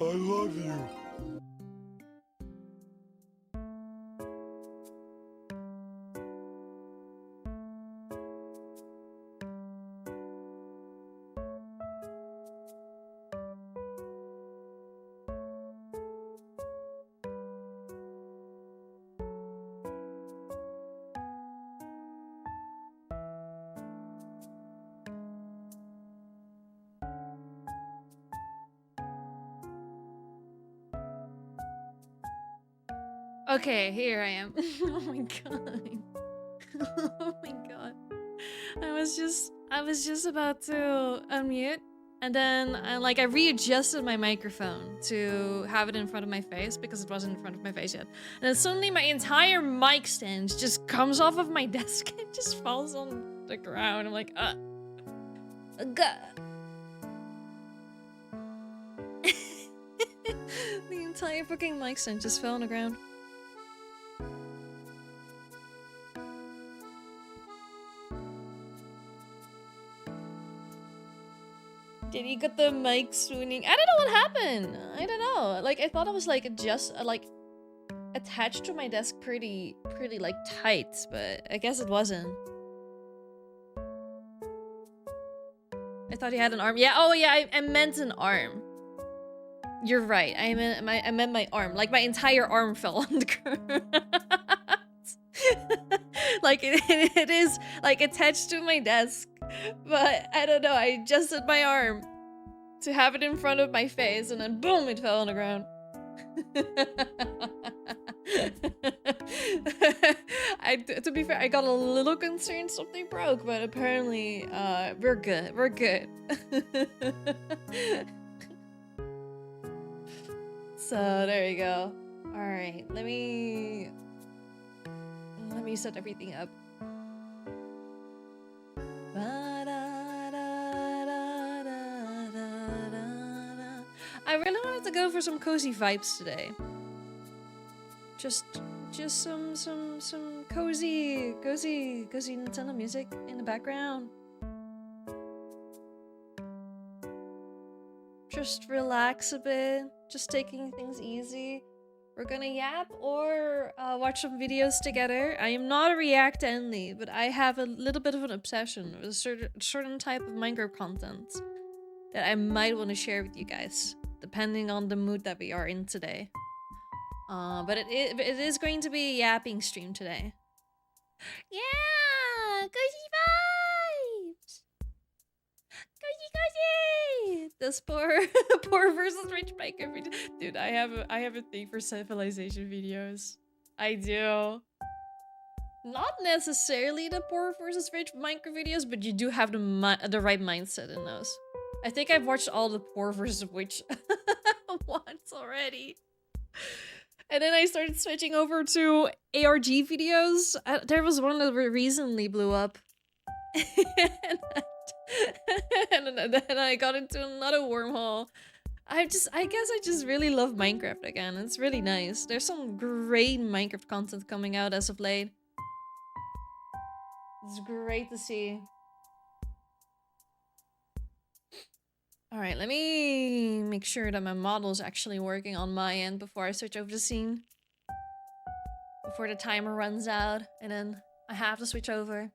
I love you. Okay, here I am. Oh my god. Oh my god. I was just about to unmute and then I readjusted my microphone to have it in front of my face because it wasn't in front of my face yet. And then suddenly my entire mic stand just comes off of my desk and just falls on the ground. I'm like, God. The entire fucking mic stand just fell on the ground. Did you get the mic swooning? I don't know what happened. I don't know. Like I thought it was like just like attached to my desk pretty like tight, but I guess it wasn't. I thought he had an arm. Yeah. Oh yeah. I meant an arm. You're right. I meant my arm. Like my entire arm fell on the ground. Like it is like attached to my desk, but I don't know. I adjusted my arm to have it in front of my face, and then boom, it fell on the ground. To be fair, I got a little concerned something broke, but apparently, we're good. We're good. So there you go. All right, let me set everything up. I really wanted to go for some cozy vibes today. Just some cozy Nintendo music in the background. Just relax a bit, just taking things easy. We're gonna yap or watch some videos together. I am not a React only, but I have a little bit of an obsession with a certain type of Minecraft content that I might want to share with you guys, depending on the mood that we are in today. But it is going to be a yapping stream today. Yeah, cozy vibes. Cozy. This poor versus rich Minecraft video. Dude, I have a thing for civilization videos. I do. Not necessarily the poor versus rich Minecraft videos, but you do have the right mindset in those. I think I've watched all the poor versus rich once already. And then I started switching over to ARG videos. There was one that recently blew up. And then I got into another wormhole. I guess I just really love Minecraft again. It's really nice. There's some great Minecraft content coming out as of late. It's great to see. Alright, let me make sure that my model's actually working on my end before I switch over the scene. Before the timer runs out, and then I have to switch over.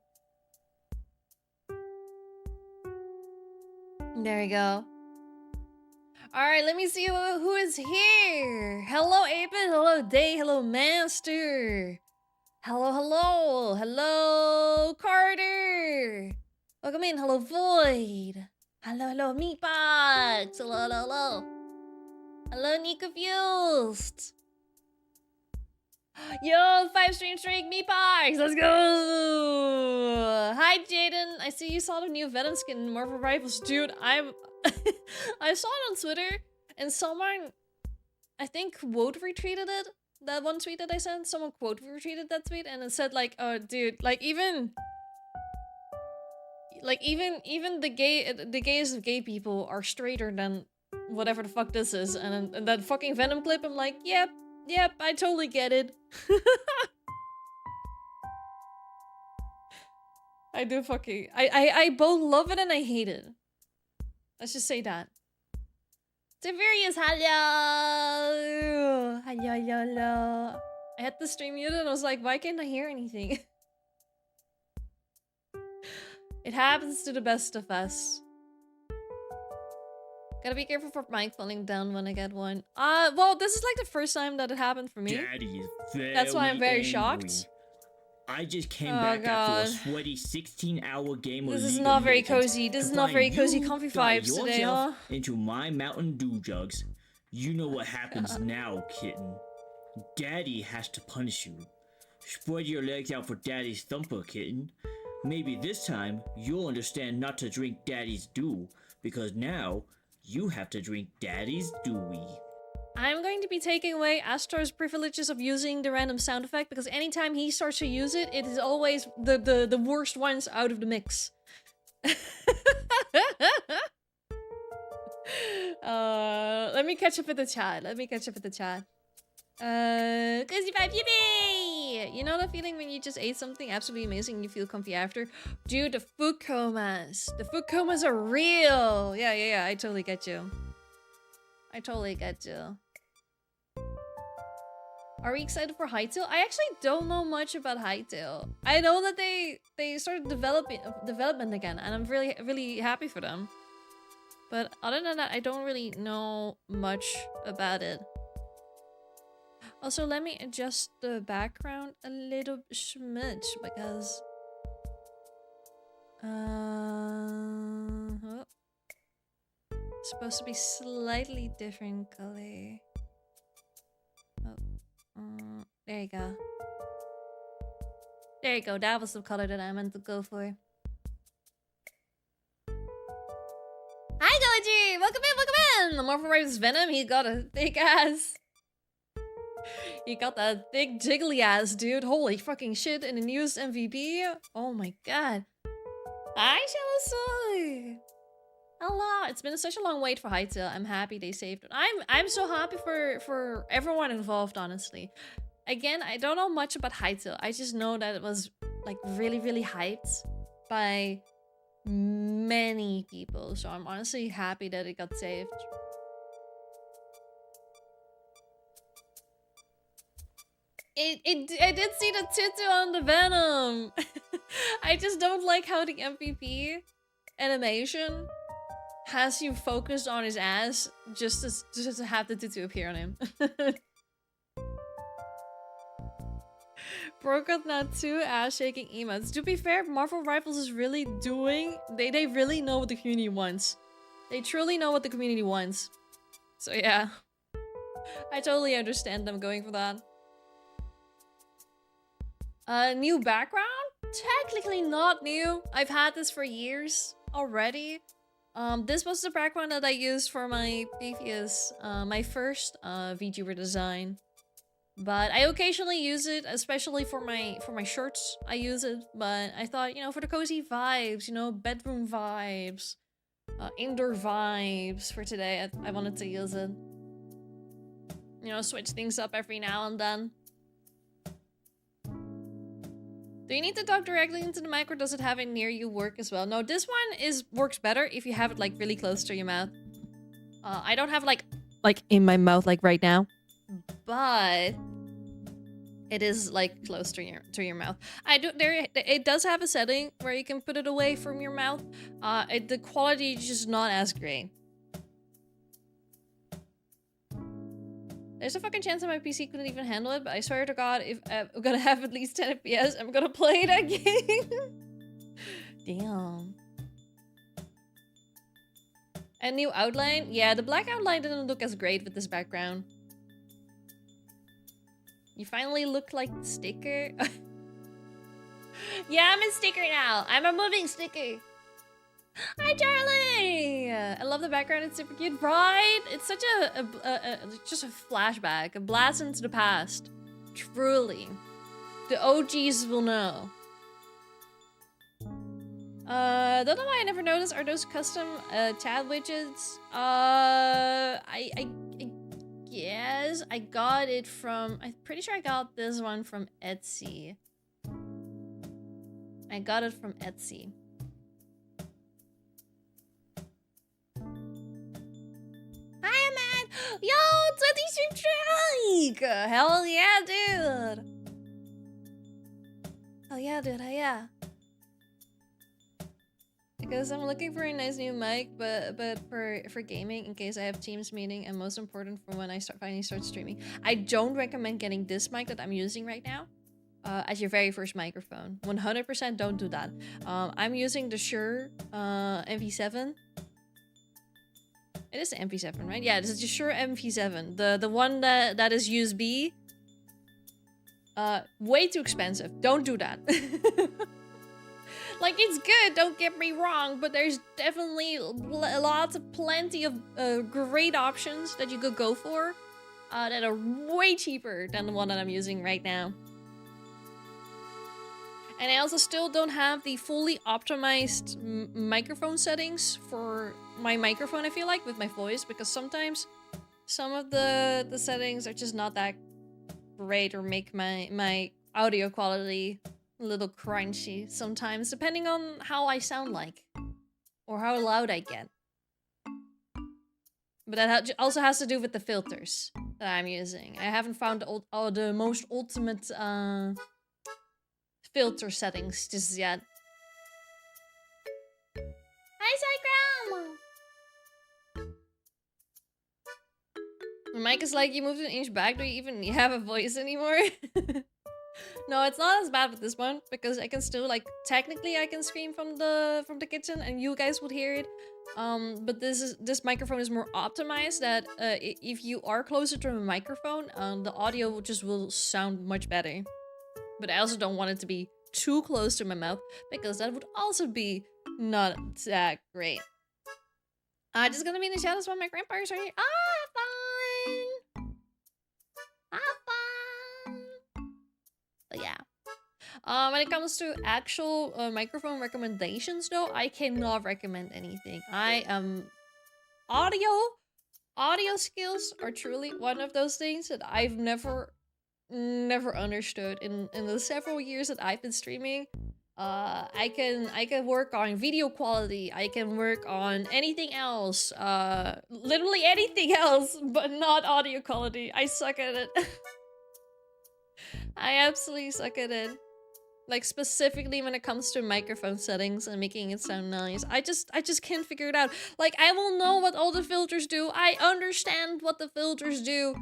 There we go. Alright, let me see who is here. Hello, Apis. Hello, Day. Hello, Master. Hello, Carter. Welcome in. Hello, Void. Hello, Meatbox. Hello. Hello, Nico Fused. Yo, 5 streak, Meatbox. Let's go. Hi, Jaden. I see you saw the new Venom skin in Marvel Rivals. Dude, I saw it on Twitter, and someone, I think, quote retweeted it. That one tweet that I sent, someone quote retweeted that tweet, and it said like, "Oh, dude, like even the gays of gay people are straighter than whatever the fuck this is." And that fucking Venom clip, I'm like, yep, I totally get it. I do I both love it and I hate it. Let's just say that. Tiberius, hello! Hello. I had the stream muted and I was like, why can't I hear anything? It happens to the best of us. Gotta be careful for mic falling down when I get one. Well, this is like the first time that it happened for me. Daddy is very That's why I'm very angry. shocked. I just came Oh, back God. after a sweaty 16-hour game of This is League not of very Legends cozy. This to is not find very cozy, you comfy got vibes today, yourself huh? into my Mountain Dew jugs. You know what happens now, kitten. Daddy has to punish you. Spread your legs out for Daddy's thumper, kitten. Maybe this time you'll understand not to drink Daddy's dew, because now you have to drink Daddy's dewy. I'm going to be taking away Astor's privileges of using the random sound effect because anytime he starts to use it, it is always the worst ones out of the mix. Let me catch up with the chat. Cozy vibe, yippee! You know the feeling when you just ate something absolutely amazing and you feel comfy after? Dude, the food comas. The food comas are real. Yeah, I totally get you. Are we excited for Hytale? I actually don't know much about Hytale. I know that they started development again, and I'm really happy for them. But other than that, I don't really know much about it. Also, let me adjust the background a little smidge because it's supposed to be slightly different color. There you go. There you go. That was the color that I meant to go for. Hi, Goji! Welcome in! The Marvel Rivals Venom, he got a thick ass. He got that thick jiggly ass, dude. Holy fucking shit. In the newest MVP. Oh my god. Hi, Shalasoy! Hello. It's been such a long wait for Hytale. I'm happy they saved it. I'm so happy for everyone involved, honestly. Again, I don't know much about Hytale. I just know that it was like really hyped by many people. So I'm honestly happy that it got saved. I did see the tutu on the Venom. I just don't like how the MVP animation has you focused on his ass just to have the tutu appear on him. Broke up now 2 ass-shaking emotes. To be fair, Marvel Rivals is really doing... They really know what the community wants. They truly know what the community wants. So yeah. I totally understand them going for that. New background? Technically not new. I've had this for years already. This was the background that I used for my previous, my first VTuber design. But I occasionally use it, especially for my shirts. I use it, but I thought, you know, for the cozy vibes, you know, bedroom vibes, indoor vibes for today, I wanted to use it. You know, switch things up every now and then. Do you need to talk directly into the mic or does it have it near you work as well? No, this one works better if you have it like really close to your mouth. I don't have like in my mouth like right now. But it is like close to your mouth. It does have a setting where you can put it away from your mouth. The quality is just not as great. There's a fucking chance that my PC couldn't even handle it, but I swear to God, if I'm gonna have at least 10 FPS, I'm gonna play that game. Damn. A new outline? Yeah, the black outline didn't look as great with this background. You finally look like the sticker. Yeah, I'm a sticker now. I'm a moving sticker. Hi, Charlie! I love the background. It's super cute, right? It's such just a flashback, a blast into the past. Truly. The OGs will know. Don't know why I never noticed. Are those custom chat widgets? I guess I got it from... I'm pretty sure I got this one from Etsy. I got it from Etsy. Hi, Yo, 20 stream strike! Hell yeah, dude! Hell yeah, dude, hell yeah. Because I'm looking for a nice new mic, but for gaming, in case I have Teams meeting, and most important for when I finally start streaming. I don't recommend getting this mic that I'm using right now as your very first microphone. 100% don't do that. I'm using the Shure MV7. It is the MP7, right? Yeah, this is the Shure MP7. The one that is USB. Way too expensive. Don't do that. Like, it's good, don't get me wrong, but there's definitely plenty of great options that you could go for that are way cheaper than the one that I'm using right now. And I also still don't have the fully optimized microphone settings for my microphone, I feel like, with my voice, because sometimes some of the settings are just not that great or make my audio quality a little crunchy sometimes, depending on how I sound like or how loud I get. But that also has to do with the filters that I'm using. I haven't found the most ultimate filter settings just yet. Hi, Cycram! Mike is like, you moved an inch back, do you even have a voice anymore? No, it's not as bad with this one, because I can still, like, technically I can scream from the kitchen and you guys would hear it. But this microphone is more optimized that if you are closer to a microphone, the audio just will sound much better. But I also don't want it to be too close to my mouth, because that would also be not that great. Just gonna be in the shadows while my grandparents are here. Fine. Fine. But yeah. When it comes to actual microphone recommendations, though, I cannot recommend anything. Audio skills are truly one of those things that I've never understood in the several years that I've been streaming. I can work on video quality. I can work on anything else. Literally anything else, but not audio quality. I suck at it. I absolutely suck at it. Like, specifically when it comes to microphone settings and making it sound nice. I just can't figure it out. Like, I will know what all the filters do. I understand what the filters do.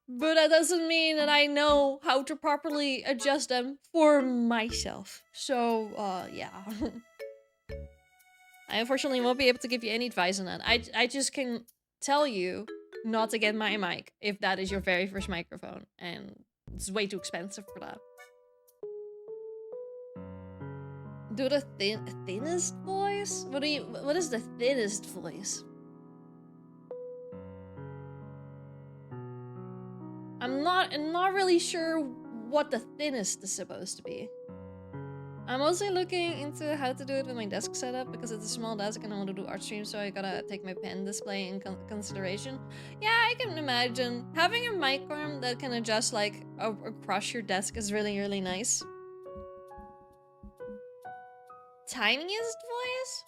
But that doesn't mean that I know how to properly adjust them for myself. So, yeah. I unfortunately won't be able to give you any advice on that. I just can tell you not to get my mic if that is your very first microphone. And it's way too expensive for that. Do the thinnest voice? What is the thinnest voice? I'm not really sure what the thinnest is supposed to be. I'm also looking into how to do it with my desk setup, because it's a small desk and I want to do art stream, so I gotta take my pen display in consideration. Yeah, I can imagine. Having a mic arm that can adjust like across your desk is really, really nice. Tiniest voice?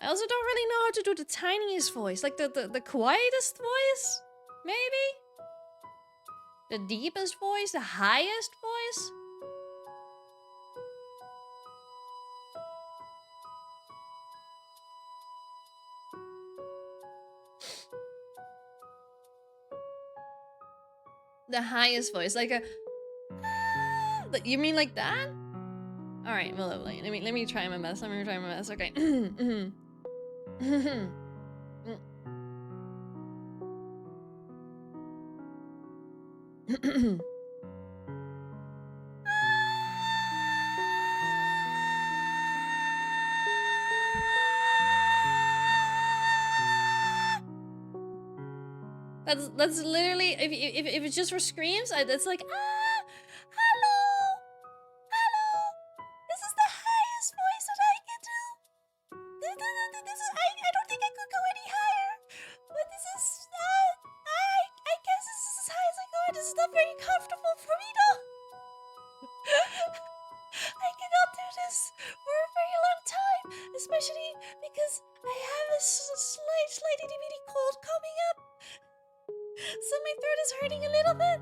I also don't really know how to do the tiniest voice. Like the quietest voice? Maybe? The deepest voice? The highest voice? The highest voice, like a... You mean like that? Alright, well, lovely. Let me try my best. Okay. That's literally, if it's just for screams, that's like, hello, this is the highest voice that I can do. This is, I don't think I could go any higher, but this is, I guess this is as high as I go, and this is not very comfortable for me, though. I cannot do this for a very long time, especially because I have a slight itty bitty cold coming up. So my throat is hurting a little bit.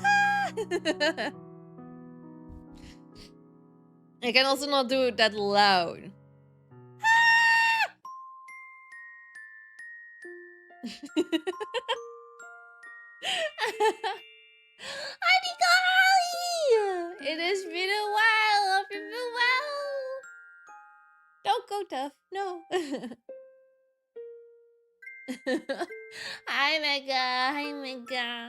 Ah! I can also not do it that loud. Arigato! It has been a while. Hope you feel well. Don't go tough. No. Hi, Mega. Hi, Mega.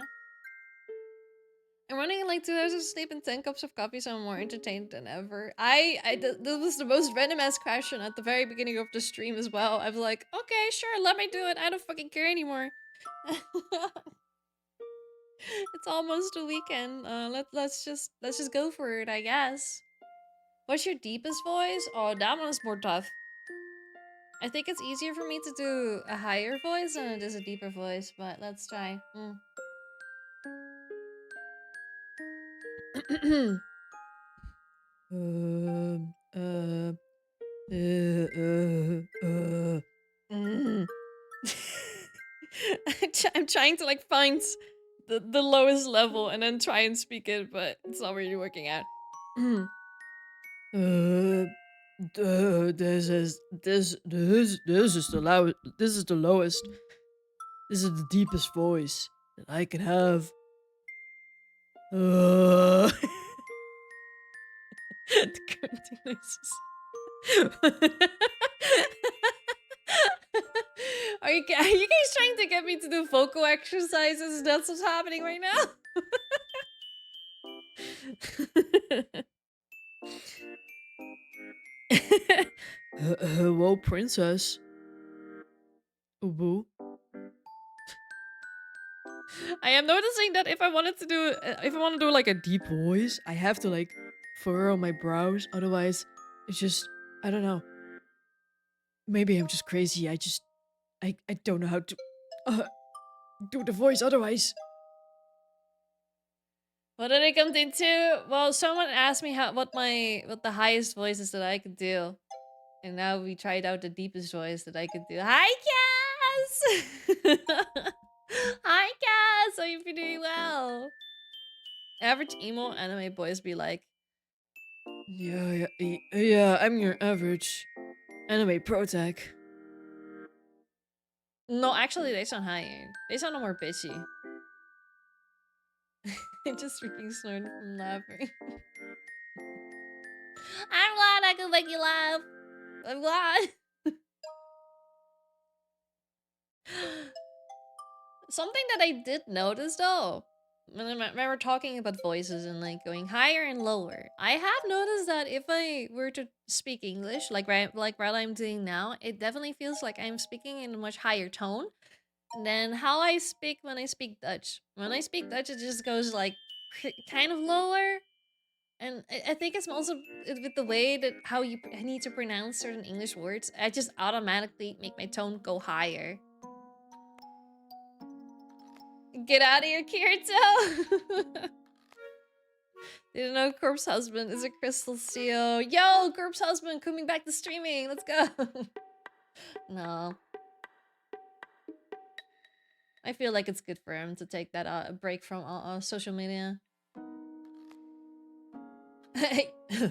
I'm running like 2 hours of sleep and 10 cups of coffee, so I'm more entertained than ever. This was the most random ass question at the very beginning of the stream as well. I was like, okay, sure, let me do it. I don't fucking care anymore. It's almost a weekend. Let's just go for it, I guess. What's your deepest voice? Oh, that one's more tough. I think it's easier for me to do a higher voice than it is a deeper voice, but let's try. Um, uh, I'm trying to like find the lowest level and then try and speak it, but it's not really working out. This is the loud. This is the lowest. This is the deepest voice that I can have. The grunting noises. Are you guys trying to get me to do vocal exercises? That's what's happening right now. Hello, princess. Ubu. I am noticing that if I want to do like a deep voice, I have to like furrow my brows. Otherwise, it's just, I don't know. Maybe I'm just crazy. I don't know how to do the voice otherwise. What did it come into? Well, someone asked me what the highest voice is that I could do. And now we tried out the deepest voice that I could do. Hi, Cass! Hi, Cass! Hope you're doing well. Average emo anime boys be like, yeah, I'm your average anime pro tech. No, actually, they sound higher. They sound more bitchy. I just freaking snorted from laughing. I'm glad I could make you laugh. I'm glad. Something that I did notice though, when we're talking about voices and like going higher and lower, I have noticed that if I were to speak English, like while I'm doing now, it definitely feels like I'm speaking in a much higher tone than how I speak when I speak Dutch. When I speak Dutch, it just goes like kind of lower. And I think it's also with the way that how you need to pronounce certain English words. I just automatically make my tone go higher. Get out of here, Kirito! Didn't know Corpse Husband is a Crystal Steel. Yo, Corpse Husband coming back to streaming. Let's go. No. I feel like it's good for him to take that break from social media.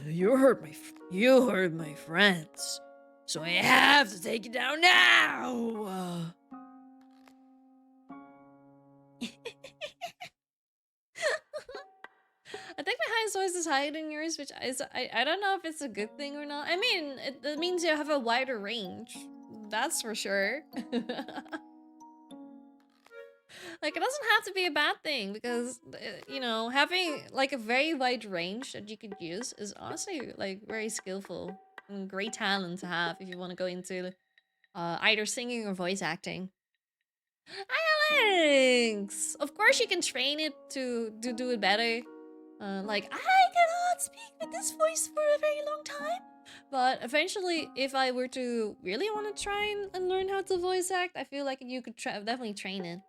You hurt my friends, so I have to take it down now. I think my highest voice is higher than yours, which is I don't know if it's a good thing or not. I mean, it means you have a wider range. That's for sure. Like, it doesn't have to be a bad thing because, you know, having like a very wide range that you could use is honestly like very skillful and great talent to have if you want to go into either singing or voice acting. Hi, Alex! Of course, you can train it to do it better. Like, I cannot speak with this voice for a very long time. But eventually, if I were to really want to try and learn how to voice act, I feel like you could definitely train it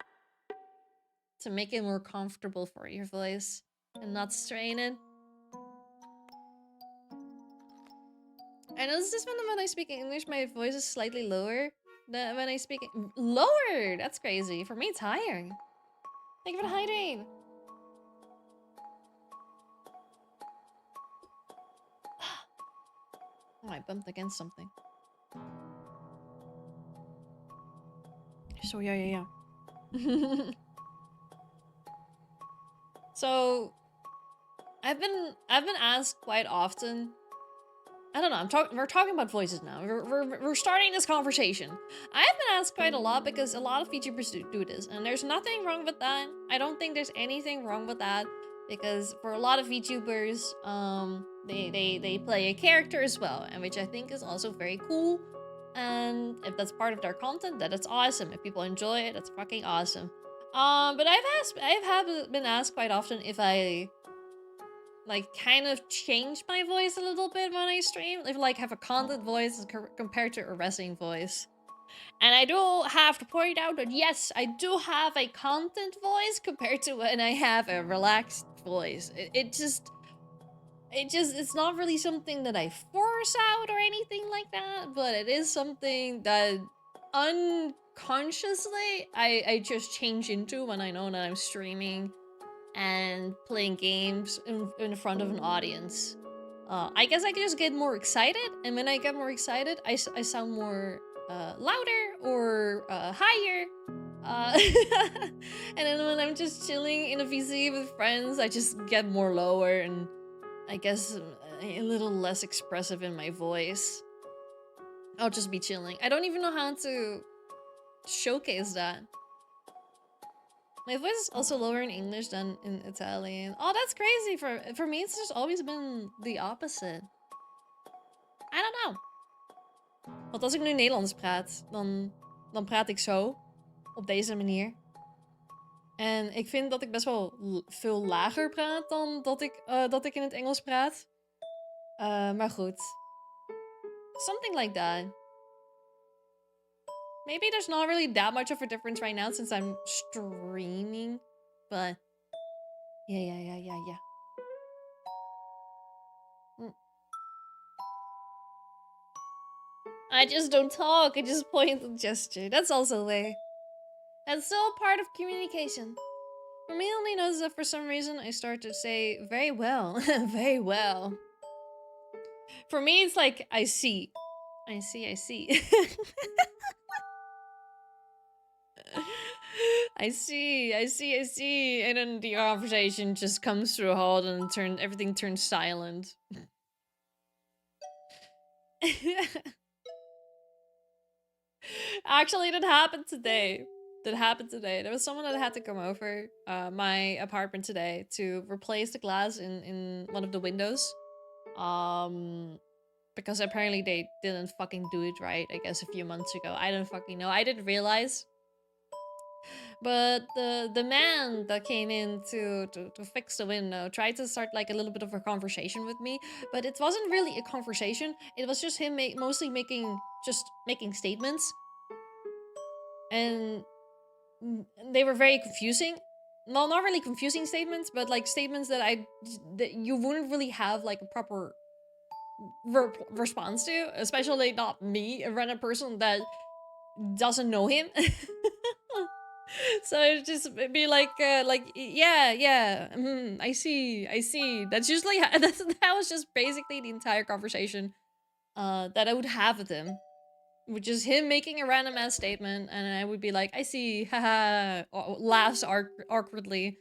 to make it more comfortable for your voice and not strain it. I noticed this when I speak English, my voice is slightly lower. when I speak. Lower. That's crazy. For me, it's higher. Thank you for the hydrate. Oh, I bumped against something. So yeah. So I've been asked quite often. I don't know. We're talking about voices now. We're starting this conversation. I've been asked quite a lot because a lot of VTubers do this, and there's nothing wrong with that. I don't think there's anything wrong with that because for a lot of VTubers, they play a character as well, and which I think is also very cool. And if that's part of their content, that is awesome. If people enjoy it, that's fucking awesome. But I've been asked quite often if I like kind of change my voice a little bit when I stream, if like have a content voice compared to a resting voice. And I do have to point out that yes, I do have a content voice compared to when I have a relaxed voice. It's not really something that I force out or anything like that, but it is something that unconsciously I just change into when I know that I'm streaming and playing games in front of an audience. I guess I can just get more excited, and when I get more excited, I sound more louder or higher. And then when I'm just chilling in a VC with friends, I just get more lower and I guess a little less expressive in my voice. I'll just be chilling. I don't even know how to showcase that. My voice is also lower in English than in Italian. Oh, that's crazy. For me, it's just always been the opposite. I don't know. Want als ik nu Nederlands praat, dan praat ik zo. Op deze manier. En ik vind dat ik best wel veel lager praat dan dat ik in het Engels praat. Maar goed. Something like that. Maybe there's not really that much of a difference right now since I'm streaming. But yeah. I just don't talk. I just point and gesture. That's also a way. That's still part of communication. For me, only knows that for some reason I start to say very well, very well. For me, it's like I see. I see. I see, I see. And then the conversation just comes to a halt and everything turns silent. Actually, that happened today. There was someone that had to come over my apartment today to replace the glass in one of the windows. Because apparently they didn't fucking do it right, I guess, a few months ago. I don't fucking know. I didn't realize. But the man that came in to fix the window tried to start like a little bit of a conversation with me, but it wasn't really a conversation. It was just him mostly making statements. And they were very confusing. No, not really confusing statements, but like statements that you wouldn't really have like a proper response to, especially not me, a random person that doesn't know him. So it'd just be like yeah, I see. That's usually that was just basically the entire conversation that I would have with him. Which is him making a random ass statement, and I would be like, I see, haha, laughs awkwardly.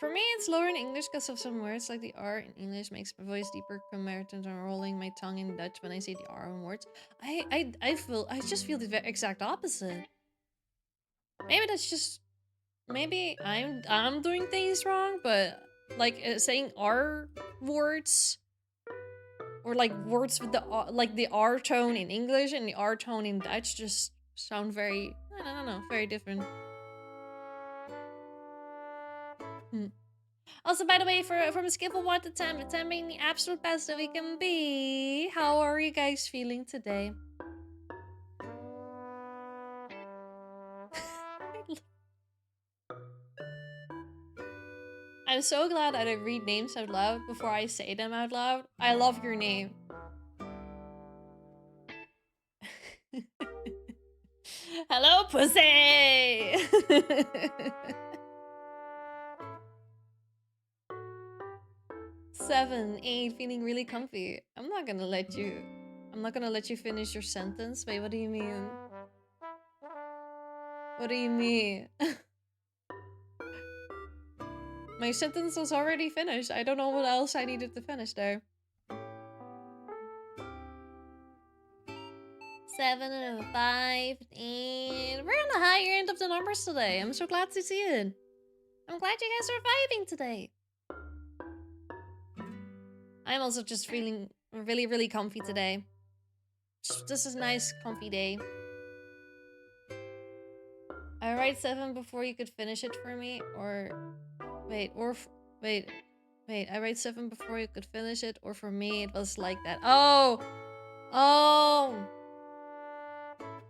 For me, it's lower in English because of some words, like the R in English makes my voice deeper compared to rolling my tongue in Dutch when I say the R in words. I just feel the exact opposite. Maybe that's just... Maybe I'm doing things wrong, but like saying R words or like words with the like the R tone in English and the R tone in Dutch just sound very, I don't know, very different. Also, by the way, from a scale of 1 to 10, with 10 being the absolute best that we can be, how are you guys feeling today? I'm so glad I don't read names out loud before I say them out loud. I love your name. Hello, pussy! 7, 8, feeling really comfy. I'm not gonna let you finish your sentence. Wait, what do you mean? What do you mean? My sentence was already finished. I don't know what else I needed to finish there. 7 and a 5, and we're on the higher end of the numbers today. I'm so glad to see it. I'm glad you guys are vibing today. I'm also just feeling really, really comfy today. This is a nice, comfy day. I write 7 before you could finish it for me, or... Wait, wait. I write 7 before you could finish it, or for me it was like that. Oh! Oh!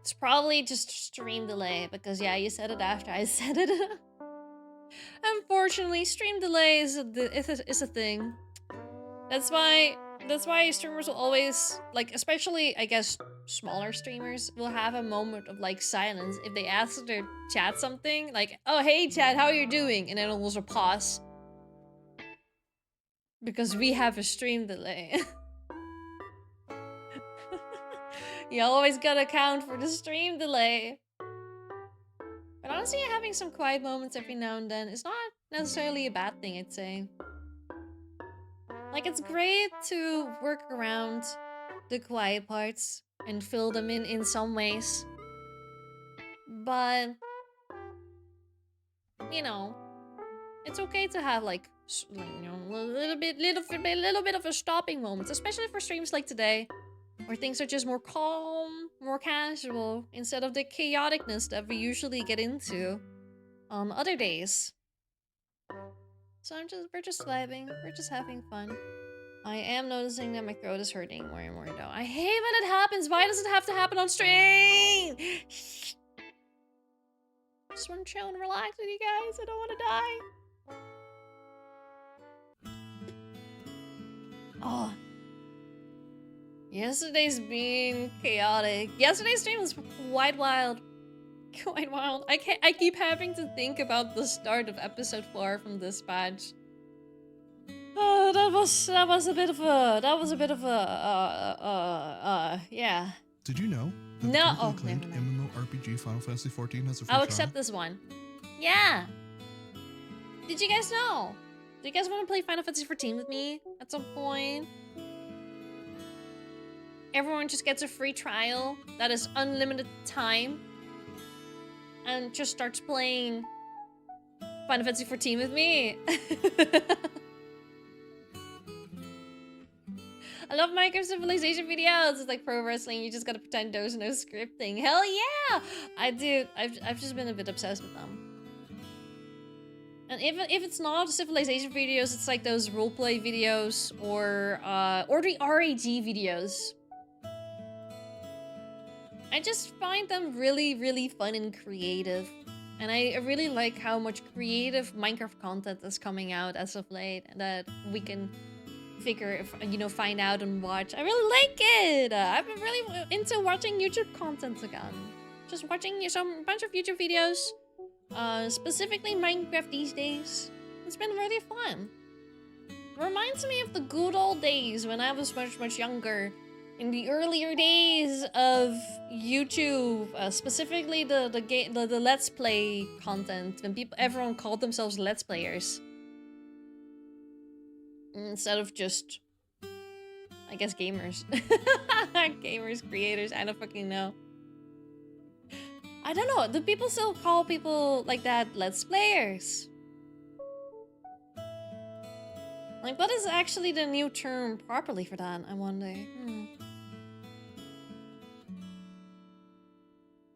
It's probably just stream delay, because yeah, you said it after I said it. Unfortunately, stream delay is a thing. That's why streamers will always, like, especially, I guess, smaller streamers will have a moment of, like, silence if they ask their chat something, like, oh, hey, chat, how are you doing? And then it'll also pause. Because we have a stream delay. You always gotta account for the stream delay. But honestly, having some quiet moments every now and then is not necessarily a bad thing, I'd say. Like, it's great to work around the quiet parts and fill them in some ways. But, you know, it's okay to have, like, you know, a little bit of a stopping moment, especially for streams like today, where things are just more calm, more casual, instead of the chaoticness that we usually get into on other days. So we're just vibing, we're just having fun. I am noticing that my throat is hurting more and more though. I hate when it happens. Why does it have to happen on stream? Just want to chill and relax with you guys. I don't want to die. Oh. Yesterday's been chaotic. Yesterday's stream was quite wild. Quite wild. I keep having to think about the start of episode 4 from Dispatch. Oh, that was a bit of a yeah. Did you know that the critically acclaimed MMORPG Final Fantasy XIV has a free I'll trial? accept this one. Yeah. Did you guys know? Do you guys want to play Final Fantasy XIV with me at some point? Everyone just gets a free trial that is unlimited time and just starts playing Final Fantasy XIV with me. I love Minecraft Civilization videos. It's like pro wrestling. You just gotta pretend there's no scripting. Hell yeah! I do. I've just been a bit obsessed with them. And if it's not Civilization videos, it's like those roleplay videos or the RAG videos. I just find them really, really fun and creative. And I really like how much creative Minecraft content is coming out as of late that we can find out and watch. I really like it. I've been really into watching YouTube content again. Just watching a bunch of YouTube videos, specifically Minecraft these days. It's been really fun. Reminds me of the good old days when I was much, much younger. In the earlier days of YouTube, specifically the Let's Play content, when everyone called themselves Let's Players. Instead of just, I guess, gamers. Gamers, creators, I don't fucking know. I don't know, do people still call people like that Let's Players? Like, what is actually the new term properly for that, I wonder?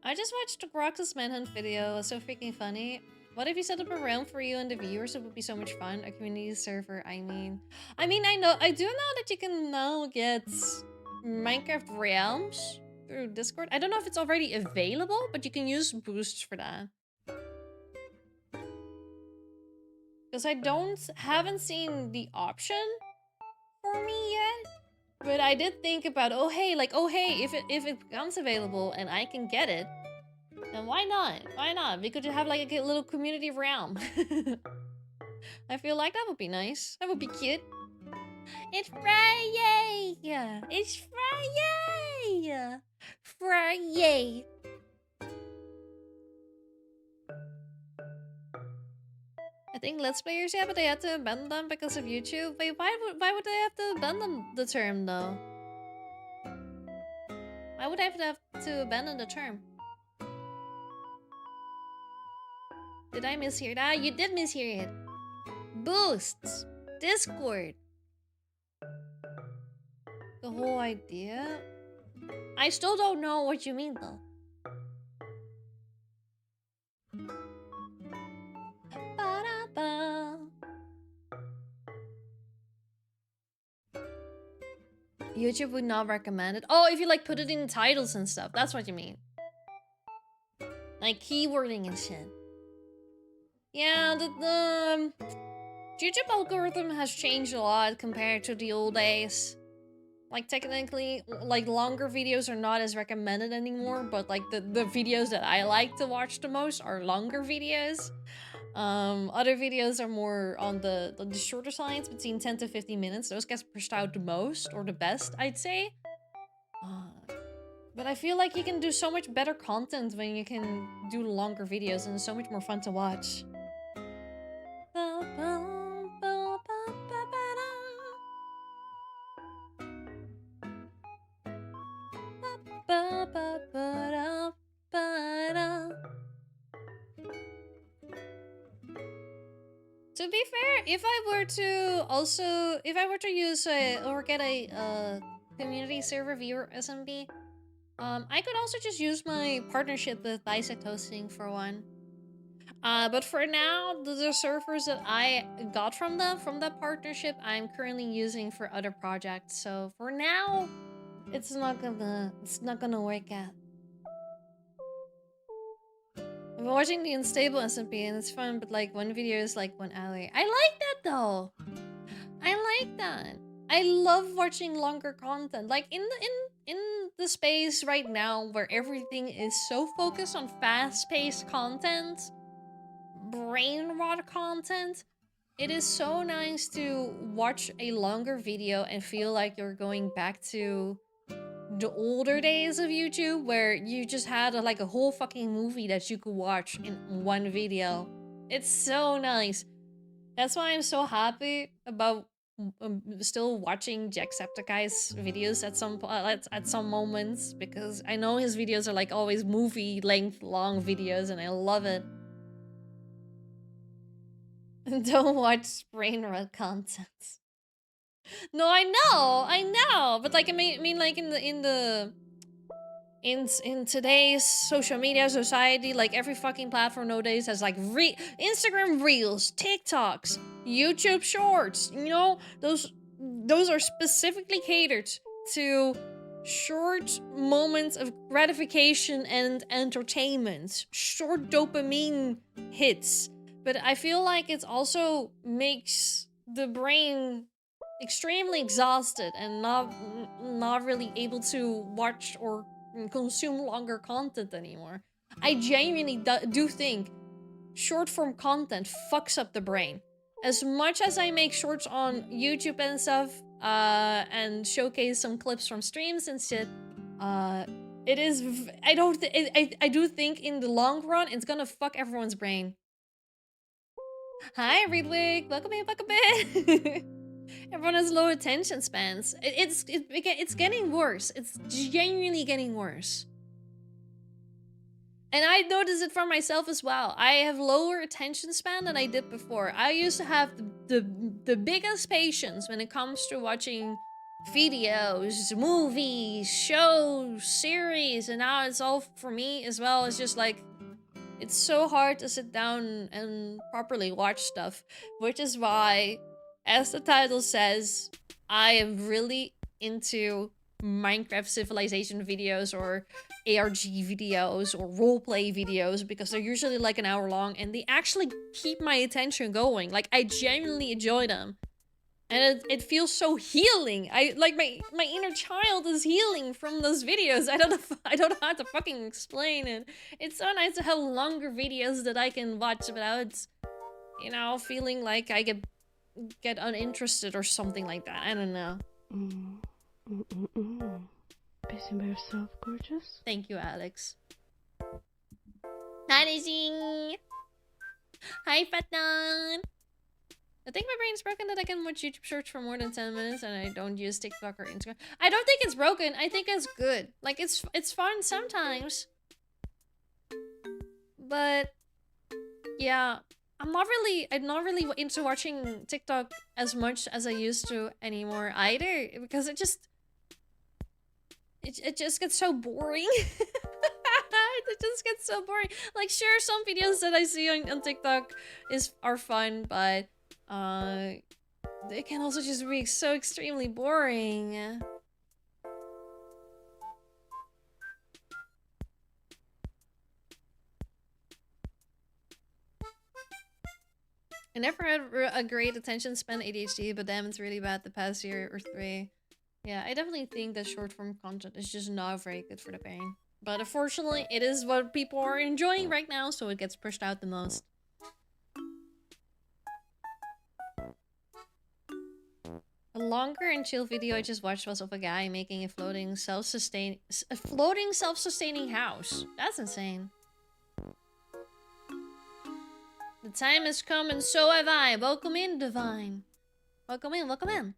I just watched the Roxas Manhunt video, it was so freaking funny. What if you set up a realm for you and the viewers? It would be so much fun. A community server, I do know that you can now get Minecraft realms through Discord. I don't know if it's already available, but you can use boosts for that. Because I haven't seen the option for me yet. But I did think about, oh hey, if it becomes available and I can get it, then why not? Why not? We could have like a little community realm. I feel like that would be nice. That would be cute. It's Friday! It's Friday! Friday! I think Let's Players, yeah, but they had to abandon them because of YouTube. Wait, why would they have to abandon the term, though? Why would I have to abandon the term? Did I mishear that? You did mishear it. Boosts! Discord! The whole idea? I still don't know what you mean, though. Ba-da-ba. YouTube would not recommend it. Oh, if you like put it in titles and stuff. That's what you mean. Like keywording and shit. Yeah, the YouTube algorithm has changed a lot compared to the old days. Like technically, like longer videos are not as recommended anymore, but like the videos that I like to watch the most are longer videos. Other videos are more on the shorter sides, between 10 to 15 minutes. Those get pushed out the most, or the best, I'd say. But I feel like you can do so much better content when you can do longer videos, and it's so much more fun to watch. To be fair, if I were to use or get a community server viewer SMB, I could also just use my partnership with Bisect Hosting for one. But for now, the servers that I got from that partnership, I'm currently using for other projects. So for now, it's not gonna work out. I've been watching the Unstable SMP and it's fun, but like one video is like 1 hour. I like that though. I like that. I love watching longer content. Like in the space right now where everything is so focused on fast-paced content, brain rot content, it is so nice to watch a longer video and feel like you're going back to the older days of YouTube where you just had like a whole fucking movie that you could watch in one video. It's so nice. That's why I'm so happy about still watching Jacksepticeye's videos at some moments, because I know his videos are like always movie length long videos and I love it. Don't watch brain rot content. No, I know, but like I mean like in today's social media society, like every fucking platform nowadays has like Instagram Reels, TikToks, YouTube Shorts. You know, those are specifically catered to short moments of gratification and entertainment, short dopamine hits. But I feel like it also makes the brain extremely exhausted and not really able to watch or consume longer content anymore. I genuinely do think short form content fucks up the brain. As much as I make shorts on YouTube and stuff, and showcase some clips from streams and shit, it is I do think in the long run it's gonna fuck everyone's brain. Hi Reedwig, welcome in. Everyone has low attention spans. It's getting worse. It's genuinely getting worse. And I noticed it for myself as well. I have lower attention span than I did before. I used to have the biggest patience when it comes to watching videos, movies, shows, series, and now it's all for me as well. It's just like, it's so hard to sit down and properly watch stuff, which is why, as the title says, I am really into Minecraft Civilization videos or ARG videos or roleplay videos because they're usually like an hour long and they actually keep my attention going. Like, I genuinely enjoy them. And it feels so healing. I like my inner child is healing from those videos. I don't know how to fucking explain it. It's so nice to have longer videos that I can watch without, you know, feeling like I get uninterested or something like that. I don't know. Pacing by yourself, gorgeous. Thank you, Alex. Hi, Lizzie. Hi, Fatan. I think my brain's broken that I can watch YouTube shorts for more than 10 minutes and I don't use TikTok or Instagram. I don't think it's broken. I think it's good. Like, it's fun sometimes. But yeah, I'm not really into watching TikTok as much as I used to anymore either because it just gets so boring. It just gets so boring. Like, sure, some videos that I see on TikTok are fun, but they can also just be so extremely boring. I never had a great attention span ADHD, but damn, it's really bad the past year or 3. Yeah, I definitely think that short form content is just not very good for the brain. But unfortunately, it is what people are enjoying right now, so it gets pushed out the most. A longer and chill video I just watched was of a guy making a floating self-sustaining house. That's insane. The time has come and so have I. Welcome in, Divine. Welcome in, welcome in.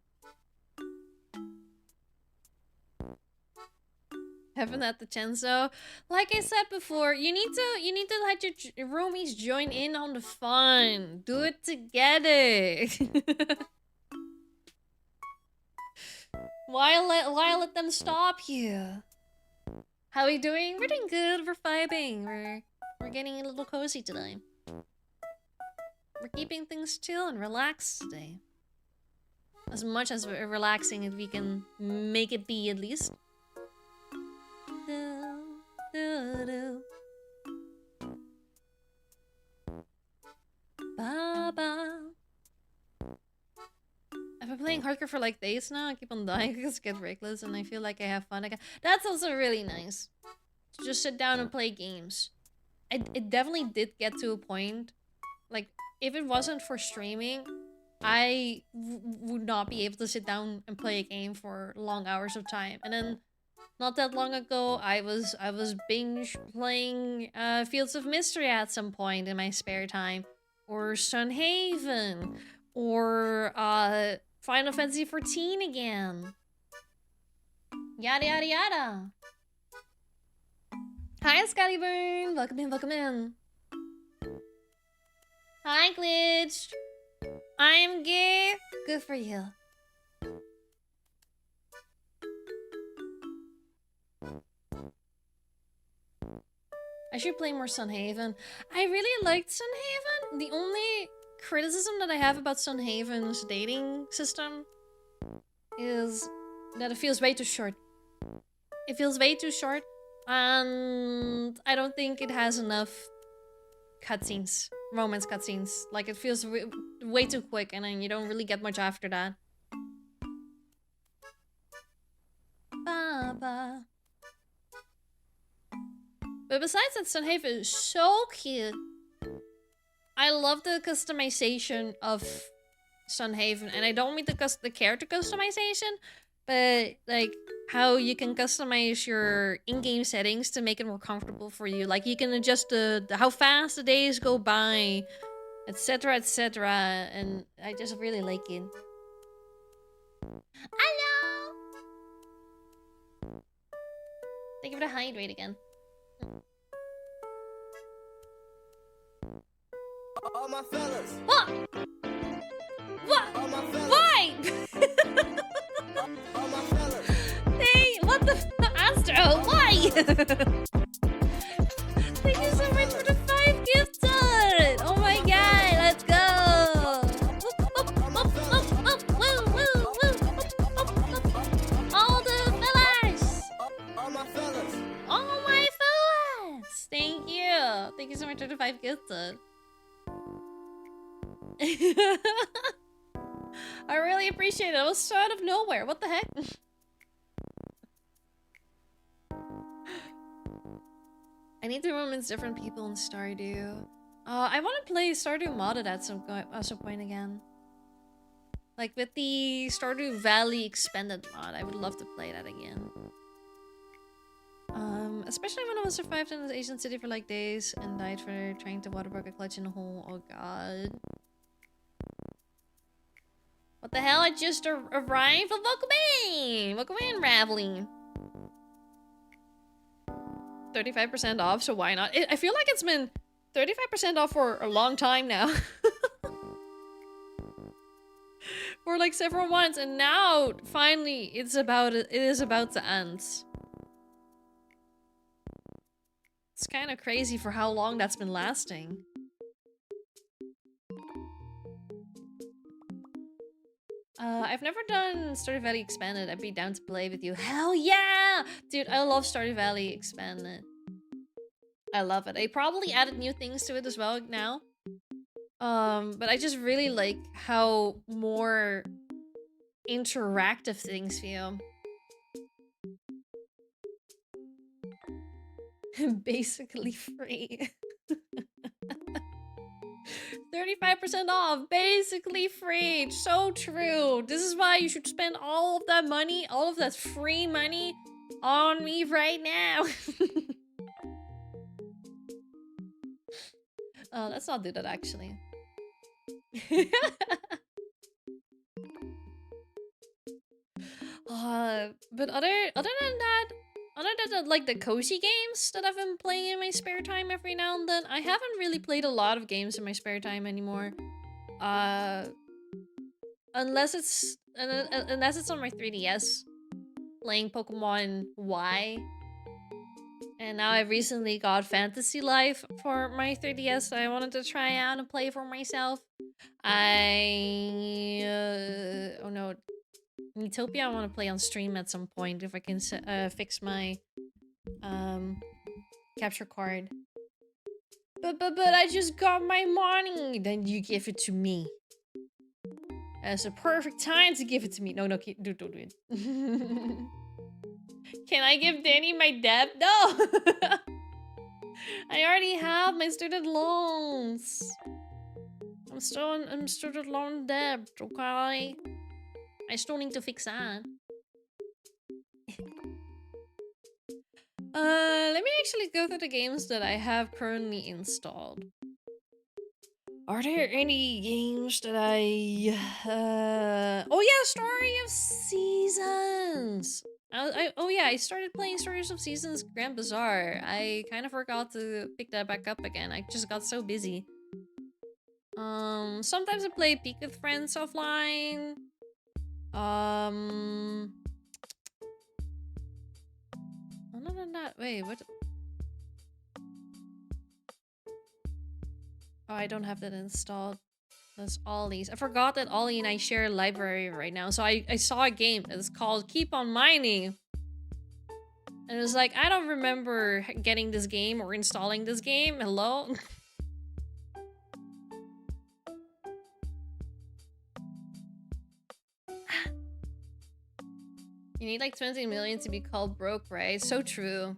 Haven't had the chance though. Like I said before, you need to let your roomies join in on the fun. Do it together. Why let them stop you? How are we doing? We're doing good. We're vibing. We're getting a little cozy today. We're keeping things chill and relaxed today. As much as we're relaxing as we can make it be, at least. Ba-ba. I've been playing hardcore for like days now. I keep on dying because I get reckless and I feel like I have fun again. That's also really nice. To just sit down and play games. It definitely did get to a point. Like, if it wasn't for streaming, I would not be able to sit down and play a game for long hours of time. And then, not that long ago, I was binge playing Fields of Mystery at some point in my spare time. Or Sunhaven. Or Final Fantasy XIV again. Yada yada yada. Hi, Scotty Burn. Welcome in, welcome in. Hi, Glitch. I'm gay. Good for you. I should play more Sunhaven. I really liked Sunhaven. The only criticism that I have about Sunhaven's dating system is that it feels way too short. It feels way too short, and I don't think it has enough cutscenes, romance cutscenes. Like, it feels way too quick, and then you don't really get much after that. Ba-ba. But besides that, Sunhaven is so cute. I love the customization of Sunhaven, and I don't mean the character customization, but like how you can customize your in-game settings to make it more comfortable for you. Like, you can adjust how fast the days go by, etc, etc, and I just really like it. Hello! Thank you for the hydrate again. All my fellas. What? What? All my fellas. Why? All my fellas. Hey, what the Astro? Why? Thank you so much for the 5 gifted. Oh my god, let's go. All the fellas. Thank you so much for the 5 gifted. I really appreciate it. It was so out of nowhere. What the heck? I need to romance different people in Stardew. I want to play Stardew modded at some point again. Like with the Stardew Valley expanded mod, I would love to play that again. Especially when I was survived in the Asian city for like days and died for trying to waterbark a clutch in a hole. Oh god. What the hell? I just arrived? Well, welcome in! Welcome in, Raveling. 35% off, so why not? I feel like it's been 35% off for a long time now. For like several months, and now finally it is about to end. It's kind of crazy for how long that's been lasting. I've never done Stardew Valley Expanded. I'd be down to play with you. Hell yeah! Dude, I love Stardew Valley Expanded. I love it. They probably added new things to it as well now. But I just really like how more interactive things feel. Basically free. 35% off, basically free. It's so true. This is why you should spend all of that money, all of that free money on me right now. Let's not do that actually. But other than that, like the cozy games that I've been playing in my spare time every now and then, I haven't really played a lot of games in my spare time anymore. Unless it's on my 3DS, playing Pokemon Y. And now I recently got Fantasy Life for my 3DS that I wanted to try out and play for myself. Oh no, Miitopia I want to play on stream at some point if I can fix my capture card. But I just got my money. Then you give it to me. It's a perfect time to give it to me. No, don't do it. Can I give Danny my debt? No. I already have my student loans. I'm still in student loan debt, okay? I still need to fix that. Let me actually go through the games that I have currently installed. Are there any games that I... Oh yeah, Story of Seasons! Oh yeah, I started playing Stories of Seasons Grand Bazaar. I kind of forgot to pick that back up again. I just got so busy. Sometimes I play Peak with Friends offline. Other than that, wait, what? Oh, I don't have that installed. That's Ollie's. I forgot that Ollie and I share a library right now. So I saw a game that's called Keep on Mining. And it was like, I don't remember getting this game or installing this game. Hello? You need like 20 million to be called broke, right? So true.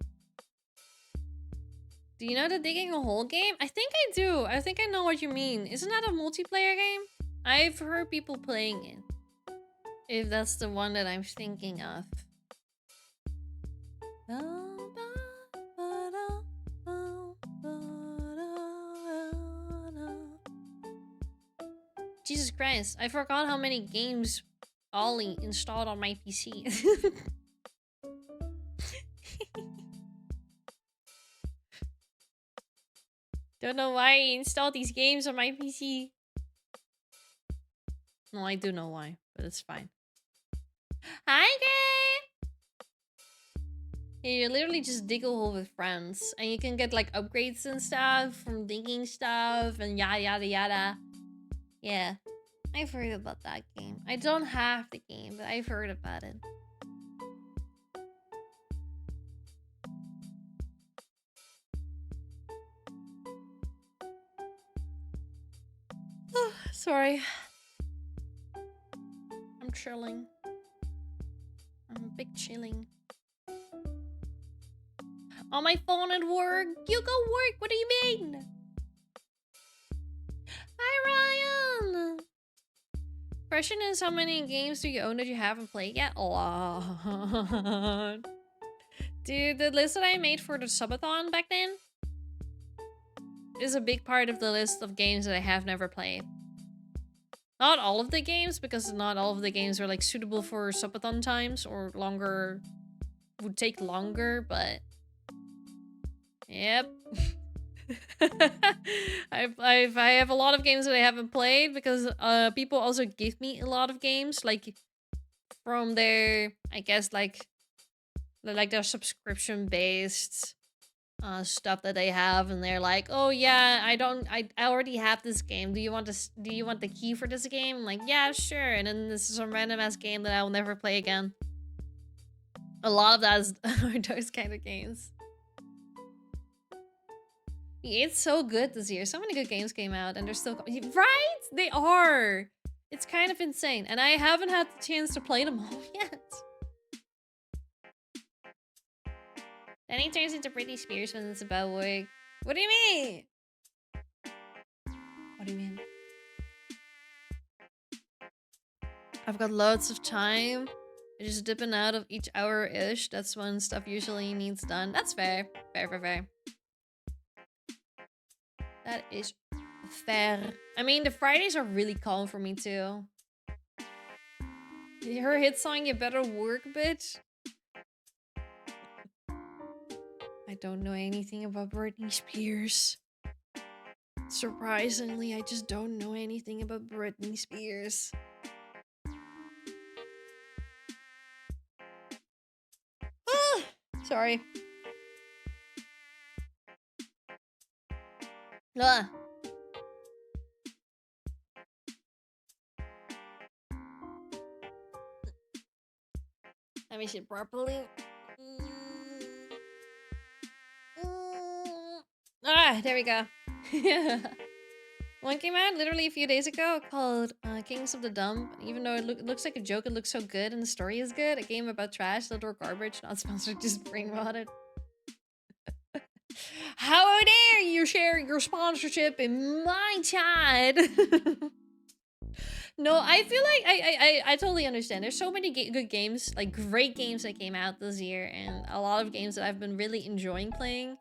Do you know the digging a hole game? I think I do. I think I know what you mean. Isn't that a multiplayer game? I've heard people playing it. If that's the one that I'm thinking of. Jesus Christ, I forgot how many games Ollie installed on my PC. Don't know why he installed these games on my PC. No, I do know why, but it's fine. Hi, Gray! Yeah, you literally just dig a hole with friends, and you can get like upgrades and stuff from digging stuff and yada yada yada. Yeah, I've heard about that game. I don't have the game, but I've heard about it. Sorry. I'm chilling. I'm big chilling. On my phone at work. You go work. What do you mean? Hi, Ryan. Question is, how many games do you own that you haven't played yet? A lot. Dude, the list that I made for the subathon back then is a big part of the list of games that I have never played. Not all of the games, because not all of the games are like suitable for subathon times or longer, would take longer, but yep. I have a lot of games that I haven't played because people also give me a lot of games like from their, I guess, like their subscription based stuff that they have, and they're like, oh yeah, I already have this game, do you want the key for this game? I'm like, yeah, sure. And then this is some random ass game that I will never play again. A lot of that is are those kind of games. It's so good this year. So many good games came out and they're still right? They are. It's kind of insane. And I haven't had the chance to play them all yet. Then he turns into Britney Spears when it's about work. What do you mean? What do you mean? I've got loads of time. I just dipping out of each hour-ish. That's when stuff usually needs done. That's fair. Fair. That is fair. I mean, the Fridays are really calm for me too. Her hit song, You Better Work, bitch. I don't know anything about Britney Spears. Surprisingly, I just don't know anything about Britney Spears. Sorry. Let me see properly. There we go. One came out literally a few days ago called Kings of the Dump. Even though it looks like a joke, it looks so good and the story is good. A game about trash, little garbage, not sponsored, just brain rotted. How dare you share your sponsorship in my chat? No, I feel like I totally understand. There's so many good games, like great games that came out this year, and a lot of games that I've been really enjoying playing.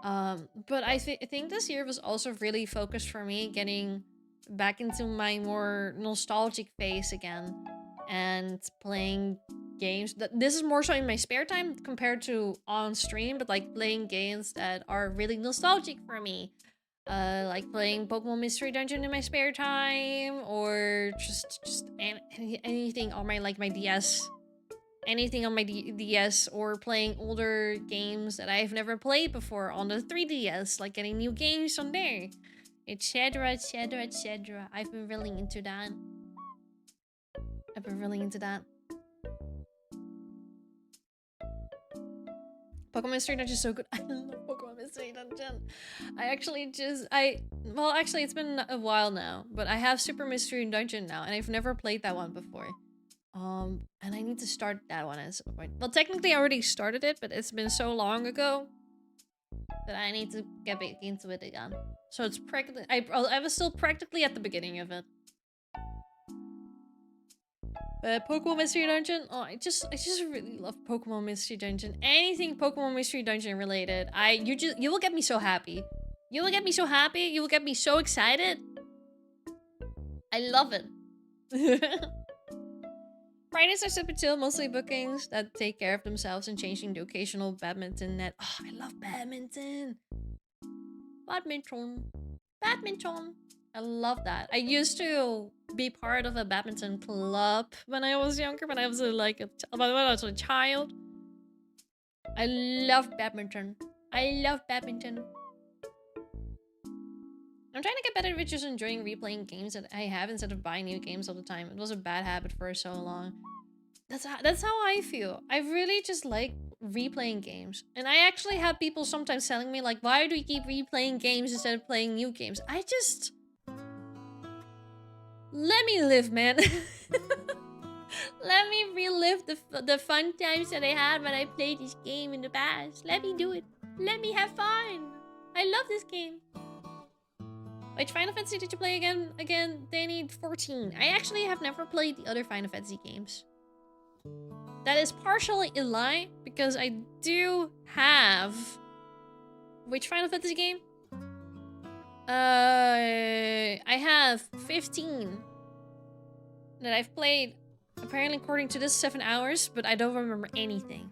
But I think this year was also really focused for me getting back into my more nostalgic phase again and playing games. This is more so in my spare time compared to on stream, but like playing games that are really nostalgic for me. Like playing Pokemon Mystery Dungeon in my spare time, or just anything on my my DS. Anything on my DS, or playing older games that I've never played before on the 3DS, like getting new games on there, etc, etc, etc. I've been really into that. Pokemon Mystery Dungeon is so good. I love Pokemon Mystery Dungeon. Well, actually, it's been a while now, but I have Super Mystery Dungeon now, and I've never played that one before. And I need to start that one at some point. Well, technically I already started it, but it's been so long ago that I need to get back into it again. So it's practically, I was still practically at the beginning of it. Pokemon Mystery Dungeon, oh, I just really love Pokemon Mystery Dungeon. Anything Pokemon Mystery Dungeon related, you will get me so happy. You will get me so happy, you will get me so excited. I love it. Fridays are super chill, mostly bookings that take care of themselves and changing the occasional badminton net. Oh, I love badminton. Badminton. I love that. I used to be part of a badminton club when I was younger, when I was when I was a child. I love badminton. I'm trying to get better with just enjoying replaying games that I have instead of buying new games all the time. It was a bad habit for so long. That's how I feel. I really just like replaying games. And I actually have people sometimes telling me like, why do you keep replaying games instead of playing new games? Let me live, man. Let me relive the fun times that I had when I played this game in the past. Let me do it. Let me have fun. I love this game. Which Final Fantasy did you play again? Danny, 14. I actually have never played the other Final Fantasy games. That is partially a lie, because I do have... Which Final Fantasy game? I have 15 that I've played, apparently according to this 7 hours, but I don't remember anything.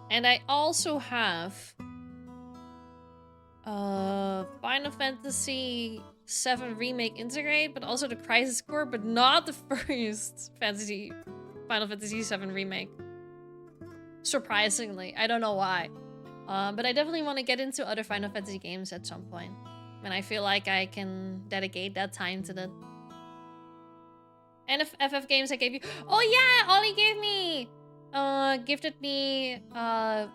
And I also have Final Fantasy 7 Remake Integrate, but also the Crisis Core, but not the first Final Fantasy 7 Remake. Surprisingly, I don't know why. But I definitely want to get into other Final Fantasy games at some point. And I feel like I can dedicate that time to that. And if FF games I gave you... Oh yeah! Ollie gave me... gifted me...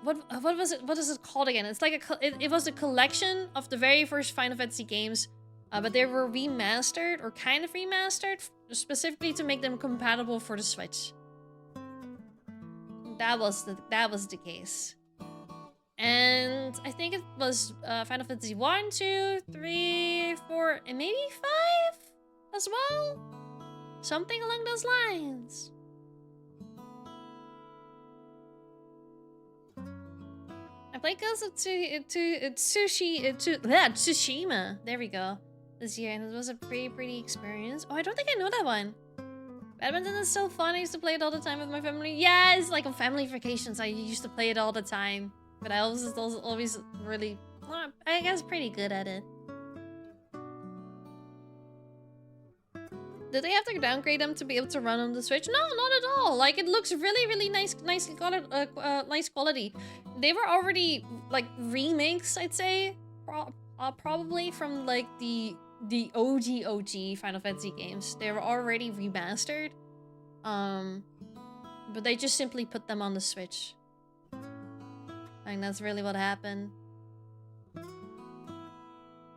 what was it? What is it called again? It's like it was a collection of the very first Final Fantasy games. But they were remastered, or kind of remastered, specifically to make them compatible for the Switch. That was the case. And I think it was Final Fantasy 1, 2, 3, 4, and maybe 5 as well? Something along those lines. I played Ghost of Tsushima. There we go. This year, and it was a pretty experience. Oh, I don't think I know that one. Badminton is so fun. I used to play it all the time with my family. Yeah, it's like on family vacations. I used to play it all the time. But I was always really, well, I guess, pretty good at it. Did they have to downgrade them to be able to run on the Switch? No, not at all. Like, it looks really nice quality. They were already like remakes, I'd say, probably from like the OG Final Fantasy games. They were already remastered, but they just simply put them on the Switch. I think that's really what happened.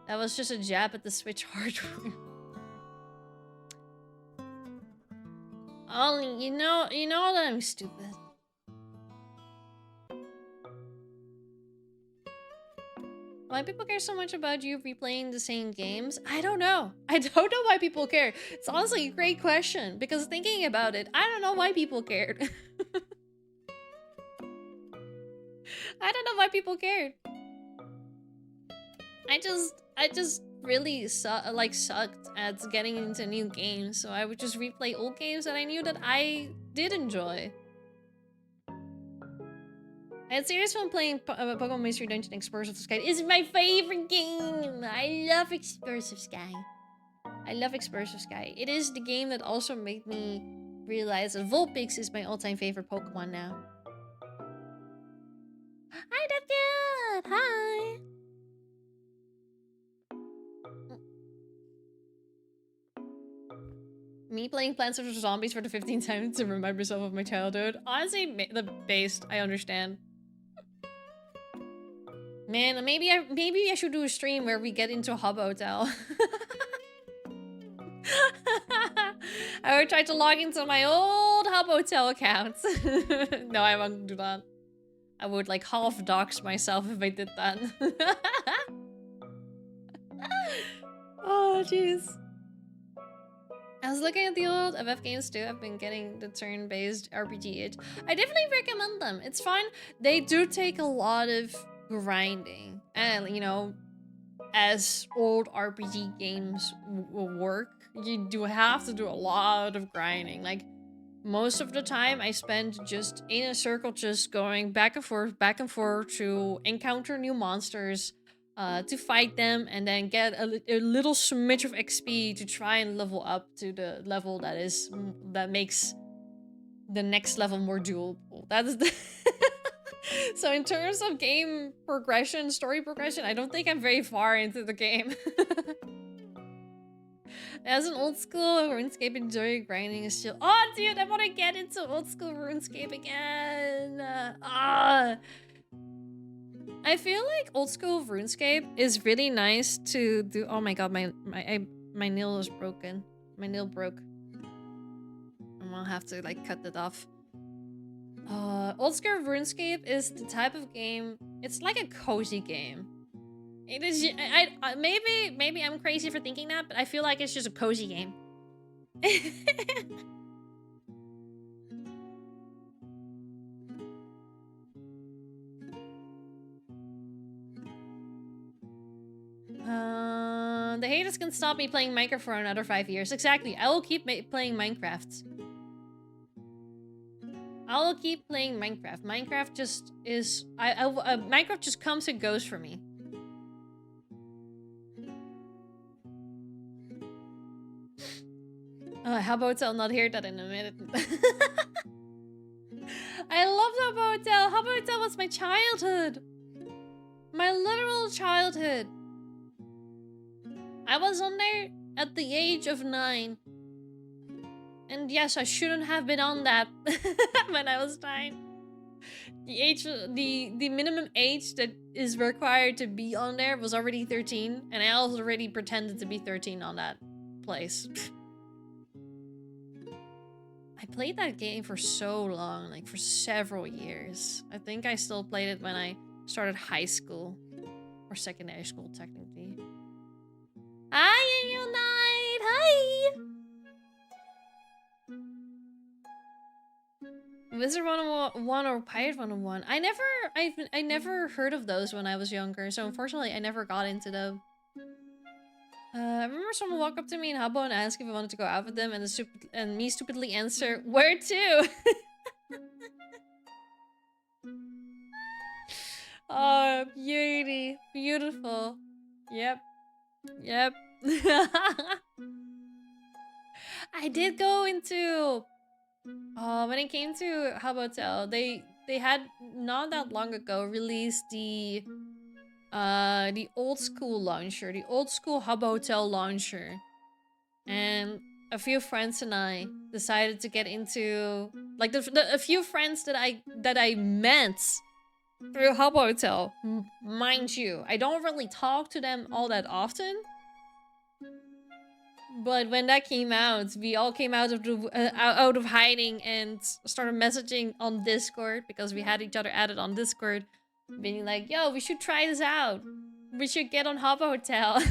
That was just a jab at the Switch hardware. Ollie, you know that I'm stupid. Why people care so much about you replaying the same games? I don't know. I don't know why people care. It's honestly a great question, because thinking about it, I don't know why people cared. I don't know why people cared. I just really sucked at getting into new games, so I would just replay old games that I knew that I did enjoy. I had serious fun playing Pokemon Mystery Dungeon Explorers of Sky. It's my favorite game! I love Explorers of Sky. I love Explorers of Sky. It is the game that also made me realize that Vulpix is my all-time favorite Pokemon now. Hi, Duckdude! Hi! Me playing Plants vs. Zombies for the 15th time to remind myself of my childhood. Honestly, the based, I understand. Man, maybe I should do a stream where we get into Hub Hotel. I would try to log into my old Hub Hotel account. No, I won't do that. I would like half dox myself if I did that. Oh, jeez. I was looking at the old FF games too. I've been getting the turn-based RPG itch. I definitely recommend them. It's fun. They do take a lot of grinding. And, you know, as old RPG games will work, you do have to do a lot of grinding. Like, most of the time I spend just in a circle, just going back and forth to encounter new monsters, to fight them, and then get a little smidge of XP to try and level up to the level that makes the next level more doable. That's the So in terms of game progression, story progression, I don't think I'm very far into the game. As an old school RuneScape, enjoy grinding is still. Oh, dude, I want to get into old school RuneScape again. I feel like old school RuneScape is really nice to do. Oh my god, my my nail is broken. My nail broke. I'm gonna have to like cut that off. Old School RuneScape is the type of game. It's like a cozy game. It is. Maybe I'm crazy for thinking that, but I feel like it's just a cozy game. The haters can stop me playing Minecraft for another 5 years. Exactly. I will keep playing Minecraft. I will keep playing Minecraft. Minecraft just is... Minecraft just comes and goes for me. Habbo Hotel, not hear that in a minute. I love Habbo Hotel. Habbo Hotel was my childhood. My literal childhood. I was on there at the age of 9. And yes, I shouldn't have been on that when I was 9. The minimum age that is required to be on there was already 13, and I already pretended to be 13 on that place. I played that game for so long, like for several years. I think I still played it when I started high school or secondary school, technically. Hi, Unite! Hi! Wizard 101 or Pirate 101. I never heard of those when I was younger, so unfortunately I never got into them. I remember someone walked up to me in Habbo and asked if I wanted to go out with them, and me stupidly answer, "Where to?" Oh, beauty. Beautiful. Yep. Yep. I did go into... when it came to Habbo Hotel, they had not that long ago released the old school launcher, the old school Habbo Hotel launcher, and a few friends and I decided to get into like a few friends that I met through Habbo Hotel. Mind you, I don't really talk to them all that often. But when that came out, we all came out of hiding and started messaging on Discord because we had each other added on Discord, being like, "Yo, we should try this out. We should get on Habbo Hotel."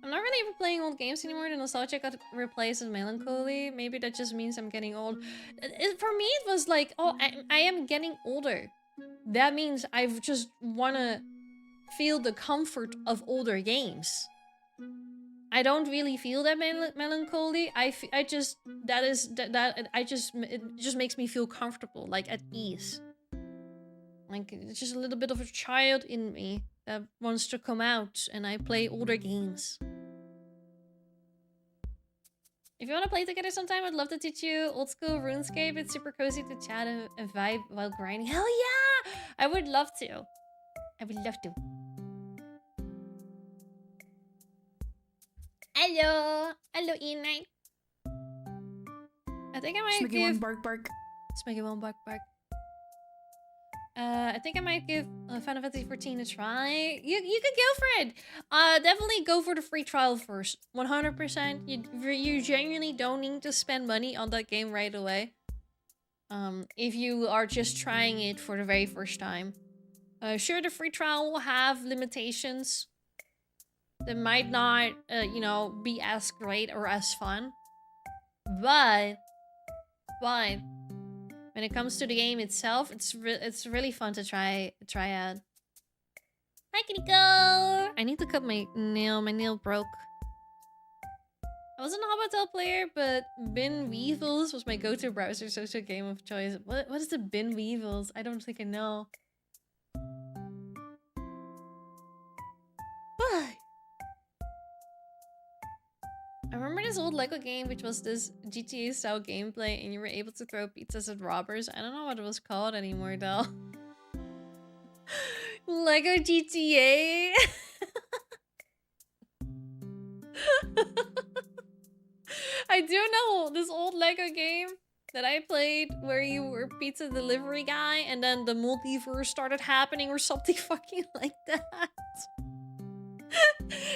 I'm not really ever playing old games anymore. The nostalgia got replaced with melancholy. Maybe that just means I'm getting old. For me, it was like, oh, I am getting older. That means I just wanna feel the comfort of older games. I don't really feel that melancholy. It just makes me feel comfortable, like at ease. Like it's just a little bit of a child in me that wants to come out, and I play older games. If you want to play together sometime, I'd love to teach you old school RuneScape. It's super cozy to chat and vibe while grinding. Hell yeah! I would love to. I would love to. Hello! Hello, E9. I think I might Smiggy one bark bark. Smiggy one bark bark. I think I might give Final Fantasy 14 a try. You could go for it. Definitely go for the free trial first. 100%. You genuinely don't need to spend money on that game right away. If you are just trying it for the very first time. Sure, the free trial will have limitations that might not, you know, be as great or as fun. But when it comes to the game itself, it's really fun to try out. Hi, Kiriko! I need to cut my nail. My nail broke. I wasn't a Habbo Hotel player, but Bin Weevils was my go-to browser social game of choice. What is the Bin Weevils? I don't think I know. I remember this old Lego game, which was this GTA-style gameplay, and you were able to throw pizzas at robbers. I don't know what it was called anymore, though. Lego GTA? I do know this old Lego game that I played where you were pizza delivery guy and then the multiverse started happening or something fucking like that.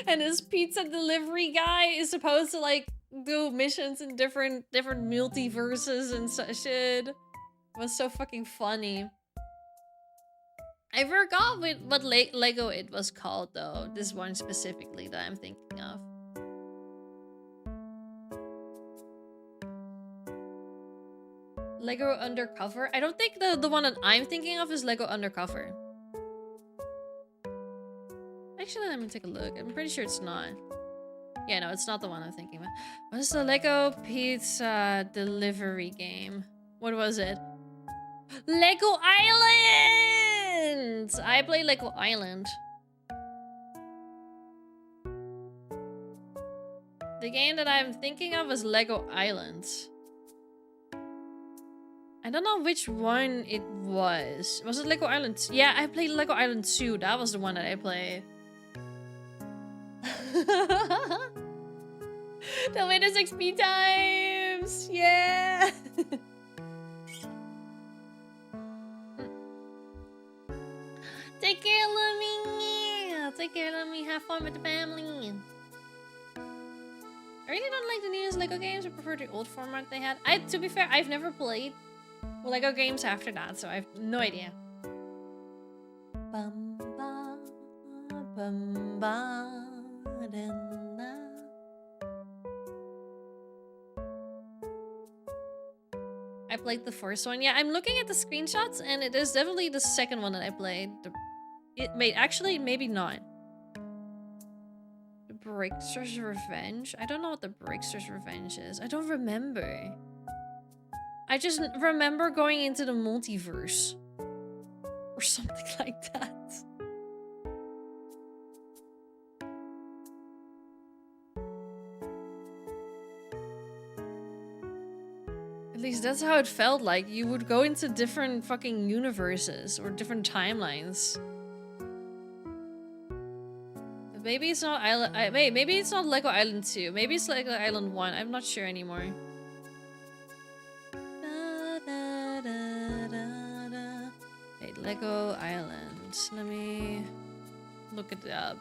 And this pizza delivery guy is supposed to like do missions in different multiverses and such shit. It was so fucking funny. I forgot what Lego it was called though. This one specifically that I'm thinking of. Lego Undercover? I don't think the one that I'm thinking of is Lego Undercover. Actually, let me take a look. I'm pretty sure it's not. Yeah, no, it's not the one I'm thinking about. What is the Lego Pizza Delivery game? What was it? Lego Island! I played Lego Island. The game that I'm thinking of is Lego Island. I don't know which one it was. Was it Lego Island? Yeah, I played Lego Island 2. That was the one that I played. The latest XP times! Yeah! Take care, Lummy! Take care, Lummy. Have fun with the family. I really don't like the newest Lego games. I prefer the old format they had. To be fair, I've never played Lego games after that, so I have no idea. Bum, ba, bum, ba, dun, da. I played the first one. Yeah, I'm looking at the screenshots, and it is definitely the second one that I played. Actually, maybe not. The Breakster's Revenge? I don't know what the Breakster's Revenge is. I don't remember. I just remember going into the multiverse. Or something like that. At least that's how it felt like. You would go into different fucking universes or different timelines. But maybe it's not Island. Maybe it's not Lego Island 2. Maybe it's Lego Island 1. I'm not sure anymore. Wait, Lego Island. Let me look it up.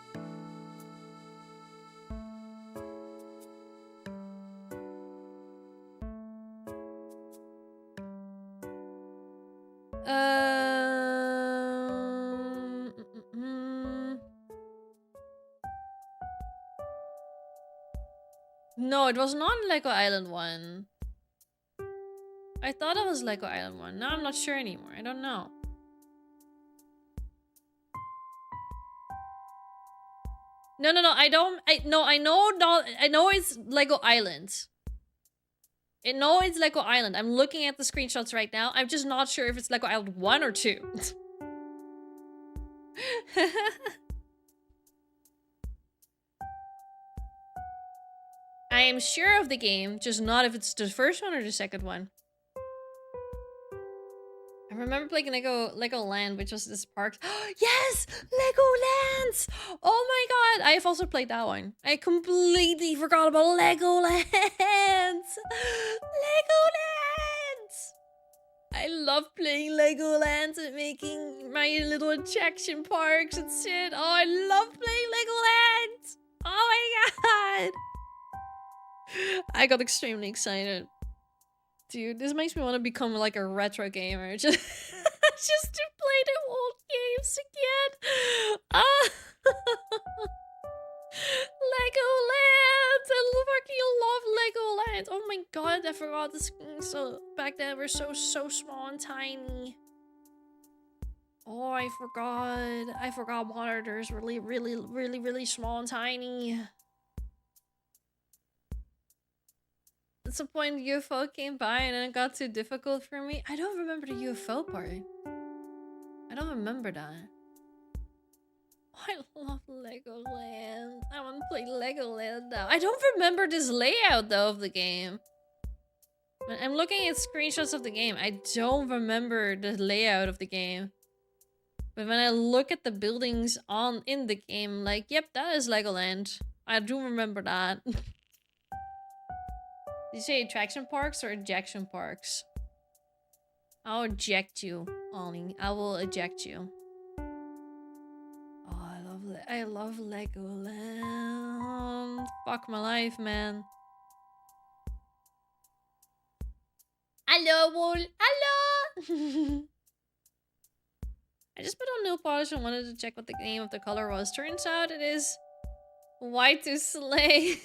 No, it was not Lego Island 1. I thought it was Lego Island 1. Now I'm not sure anymore. I don't know. No, I know it's Lego Island. I know it's Lego Island. I'm looking at the screenshots right now. I'm just not sure if it's Lego Island 1 or 2. I am sure of the game, just not if it's the first one or the second one. I remember playing Lego Land, which was this park. Yes! Legolands! Oh my god! I have also played that one. I completely forgot about Legolands! Legolands! I love playing Legolands and making my little attraction parks and shit. Oh, I love playing Legolands! Oh my god! I got extremely excited. Dude, this makes me want to become like a retro gamer. Just to play the old games again. Legoland! I fucking love Legoland. Oh my god, I forgot the screen. So back then we're so small and tiny. Oh, I forgot monitors really small and tiny. At some point, the UFO came by and then it got too difficult for me. I don't remember the UFO part. I don't remember that. Oh, I love Legoland. I want to play Legoland now. I don't remember this layout, though, of the game. When I'm looking at screenshots of the game, I don't remember the layout of the game. But when I look at the buildings in the game, I'm like, yep, that is Legoland. I do remember that. you say attraction parks or ejection parks? I'll eject you, Ollie. I will eject you. Oh, I love Legoland. Fuck my life, man. Hello, Wool. Hello. I just put on nail polish and wanted to check what the name of the color was. Turns out it is White to Slay.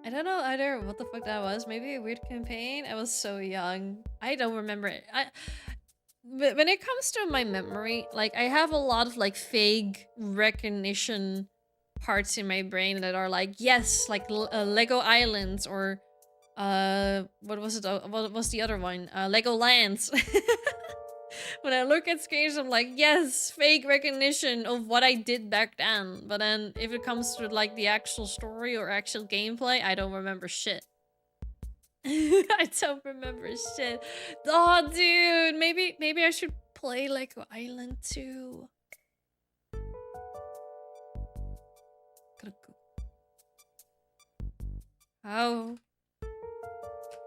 I don't know either what the fuck that was. Maybe a weird campaign. I was so young. I don't remember it. But when it comes to my memory, like I have a lot of like vague recognition parts in my brain that are like, yes, like Lego Islands or what was it? What was the other one? Legolands. When I look at screens, I'm like, yes, fake recognition of what I did back then. But then if it comes to like the actual story or actual gameplay, I don't remember shit. I don't remember shit. Oh, dude, maybe I should play Lego Island 2. How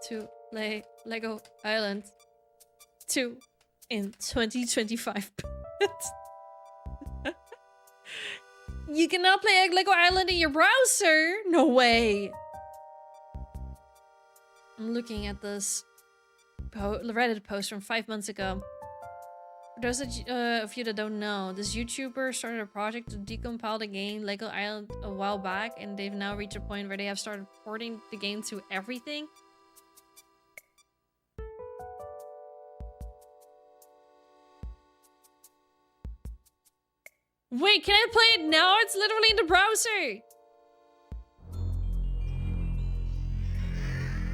to play Lego Island 2 in 2025. You cannot play Lego Island in your browser? No way. I'm looking at this Reddit post from 5 months ago. For those of you that don't know, this YouTuber started a project to decompile the game Lego Island a while back, and they've now reached a point where they have started porting the game to everything. Wait, can I play it now? It's literally in the browser.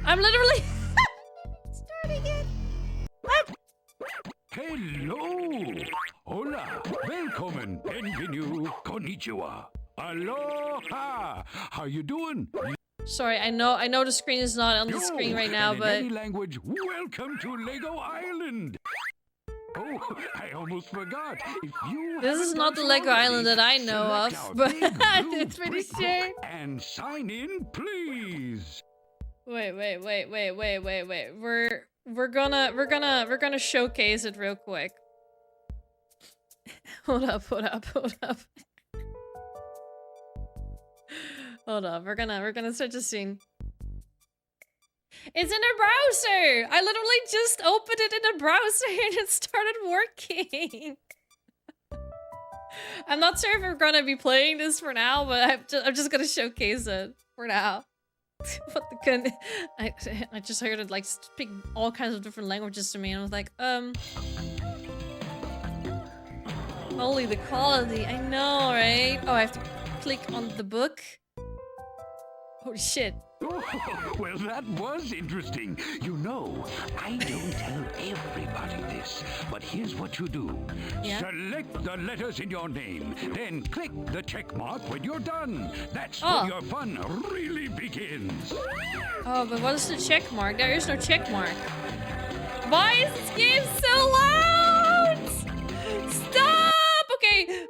I'm literally starting it. Hello! Hola! Welcome! Bienvenue! Konnichiwa! Aloha! How you doing? Sorry, I know the screen is not on the screen right now, and in but any language, welcome to Lego Island! Oh, I almost forgot. If you this is not the Lego Island that I know of, but it's pretty sure. And sign in, please. Wait. We're gonna showcase it real quick. Hold up. Hold up. We're gonna start the scene. It's in a browser! I literally just opened it in a browser and it started working. I'm not sure if we're gonna be playing this for now, but I'm just gonna showcase it for now. What the gun? I just heard it like speak all kinds of different languages to me, and I was like, holy, the quality! I know, right? Oh, I have to click on the book. Holy shit! Oh, well, that was interesting. You know, I don't tell everybody this, but here's what you do. Yeah? Select the letters in your name, then click the check mark when you're done. That's Oh. when your fun really begins. Oh, but what is the check mark? There is no check mark. Why is this game so loud? Stop! Okay.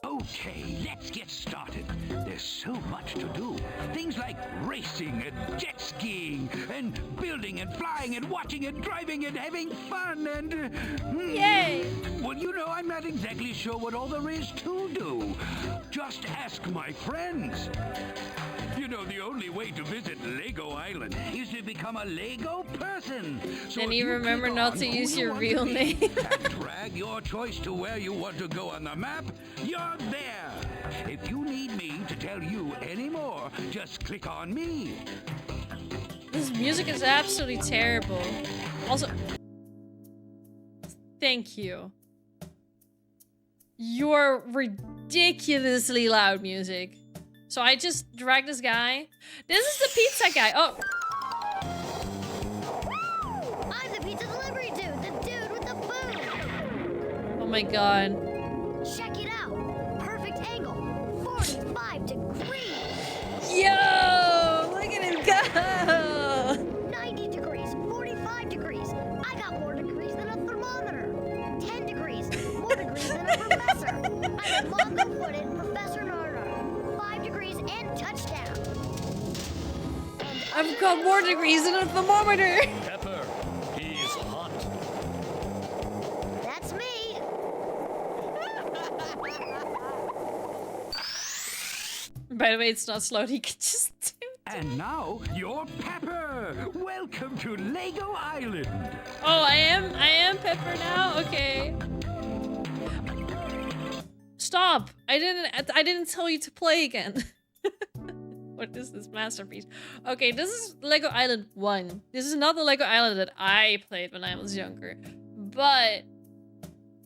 Okay, let's get started. There's so much to do. Things like racing and jet skiing and building and flying and watching and driving and having fun and... Yay! Well, you know, I'm not exactly sure what all there is to do. Just ask my friends. You know, the only way to visit Lego Island is to become a Lego person. So And if you remember click not on to who use you your want real to be name. and drag your choice to where you want to go on the map, you're there. If you need me to tell you any more, just click on me. This music is absolutely terrible. Also, thank you. Your ridiculously loud music. So I just dragged this guy. This is the pizza guy. Oh. I'm the pizza delivery dude, the dude with the food. Oh my god. Check it out. Perfect angle. 45 degrees. Yo! Look at him go! 90 degrees. 45 degrees. I got more degrees than a thermometer. 10 degrees. More degrees than a professor. I'm a mongol-footed Professor Narnar. 5 degrees got more degrees than a thermometer. Pepper, he's hot. That's me. By the way, it's not slow. He could just do it. And now, you're Pepper! Welcome to Lego Island! Oh, I am Pepper now? Okay. Stop! I didn't tell you to play again. What is this masterpiece? Okay, this is Lego Island 1. This is not the Lego Island that I played when I was younger. But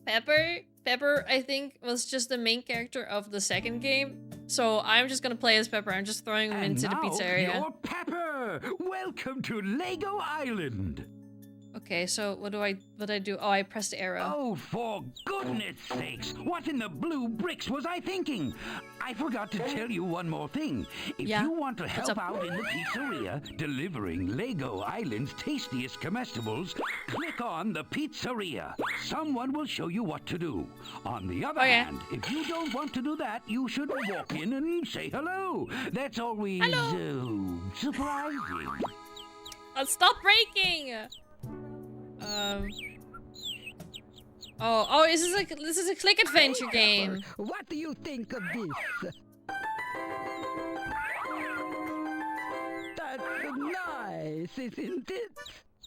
Pepper, I think, was just the main character of the second game. So I'm just gonna play as Pepper. I'm just throwing him into the pizza area. You're Pepper! Welcome to Lego Island! Okay, so what do I do? Oh, I press the arrow. Oh, for goodness sakes! What in the blue bricks was I thinking? I forgot to tell you one more thing. If Yeah? you want to help up? out in the pizzeria delivering Lego Island's tastiest comestibles, click on the pizzeria. Someone will show you what to do. On the other Okay. hand, if you don't want to do that, you should walk in and say hello. That's always surprising. Stop breaking! Oh, this is a click adventure game. What do you think of this? That's nice, isn't it?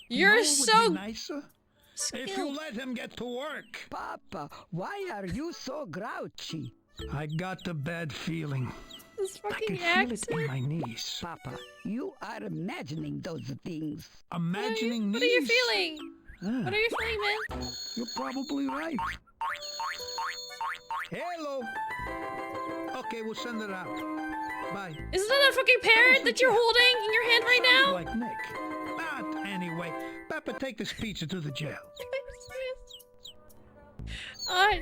You're so nicer if you skilled. let him get to work. Papa, why are you so grouchy? I got a bad feeling. This I fucking can feel it accent. in my knees. Papa, you are imagining those things. Imagining What are you knees? feeling? What are you feeling, man? You're probably right. Hello. Okay, we'll send it out. Bye. Isn't that a fucking parrot that you're holding in your hand right now? Like Nick. But anyway, Pepper, take this pizza to the jail.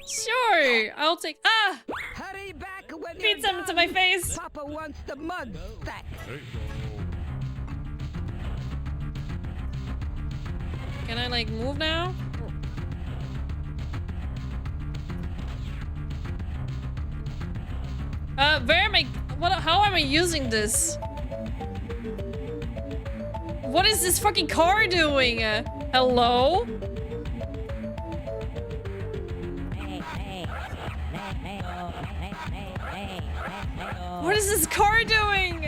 Sure. I'll take. Ah! Hurry back when Feed you're some to done. my face. Papa wants the mud stack. Can I like move now? Where am I? What? How am I using this? What is this fucking car doing? Hello? What is this car doing?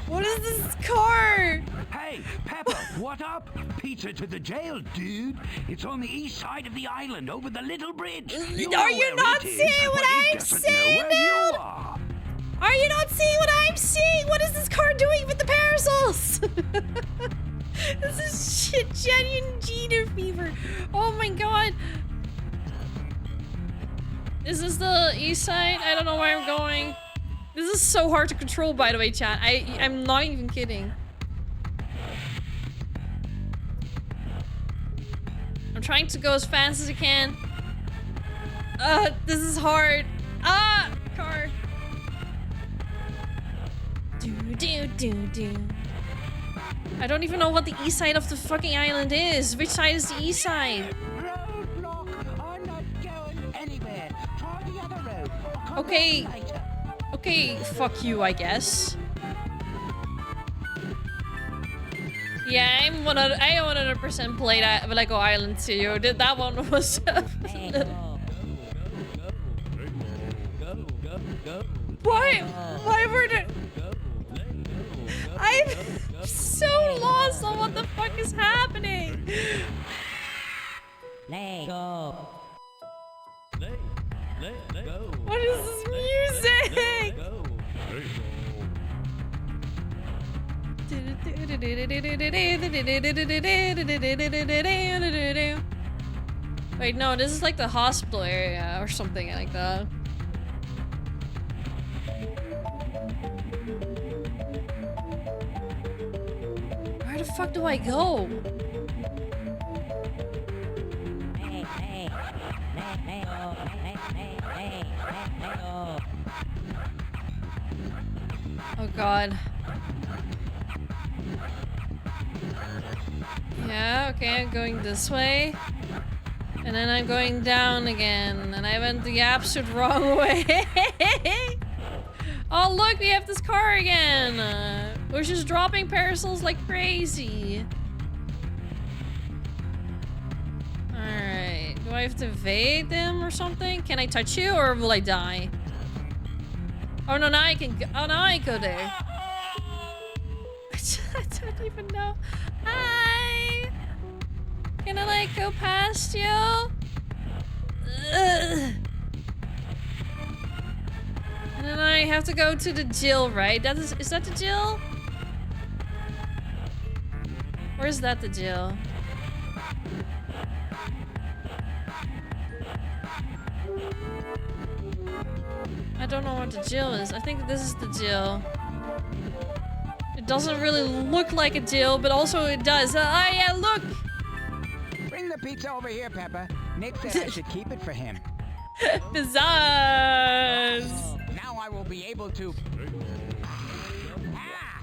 What is this car? Hey, Pepper, what up? Pizza to the jail, dude. It's on the east side of the island, over the little bridge. Are know you where not it is, seeing what but it I'm doesn't seeing, know where you dude? are. Are you not seeing what I'm seeing? What is this car doing with the parasols? This is shit, genuine Jeter fever. Oh my god. Is this the east side? I don't know where I'm going. This is so hard to control, by the way, chat. I'm not even kidding. I'm trying to go as fast as I can. This is hard. Ah, car. Do. I don't even know what the east side of the fucking island is. Which side is the east side? Roadblock. I'm not going anywhere. Try the other road. I'll come Okay. back later. Okay, fuck you, I guess. Yeah, I 100% played Lego Island too. That one was Why were there... I'm so lost on what the fuck is happening. Lego. What is this music? Wait, no, this is like the hospital area or something like that. Where the fuck do I go? Oh god. Yeah, okay, I'm going this way. And then I'm going down again. And I went the absolute wrong way. Oh, look, we have this car again. We're just dropping parasols like crazy. Alright. Do I have to evade them or something? Can I touch you or will I die? Oh, no, now I can go. Oh, now I go there. I don't even know. Hi! Can I, like, go past you? Ugh. And then I have to go to the Jill, right? Is that the Jill? Or is that the Jill? I don't know what the Jill is. I think this is the Jill. It doesn't really look like a Jill, but also it does. Ah, yeah, look! Bring the pizza over here, Peppa. Nick said I should keep it for him. Pizzazz! Now I will be able to... Ah!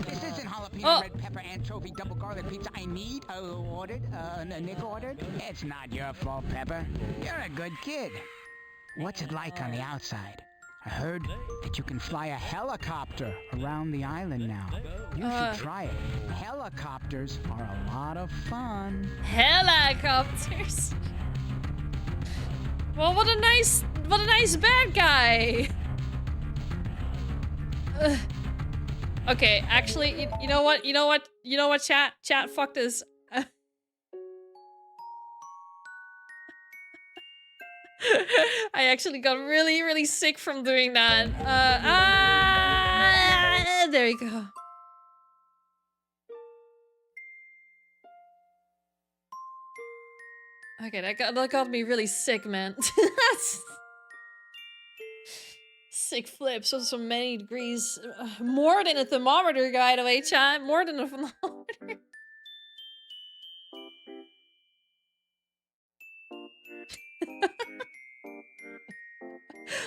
This isn't jalapeno Oh. red pepper anchovy double garlic pizza I need. Nick ordered. It's not your fault, Peppa. You're a good kid. What's it like on the outside? I heard that you can fly a helicopter around the island now. You should try it. Helicopters are a lot of fun. Helicopters. Well, what a nice bad guy. Ugh. Okay, actually, you know what, chat, fuck this. I actually got really, really sick from doing that. There you go. Okay, that got me really sick, man. Sick flips on so many degrees. More than a thermometer, by the way, chat. More than a thermometer.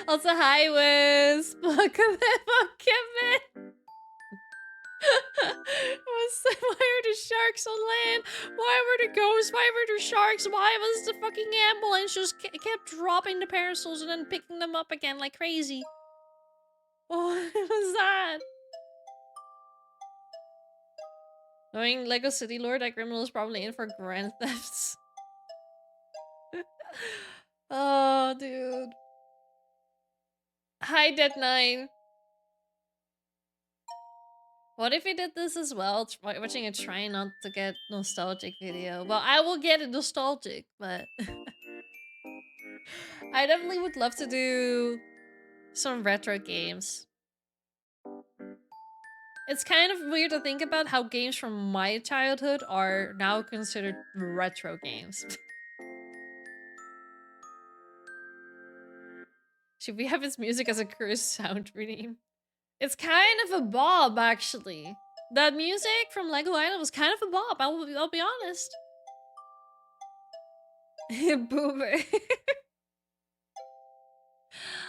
Also, hi, Wiz. Welcome in. Why are the sharks on land? Why were the ghosts? Why were the sharks? Why was the fucking ambulance just kept dropping the parasols and then picking them up again like crazy? What was that? Knowing Lego City Lore, that criminal is probably in for grand thefts. Oh, dude. Hi, Dead9. What if he did this as well? Watching a try not to get nostalgic video. Well, I will get it nostalgic, but... I definitely would love to do some retro games. It's kind of weird to think about how games from my childhood are now considered retro games. Should we have his music as a curse sound redeem? It's kind of a bob, actually. That music from Lego Island was kind of a bob, I'll be honest. Boomer.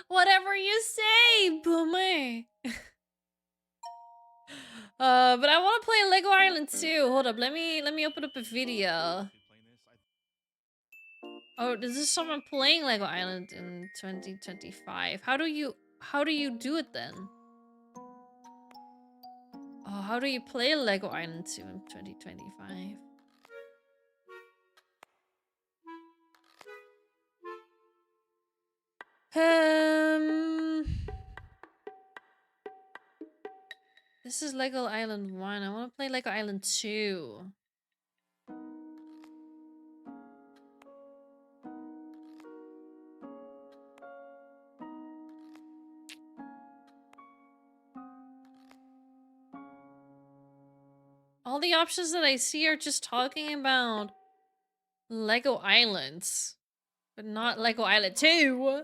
Whatever you say, Boomer. But I want to play Lego Island too. Hold up, let me open up a video. Oh, this is someone playing Lego Island in 2025. How do you do it then? Oh, how do you play Lego Island 2 in 2025? This is Lego Island 1. I want to play Lego Island 2. All the options that I see are just talking about Lego Islands, but not Lego Island 2.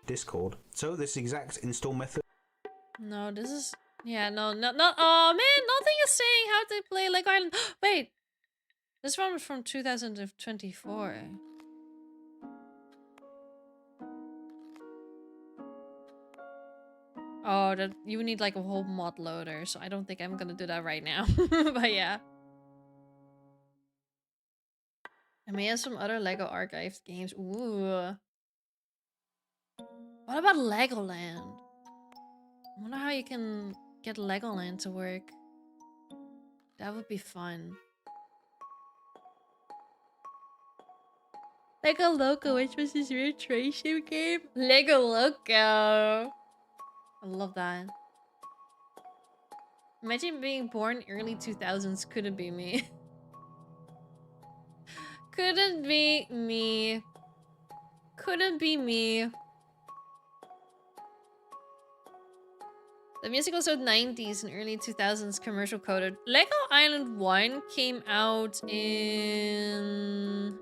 Discord. So this exact install method. No, this is no. Oh man, nothing is saying how to play Lego Island. Wait, this one was from 2024. Oh, that you need like a whole mod loader, so I don't think I'm gonna do that right now. But yeah. I may have some other Lego Archives games. Ooh. What about Legoland? I wonder how you can get Legoland to work. That would be fun. Lego Loco, which was this weird train ship game? Lego Loco. I love that. Imagine being born early 2000s. Couldn't be me. Couldn't be me. Couldn't be me. The music was so 90s and early 2000s commercial coded. Lego Island 1 came out in...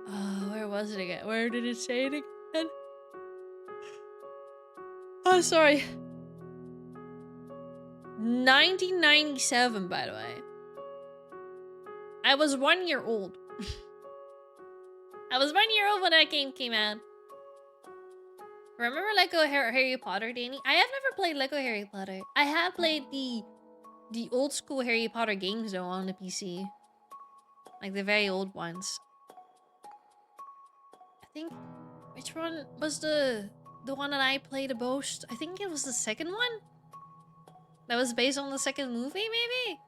Oh, where was it again? Where did it say it again? Oh, sorry. 1997, by the way. I was 1 year old. I was 1 year old when that game came out. Remember Lego Harry Potter, Danny? I have never played Lego Harry Potter. I have played the old school Harry Potter games though on the PC. Like the very old ones. I think, which one was the one that I played the most? I think it was the second one? That was based on the second movie, maybe?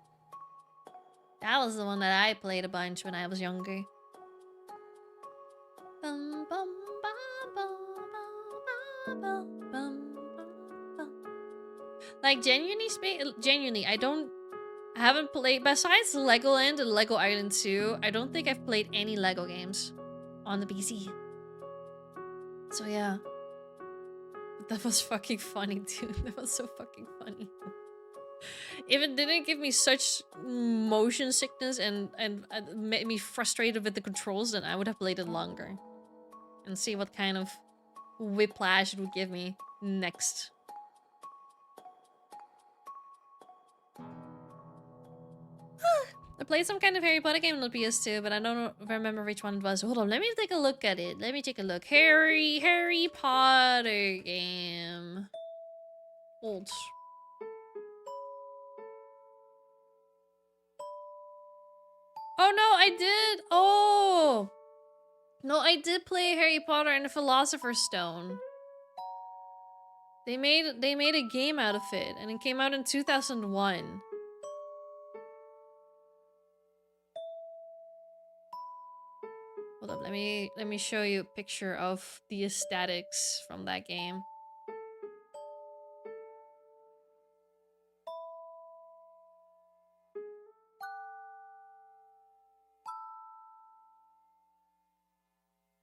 That was the one that I played a bunch when I was younger. Bum, bum, bum, bum, bum, bum, bum, bum. Like, genuinely, I haven't played, besides Legoland and Lego Island 2, I don't think I've played any Lego games on the PC. So yeah. That was fucking funny, dude. That was so fucking funny. If it didn't give me such motion sickness and made me frustrated with the controls, then I would have played it longer. And see what kind of whiplash it would give me next. I played some kind of Harry Potter game on the PS2, but I don't remember which one it was. Hold on, let me take a look at it. Let me take a look. Harry Potter game. Old. Oh no, I did. Oh. No, I did play Harry Potter and the Philosopher's Stone. They made a game out of it, and it came out in 2001. Hold up, let me show you a picture of the aesthetics from that game.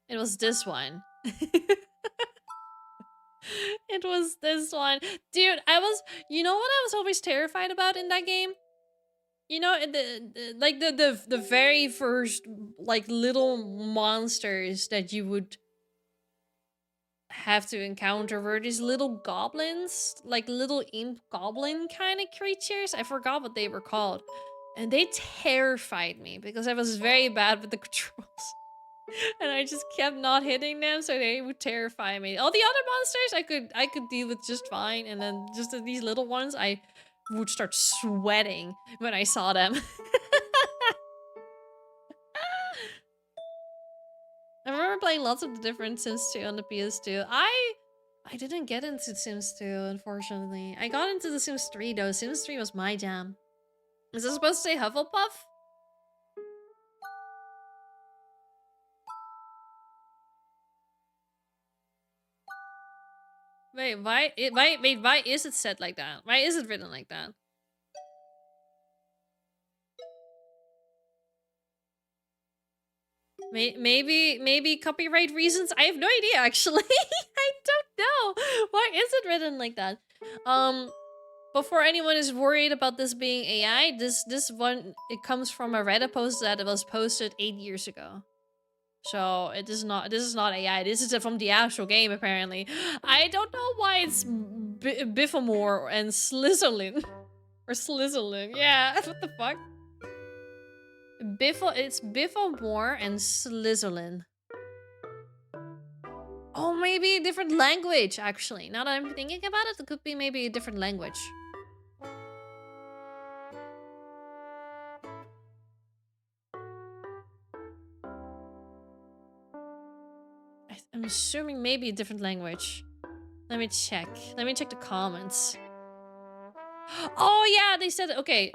It was this one. It was this one. Dude, you know what I was always terrified about in that game? You know, the very first, like, little monsters that you would have to encounter were these little goblins, like little imp goblin kind of creatures. I forgot what they were called. And they terrified me because I was very bad with the controls. And I just kept not hitting them, so they would terrify me. All the other monsters I could deal with just fine, and then just these little ones, I would start sweating when I saw them. I remember playing lots of the different Sims 2 on the PS2. I didn't get into Sims 2, unfortunately. I got into the Sims 3 though. Sims 3 was my jam. Is this supposed to say Hufflepuff? Wait, why is it said like that? Why is it written like that? Maybe copyright reasons? I have no idea, actually. I don't know. Why is it written like that? Before anyone is worried about this being AI, this one, it comes from a Reddit post that was posted 8 years ago. So this is not AI. This is from the actual game, apparently. I don't know why it's Biffamore and Slytherin. Or Slytherin. Yeah, what the fuck? It's Biffamore and Slytherin. Oh, maybe a different language, actually. Now that I'm thinking about it, it could be maybe a different language. I'm assuming maybe a different language. Let me check. Let me check the comments. Oh yeah, they said okay.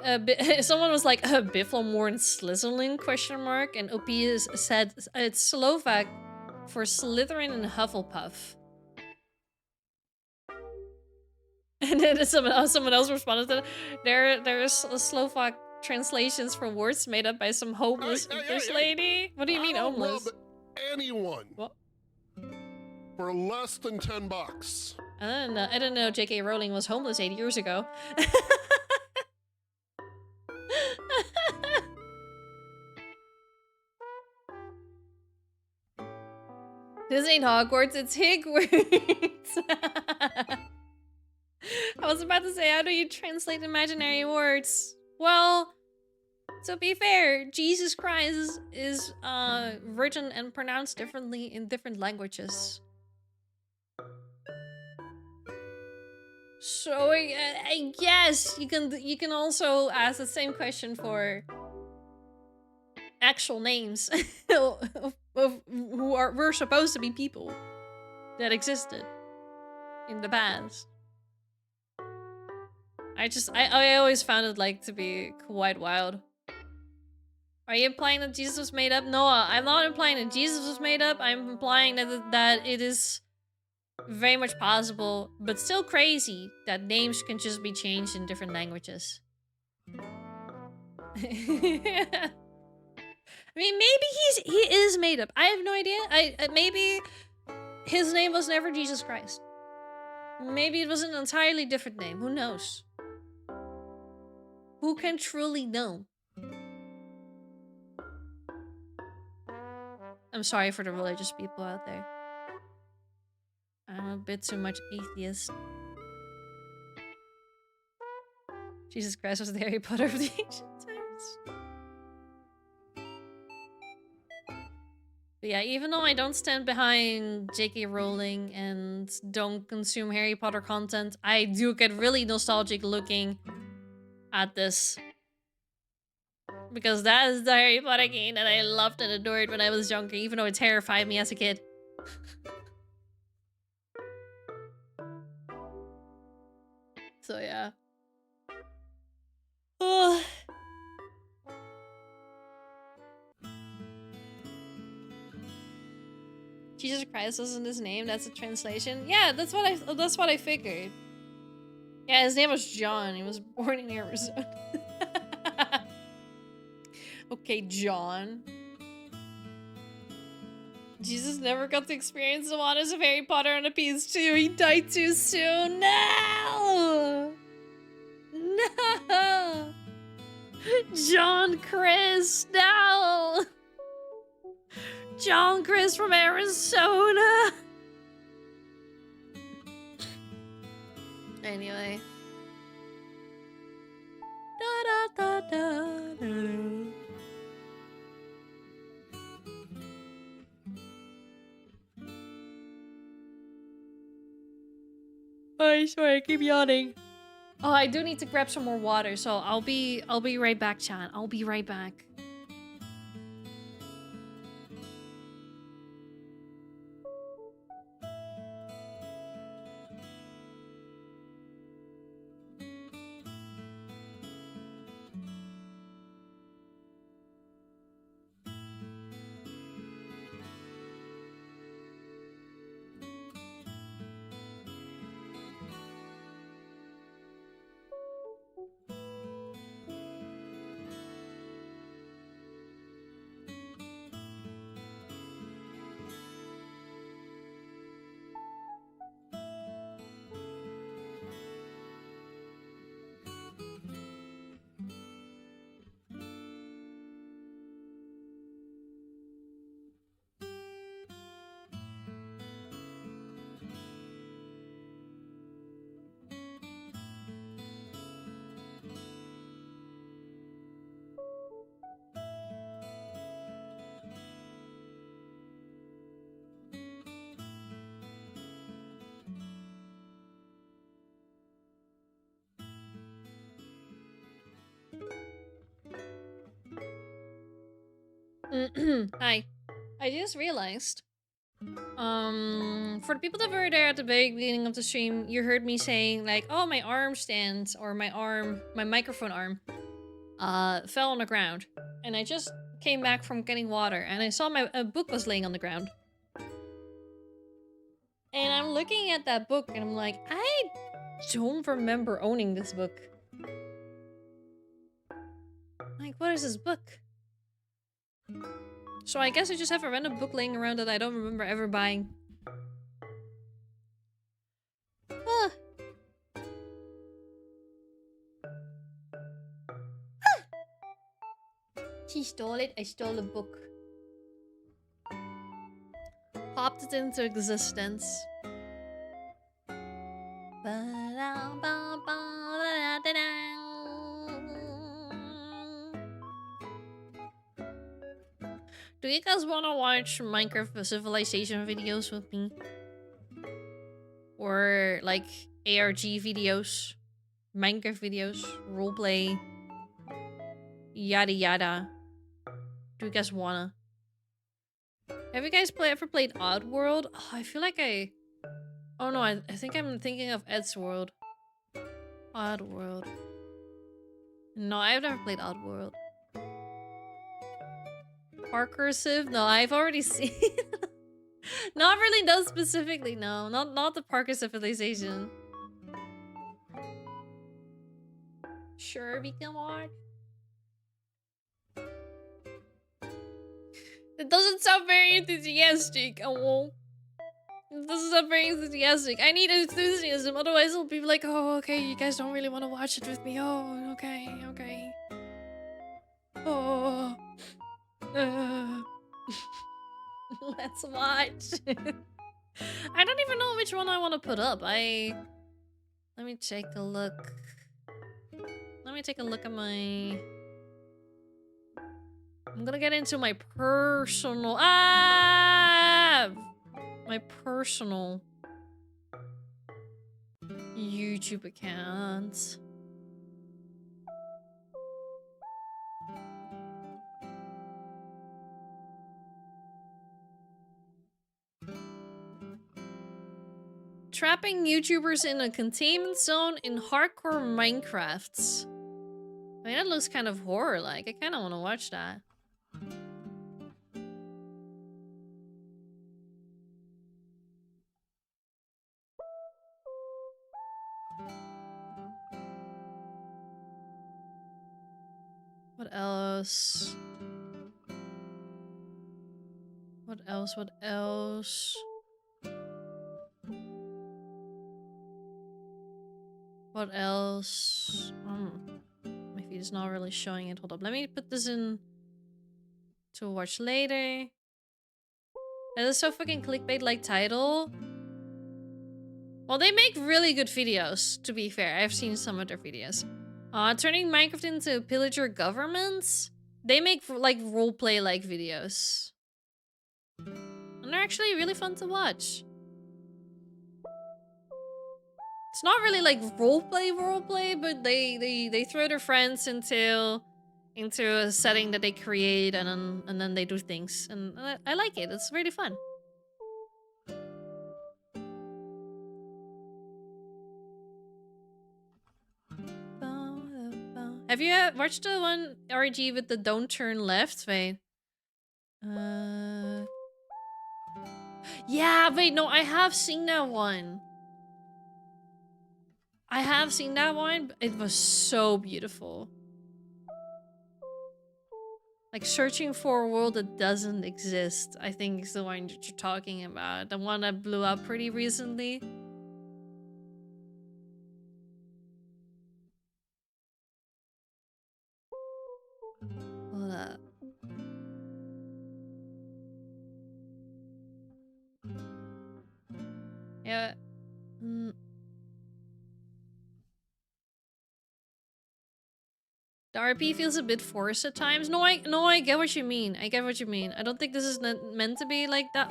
Someone was like Biflomorn Slytherin question mark, and OP said it's Slovak for Slytherin and Hufflepuff. And then someone else responded that there's Slovak translations for words made up by some homeless English lady. What do you mean homeless? Rub anyone. What? For less than $10. I don't know. J.K. Rowling was homeless 8 years ago. This ain't Hogwarts, it's Higwarts. I was about to say, how do you translate imaginary words? Well, to be fair, Jesus Christ is written and pronounced differently in different languages. So I guess you can also ask the same question for actual names of who were supposed to be people that existed in the past. I always found it like to be quite wild. Are you implying that Jesus was made up? No, I'm not implying that Jesus was made up. I'm implying that it is very much possible, but still crazy, that names can just be changed in different languages. I mean, maybe he is made up. I have no idea. Maybe his name was never Jesus Christ. Maybe it was an entirely different name. Who knows? Who can truly know? I'm sorry for the religious people out there. I'm a bit too much atheist. Jesus Christ was the Harry Potter of the ancient times. But yeah, even though I don't stand behind J.K. Rowling and don't consume Harry Potter content, I do get really nostalgic looking at this. Because that is the Harry Potter game that I loved and adored when I was younger, even though it terrified me as a kid. So yeah. Oh. Jesus Christ wasn't his name, that's a translation. Yeah, that's what I figured. Yeah, his name was John. He was born in Arizona. Okay, John. Jesus never got to experience the waters of Harry Potter on a PS2. He died too soon. No! No! John Chris, no! John Chris from Arizona! Anyway. Da da da da da. Oh, sorry, I keep yawning. Oh, I do need to grab some more water, so I'll be right back, chat. I'll be right back. Hi. I just realized For the people that were there at the very beginning of the stream, you heard me saying like, oh, my arm stand or my microphone arm fell on the ground. And I just came back from getting water and I saw a book was laying on the ground. And I'm looking at that book and I'm like, I don't remember owning this book. Like, what is this book? So I guess I just have a random book laying around that I don't remember ever buying. Ah. She stole it. I stole the book. Popped it into existence. Do you guys want to watch Minecraft Civilization videos with me? Or like ARG videos? Minecraft videos? Roleplay? Yada yada. Do you guys wanna? Have you guys ever played Oddworld? Oh, I feel like I... Oh no, I think I'm thinking of Ed's World. Oddworld. No, I've never played Oddworld. Parkursive? No, I've already seen. Not really, no, specifically, no. Not the Parker Civilization. Sure, we can watch. It doesn't sound very enthusiastic. Oh, it doesn't sound very enthusiastic. I need enthusiasm, otherwise it'll be like, oh, okay, you guys don't really want to watch it with me. Oh, okay, okay. Oh. Let's watch. I don't even know which one I want to put up. Let me take a look. Let me take a look at my... I'm gonna get into my personal... My personal YouTube account. Trapping YouTubers in a containment zone in hardcore Minecrafts. I mean, that looks kind of horror-like. I kind of want to watch that. What else? What else? What else? What else? My feed is not really showing it. Hold up. Let me put this in to watch later. That is so fucking clickbait-like title. Well, they make really good videos, to be fair. I've seen some of their videos. Turning Minecraft into pillager governments? They make, like, roleplay-like videos. And they're actually really fun to watch. It's not really like roleplay, but they throw their friends into a setting that they create and then they do things. And I like it. It's really fun. Have you watched the one RG with the don't turn left? Wait. Yeah, wait, no, I have seen that one. I have seen that one. It was so beautiful. Like, searching for a world that doesn't exist, I think is the one that you're talking about. The one that blew up pretty recently. Hold up. Yeah. The RP feels a bit forced at times. No, I get what you mean. I get what you mean. I don't think this is meant to be like that.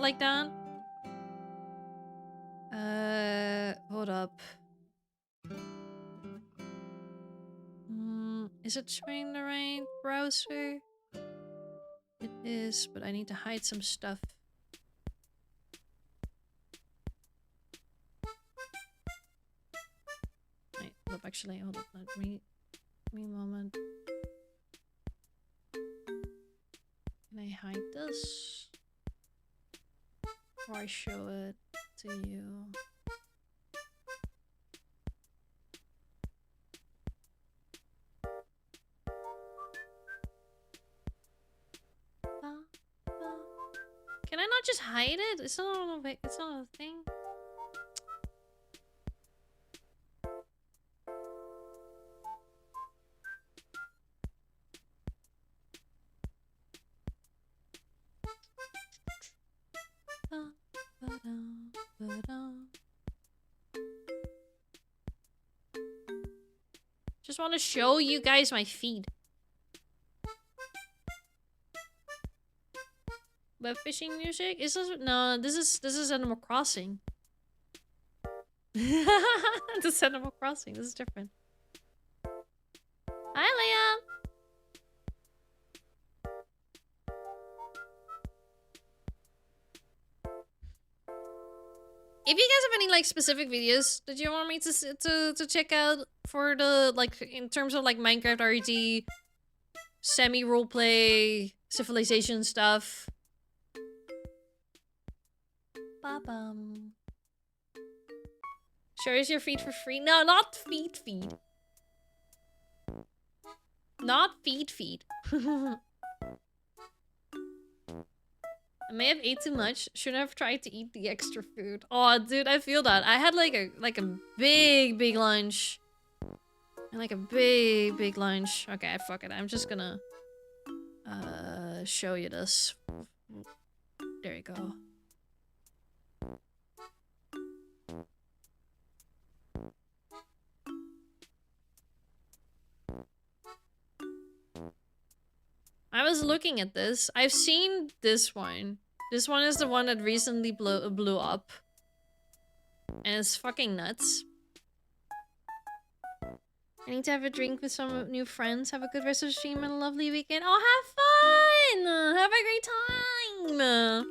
Hold up. Is it showing the right browser? It is, but I need to hide some stuff. Hold up, actually, hold up. Let me a moment. Can I hide this? Or I show it to you? Can I not just hide it? It's not a, it's not a thing. Just want to show you guys my feed. Web fishing music? Is this no? This is Animal Crossing. This is Animal Crossing. This is different. Hi, Leia. If you guys have any like specific videos that you want me to check out for the like in terms of like Minecraft REG, semi roleplay, civilization stuff. Ba-bum. Sure is your feed for free? No, not feed. Not feed. I may have ate too much. Should have tried to eat the extra food. Oh, dude, I feel that. I had like a big lunch. And like a big lunch. Okay, fuck it. I'm just gonna show you this. There you go. I was looking at this. I've seen this one. This one is the one that recently blew up. And it's fucking nuts. I need to have a drink with some new friends. Have a good rest of the stream and a lovely weekend. Oh, have fun! Have a great time!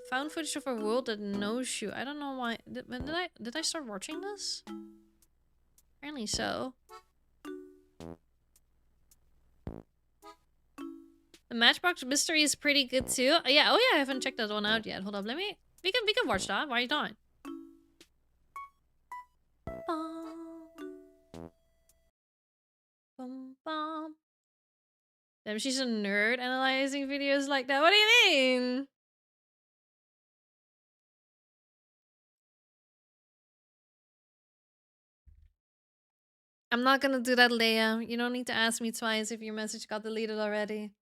Found footage of a world that knows you. I don't know why. Did I start watching this? Apparently so. The Matchbox Mystery is pretty good too. Yeah, oh yeah, I haven't checked that one out yet. Hold up, let me. We can watch that. Why not? Damn, she's a nerd analyzing videos like that. What do you mean? I'm not gonna do that, Leia. You don't need to ask me twice if your message got deleted already.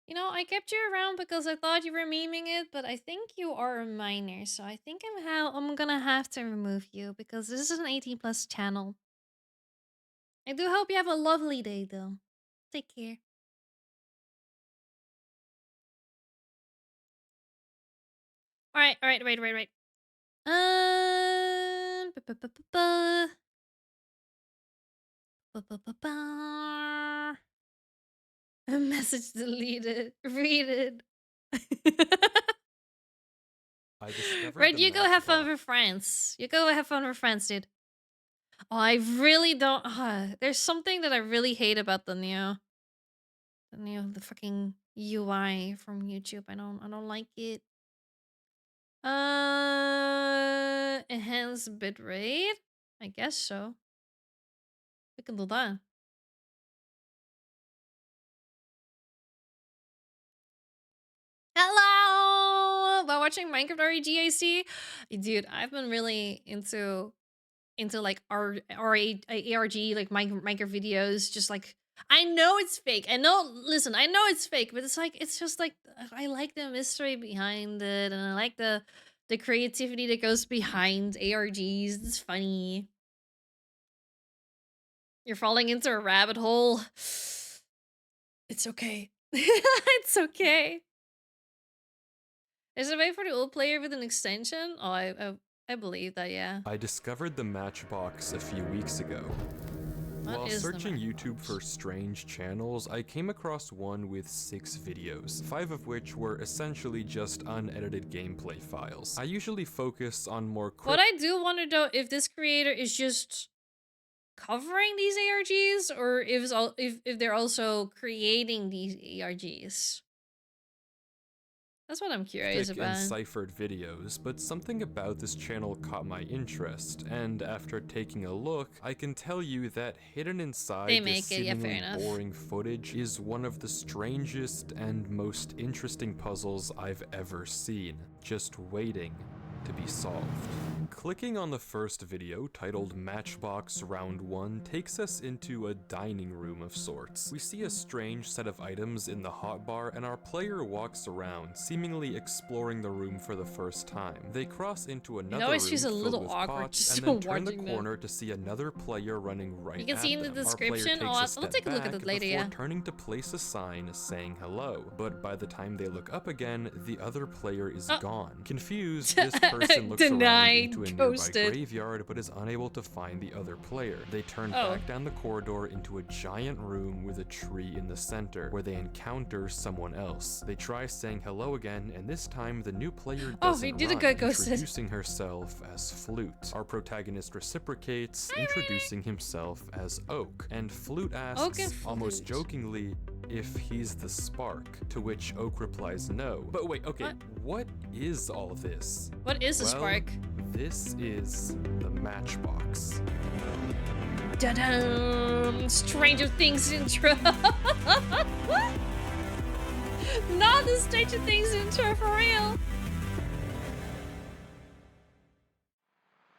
You know, I kept you around because I thought you were memeing it, but I think you are a minor, so I think I'm gonna have to remove you because this is an 18+ channel. I do hope you have a lovely day, though. Take care. Alright, wait. A message deleted. Read it. Red, you go have fun with friends. You go have fun with friends, dude. Oh, I really don't. There's something that I really hate about the fucking UI from YouTube. I don't like it. Enhance bitrate? I guess so. We can do that. Hello! By watching Minecraft REG, I see. Dude, I've been really into like ARG, like Minecraft videos, just like I know it's fake. I know it's fake, but it's just like I like the mystery behind it, and I like the creativity that goes behind ARGs. It's funny. You're falling into a rabbit hole. It's okay. It's okay. Is it a way for the old player with an extension? Oh, I believe that, yeah. I discovered the Matchbox a few weeks ago. While is the searching Matchbox? YouTube for strange channels, I came across one with 6 videos, 5 of which were essentially just unedited gameplay files. I usually focus on more What I do want to know if this creator is just covering these ARGs or if they're also creating these ARGs. That's what I'm curious thick about. and ciphered videos, but something about this channel caught my interest, and after taking a look, I can tell you that hidden inside They this make it, yeah, fair seemingly enough. boring footage is one of the strangest and most interesting puzzles I've ever seen, just waiting to be solved. Clicking on the first video, titled Matchbox Round 1, takes us into a dining room of sorts. We see a strange set of items in the hotbar, and our player walks around, seemingly exploring the room for the first time. They cross into another always room feels a filled little with awkward pots, just and then turn the watching them. corner to see another player running right You can at see in the them. Our player description. takes Oh, a I'll step take a look at back it later, before yeah. turning to place a sign saying hello, but by the time they look up again, the other player is gone. Confused, this person looks around Denied, into a nearby ghosted. graveyard but is unable to find the other player. They turn Oh. back down the corridor into a giant room with a tree in the center, where they encounter someone else. They try saying hello again, and this time the new player Oh, doesn't he didn't run, get ghosted. introducing herself as Flute. Our protagonist reciprocates, introducing himself as Oak, and Flute asks, Oak and almost Flute. jokingly, if he's the spark, to which Oak replies no. But wait, okay, what is all this? What is a Well, spark? This is the Matchbox. Da-dum! Stranger Things intro. Not the Stranger Things intro for real.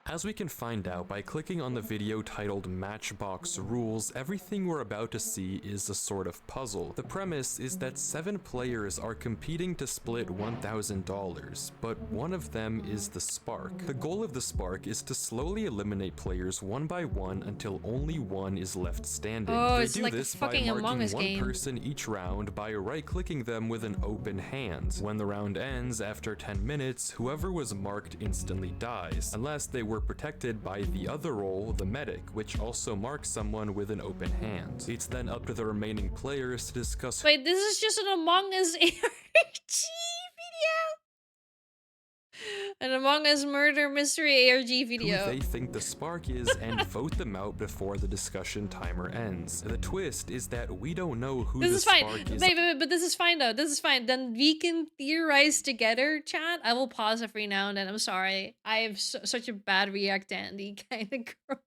As we can find out by clicking on the video titled Matchbox Rules, everything we're about to see is a sort of puzzle. The premise is that 7 players are competing to split $1,000, but one of them is the spark. The goal of the spark is to slowly eliminate players one by one until only one is left standing. Oh, They it's do like a this by fucking Among marking Us one game. person each round by right-clicking them with an open hand. When the round ends after 10 minutes, whoever was marked instantly dies, unless they were protected by the other role, the medic, which also marks someone with an open hand. It's then up to the remaining players to discuss Wait, this is just an Among Us ARG video. An Among Us murder mystery ARG video. who they think the spark is and vote them out before the discussion timer ends. The twist is that we don't know who This the is fine. spark is. Wait, but this is fine though. This is fine. Then we can theorize together, chat. I will pause every now and then. I'm sorry. I have such a bad react Andy kind of girl.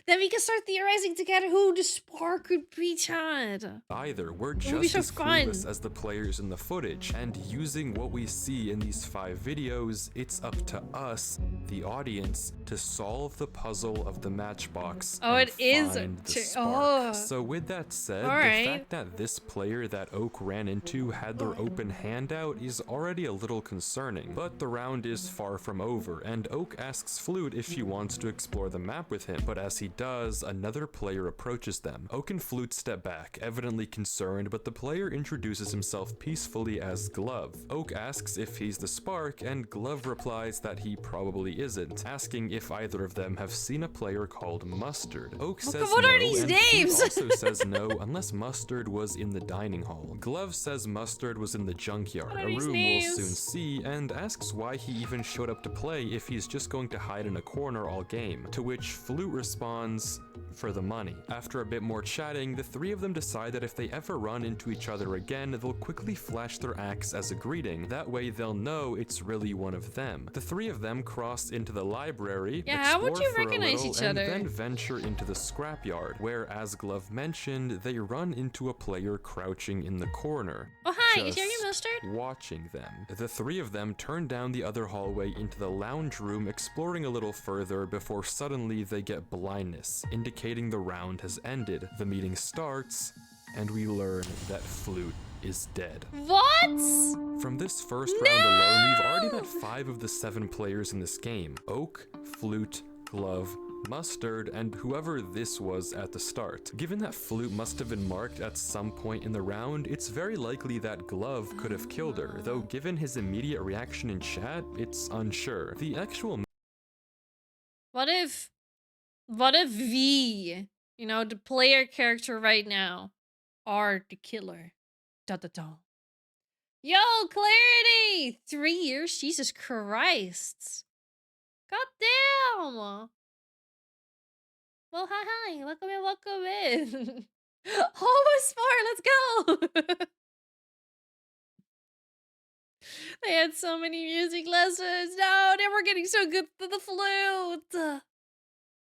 Then we can start theorizing together who the spark could be, chat. Either we're It would be just so as fun. clueless as the players in the footage, and using what we see in these 5 videos, it's up to us, the audience, to solve the puzzle of the Matchbox. Oh, and it is find the to- spark. oh. So with that said, Alright. the fact that this player that Oak ran into had their open hand out is already a little concerning. But the round is far from over, and Oak asks Flute if she wants to explore the map with him. But as he does, another player approaches them. Oak and Flute step back, evidently concerned, but the player introduces himself peacefully as Glove. Oak asks if he's the spark, and Glove replies that he probably isn't, asking if either of them have seen a player called Mustard. Oak says what no, are these and Flute names? also says no unless Mustard was in the dining hall. Glove says Mustard was in the junkyard, What a are these room names? we'll soon see, and asks why he even showed up to play if he's just going to hide in a corner all game, to which Flute responds, for the money. After a bit more chatting, the 3 of them decide that if they ever run into each other again, they'll quickly flash their axe as a greeting. That way they'll know it's really one of them. The 3 of them cross into the library, Yeah, how would explore you for a recognize little, each and other? then venture into the scrapyard, where, as Glove mentioned, they run into a player crouching in the corner. Oh, hi, is just here your Mustard? watching them. The 3 of them turn down the other hallway into the lounge room, exploring a little further before suddenly they get blindness, indicating the round has ended. The meeting starts, and we learn that Flute is dead. What? From this first round alone, we've already met 5 of the 7 players in this game: Oak, Flute, Glove, Mustard, and whoever this was at the start. Given that Flute must have been marked at some point in the round, it's very likely that Glove could have killed her, though given his immediate reaction in chat, it's unsure. The actual What if V You know, the player character right now are the killer. Da da da. Yo, Clarity! 3 years? Jesus Christ. God damn! Well, hi. Welcome in. Almost 4, let's go! They had so many music lessons. No, they were getting so good to the flute.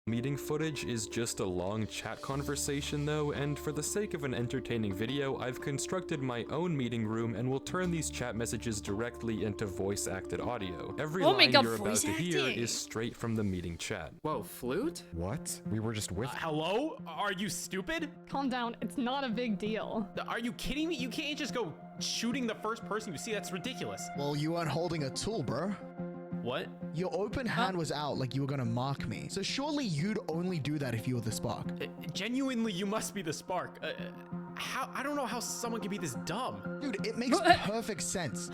Meeting footage is just a long chat conversation though, and for the sake of an entertaining video, I've constructed my own meeting room and will turn these chat messages directly into voice-acted audio. Every line you're about to hear is straight from the meeting chat. Whoa, flute? What? We were just with- Hello? Are you stupid? Calm down, it's not a big deal. Are you kidding me? You can't just go shooting the first person you see. That's ridiculous. Well, you weren't holding a tool, bro. What? Your open hand was out like you were gonna mark me. So surely you'd only do that if you were the spark. Genuinely, you must be the spark. How? I don't know how someone can be this dumb. Dude, it makes perfect sense.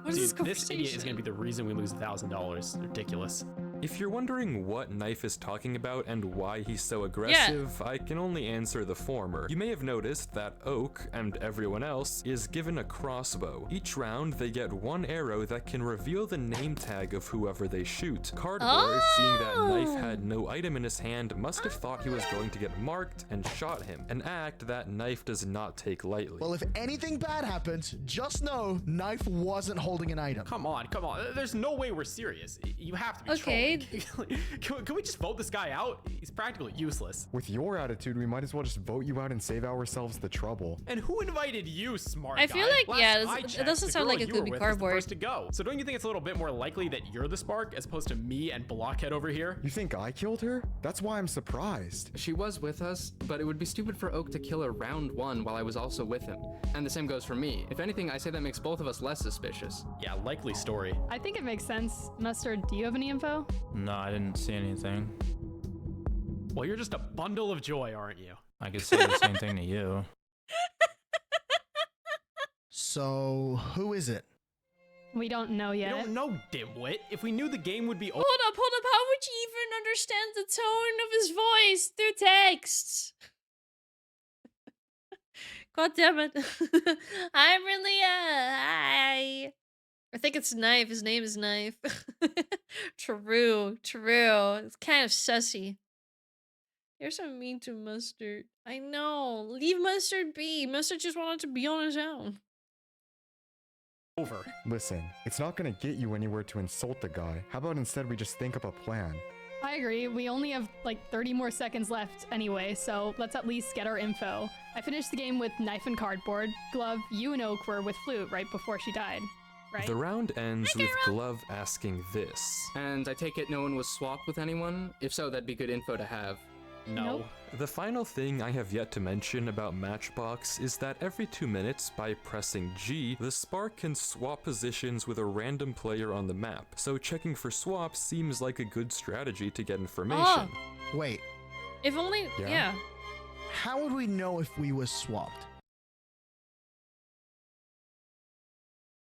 What is Dude, this idiot is gonna be the reason we lose $1,000. Ridiculous. If you're wondering what Knife is talking about and why he's so aggressive, I can only answer the former. You may have noticed that Oak, and everyone else, is given a crossbow. Each round, they get one arrow that can reveal the name tag of whoever they shoot. Cardboard, seeing that Knife had no item in his hand, must have thought he was going to get marked and shot him, an act that Knife does not take lightly. Well, if anything bad happens, just know Knife wasn't holding an item. Come on. There's no way we're serious. You have to be trolling. Can we just vote this guy out? He's practically useless. With your attitude, we might as well just vote you out and save ourselves the trouble. And who invited you, smart I guy? feel like, Last it doesn't sound like it could be Cardboard. First to go. So don't you think it's a little bit more likely that you're the spark as opposed to me and Blockhead over here? You think I killed her? That's why I'm surprised. She was with us, but it would be stupid for Oak to kill her round 1 while I was also with him. And the same goes for me. If anything, I say that makes both of us less suspicious. Yeah, likely story. I think it makes sense. Mustard, do you have any info? No, I didn't see anything. Well, you're just a bundle of joy, aren't you? I could say the same thing to you. So, who is it? We don't know yet. We don't know, dimwit. If we knew the game would be over. Hold up. How would you even understand the tone of his voice through text? God damn it. I'm really, I think it's Knife. His name is Knife. True. It's kind of sussy. You're so mean to Mustard. I know. Leave Mustard be. Mustard just wanted to be on his own. Over. Listen, it's not gonna get you anywhere to insult the guy. How about instead we just think up a plan? I agree. We only have like 30 more seconds left anyway, so let's at least get our info. I finished the game with Knife and Cardboard. Glove, you and Oak were with Flute right before she died, right? The round ends with Glove asking this. And I take it no one was swapped with anyone? If so, that'd be good info to have. No. Nope. The final thing I have yet to mention about Matchbox is that every 2 minutes, by pressing G, the Spark can swap positions with a random player on the map, so checking for swaps seems like a good strategy to get information. Wait, If only, yeah. how would we know if we were swapped?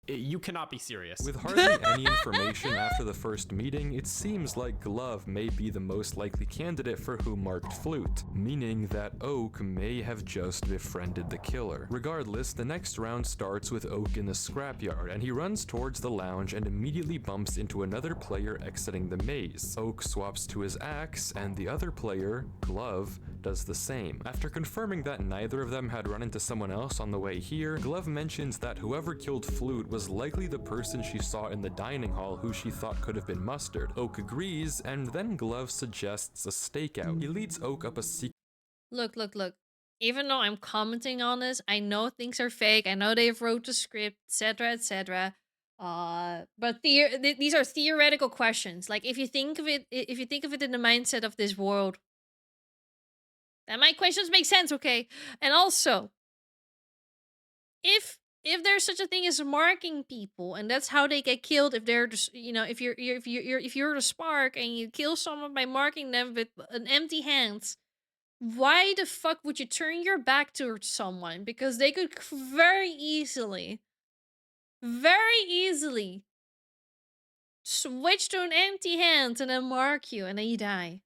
You cannot be serious. With hardly any information after the first meeting, it seems like Glove may be the most likely candidate for who marked Flute, meaning that Oak may have just befriended the killer. Regardless, the next round starts with Oak in the scrapyard, and he runs towards the lounge and immediately bumps into another player exiting the maze. Oak swaps to his axe, and the other player, Glove, does the same. After confirming that neither of them had run into someone else on the way here, Glove mentions that whoever killed Flute was likely the person she saw in the dining hall who she thought could have been Mustard. Oak agrees, and then Glove suggests a stakeout. He leads Oak up a secret. Look. Even though I'm commenting on this, I know things are fake. I know they've wrote the script, etc. But these are theoretical questions. Like if you think of it in the mindset of this world, then my questions make sense, okay? And also, if there's such a thing as marking people, and that's how they get killed, if they're just, if you're the spark and you kill someone by marking them with an empty hand, why the fuck would you turn your back towards someone? Because they could very easily switch to an empty hand and then mark you, and then you die.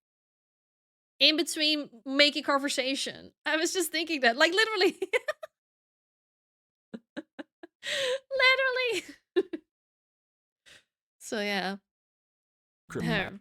in between making conversation. I was just thinking that, like, literally. Literally. So yeah.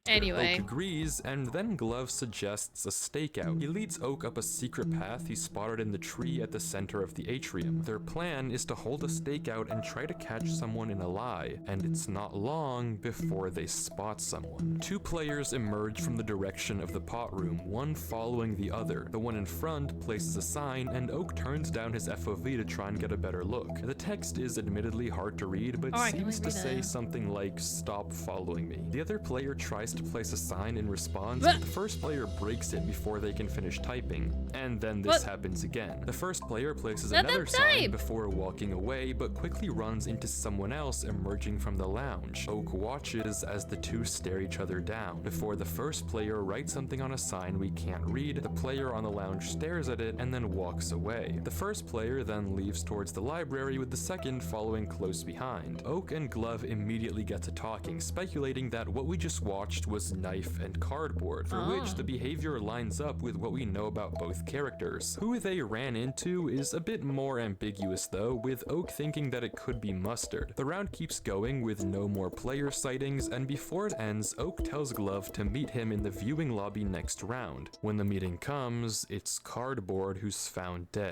Anyway. Oak agrees, and then Glove suggests a stakeout. He leads Oak up a secret path he spotted in the tree at the center of the atrium. Their plan is to hold a stakeout and try to catch someone in a lie, and it's not long before they spot someone. Two players emerge from the direction of the pot room, one following the other. The one in front places a sign, and Oak turns down his FOV to try and get a better look. The text is admittedly hard to read, but seems to say something like, "Stop following me." The other player tries to place a sign in response, but the first player breaks it before they can finish typing. And then this happens again. The first player places another sign before walking away, but quickly runs into someone else emerging from the lounge. Oak watches as the two stare each other down. Before the first player writes something on a sign we can't read, the player on the lounge stares at it and then walks away. The first player then leaves towards the library, with the second following close behind. Oak and Glove immediately get to talking, speculating that what we just watched was Knife and Cardboard, for which the behavior lines up with what we know about both characters. Who they ran into is a bit more ambiguous though, with Oak thinking that it could be Mustard. The round keeps going with no more player sightings, and before it ends, Oak tells Glove to meet him in the viewing lobby next round. When the meeting comes, it's Cardboard who's found dead.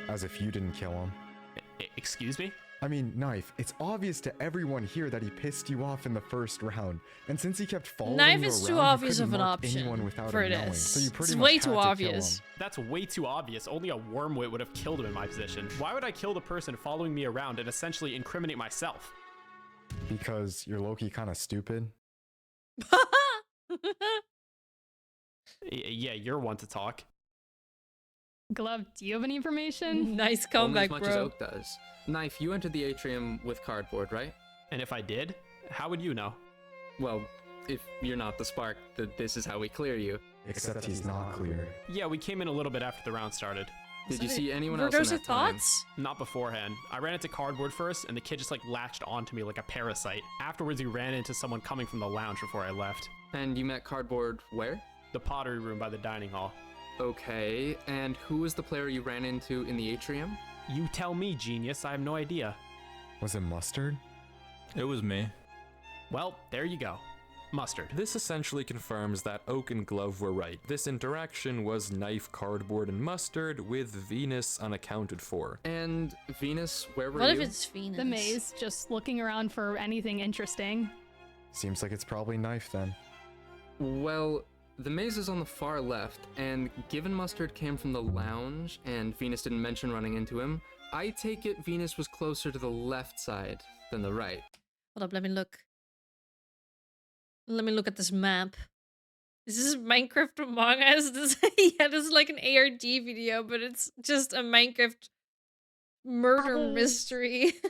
As if you didn't kill him. Excuse me? I mean, Knife, it's obvious to everyone here that he pissed you off in the first round, and since he kept following you around, is too obvious of an option for this. So you pretty it's much way had too to obvious. kill him. That's way too obvious. Only a wormwit would have killed him in my position. Why would I kill the person following me around and essentially incriminate myself? Because you're low-key kind of stupid. Yeah, you're one to talk. Glove, do you have any information? Nice Only comeback, as much as Oak does. Knife, you entered the atrium with Cardboard, right? And if I did, how would you know? Well, if you're not the spark, this is how we clear you. Except he's not clear. Yeah, we came in a little bit after the round started. Did you see anyone else in that time? Not beforehand. I ran into Cardboard first, and the kid just like latched onto me like a parasite. Afterwards, we ran into someone coming from the lounge before I left. And you met Cardboard where? The pottery room by the dining hall. Okay, and who was the player you ran into in the atrium? You tell me, genius. I have no idea. Was it Mustard? It was me. Well, there you go. Mustard. This essentially confirms that Oak and Glove were right. This interaction was Knife, Cardboard, and Mustard, with Venus unaccounted for. And Venus, where were you? What if it's Venus? The maze, just looking around for anything interesting. Seems like it's probably Knife then. Well, the maze is on the far left, and given Mustard came from the lounge, and Venus didn't mention running into him, I take it Venus was closer to the left side than the right. Hold up, let me look. Let me look at this map. Is this Minecraft Among Us? Yeah, this is like an ARD video, but it's just a Minecraft murder mystery. Thank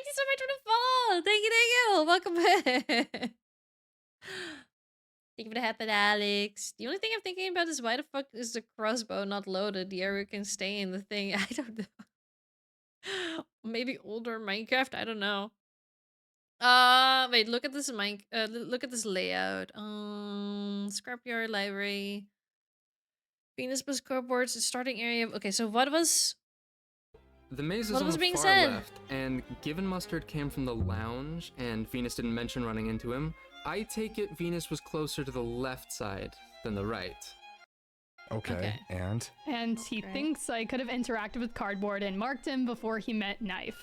you so much for the follow. Thank you. Welcome back. Thank you for the happen, Alex. The only thing I'm thinking about is why the fuck is the crossbow not loaded? The arrow can stay in the thing. I don't know. Maybe older Minecraft. I don't know. Wait. Look at this look at this layout. Scrapyard, library, Venus plus Cardboard's starting area. Okay, so what was? The maze is what on was the being far said? left, and given Mustard came from the lounge, and Venus didn't mention running into him, I take it Venus was closer to the left side than the right. Okay. And he thinks I could have interacted with Cardboard and marked him before he met Knife.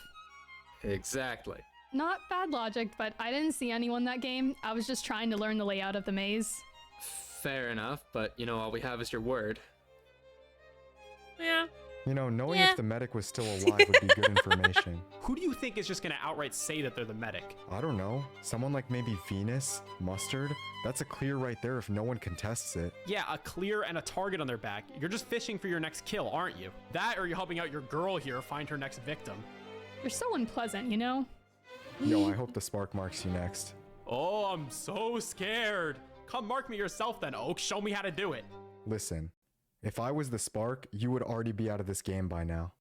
Exactly. Not bad logic, but I didn't see anyone that game. I was just trying to learn the layout of the maze. Fair enough, but you know, all we have is your word. Yeah. You know, knowing if the medic was still alive would be good information. Who do you think is just gonna outright say that they're the medic? I don't know. Someone like maybe Venus, Mustard? That's a clear right there if no one contests it. Yeah, a clear and a target on their back. You're just fishing for your next kill, aren't you? That or you're helping out your girl here find her next victim. You're so unpleasant, you know? Yo, I hope the spark marks you next. Oh, I'm so scared. Come mark me yourself then, Oak. Show me how to do it. Listen, if I was the spark, you would already be out of this game by now.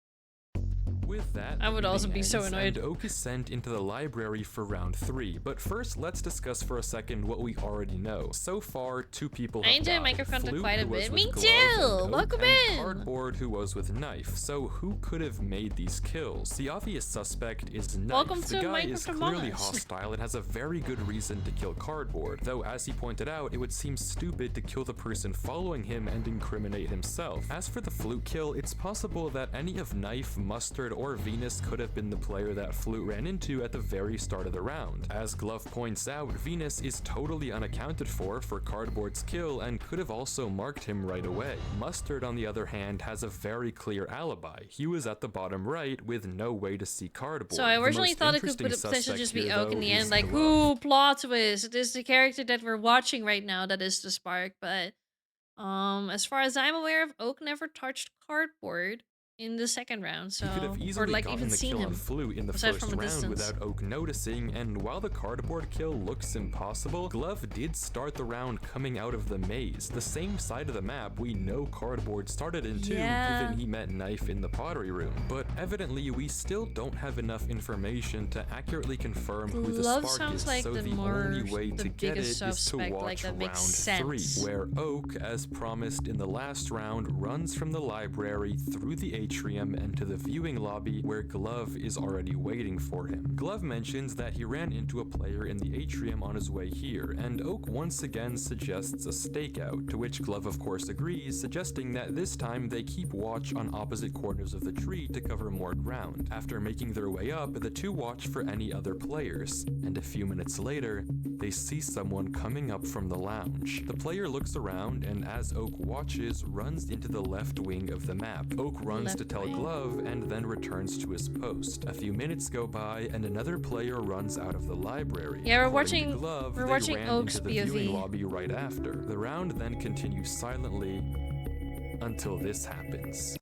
With that, I would the also meeting be so ends, annoyed. And Oak is sent into the library for round 3. But first, let's discuss for a second what we already know. So far, 2 people have I enjoy died. Minecraft content Flute, quite a who was bit. with Me Glove too! and Oak, Welcome and in! Cardboard, who was with Knife. So who could have made these kills? The obvious suspect is Knife. Welcome the to guy Minecraft is Among clearly Us. hostile and has a very good reason to kill Cardboard. Though, as he pointed out, it would seem stupid to kill the person following him and incriminate himself. As for the Flute kill, it's possible that any of Knife, Mustard, or Venus could have been the player that Flute ran into at the very start of the round. As Glove points out, Venus is totally unaccounted for Cardboard's kill and could have also marked him right away. Mustard, on the other hand, has a very clear alibi. He was at the bottom right with no way to see Cardboard. So I originally thought it could potentially just be Oak in the end, like, ooh, plot twist. It is the character that we're watching right now that is the spark, but as far as I'm aware of, Oak never touched Cardboard in the second round, so He could have or easily like gotten even the seen kill him on Flute in the aside first from a round distance. without Oak noticing, and while the Cardboard kill looks impossible, Glove did start the round coming out of the maze, the same side of the map we know Cardboard started into, Yeah. given he met Knife in the pottery room. But evidently we still don't have enough information to accurately confirm who the Glove spark sounds is, like so the the more- only way the to get it biggest is to suspect, watch like, that round makes 3, sense. where Oak, as promised in the last round, runs from the library through the atrium and to the viewing lobby where Glove is already waiting for him. Glove mentions that he ran into a player in the atrium on his way here, and Oak once again suggests a stakeout, to which Glove of course agrees, suggesting that this time they keep watch on opposite corners of the tree to cover more ground. After making their way up, the two watch for any other players, and a few minutes later, they see someone coming up from the lounge. The player looks around and, as Oak watches, runs into the left wing of the map. Oak runs to tell Glove and then returns to his post. A few minutes go by and another player runs out of the library. Yeah, we're According to watching- Glove, we're they watching ran Oak's into the viewing POV. lobby right after. The round then continues silently until this happens.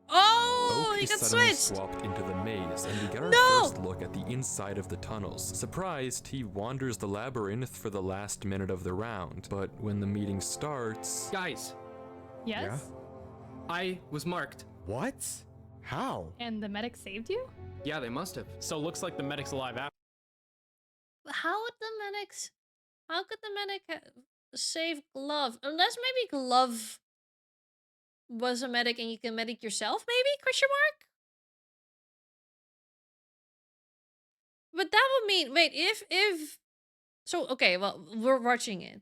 Oh, Oak he is got suddenly switched! swapped into the maze, and we get our No! first look at the inside of the tunnels. Surprised, he wanders the labyrinth for the last minute of the round, but when the meeting starts... Guys, Yes? I was marked. What? How? And the medic saved you? Yeah, they must have. So it looks like the medic's alive after. How would the medics? How could the medic save Glove? Unless maybe Glove was a medic and you can medic yourself, maybe? Question mark. But that would mean wait if so okay. Well, we're watching it,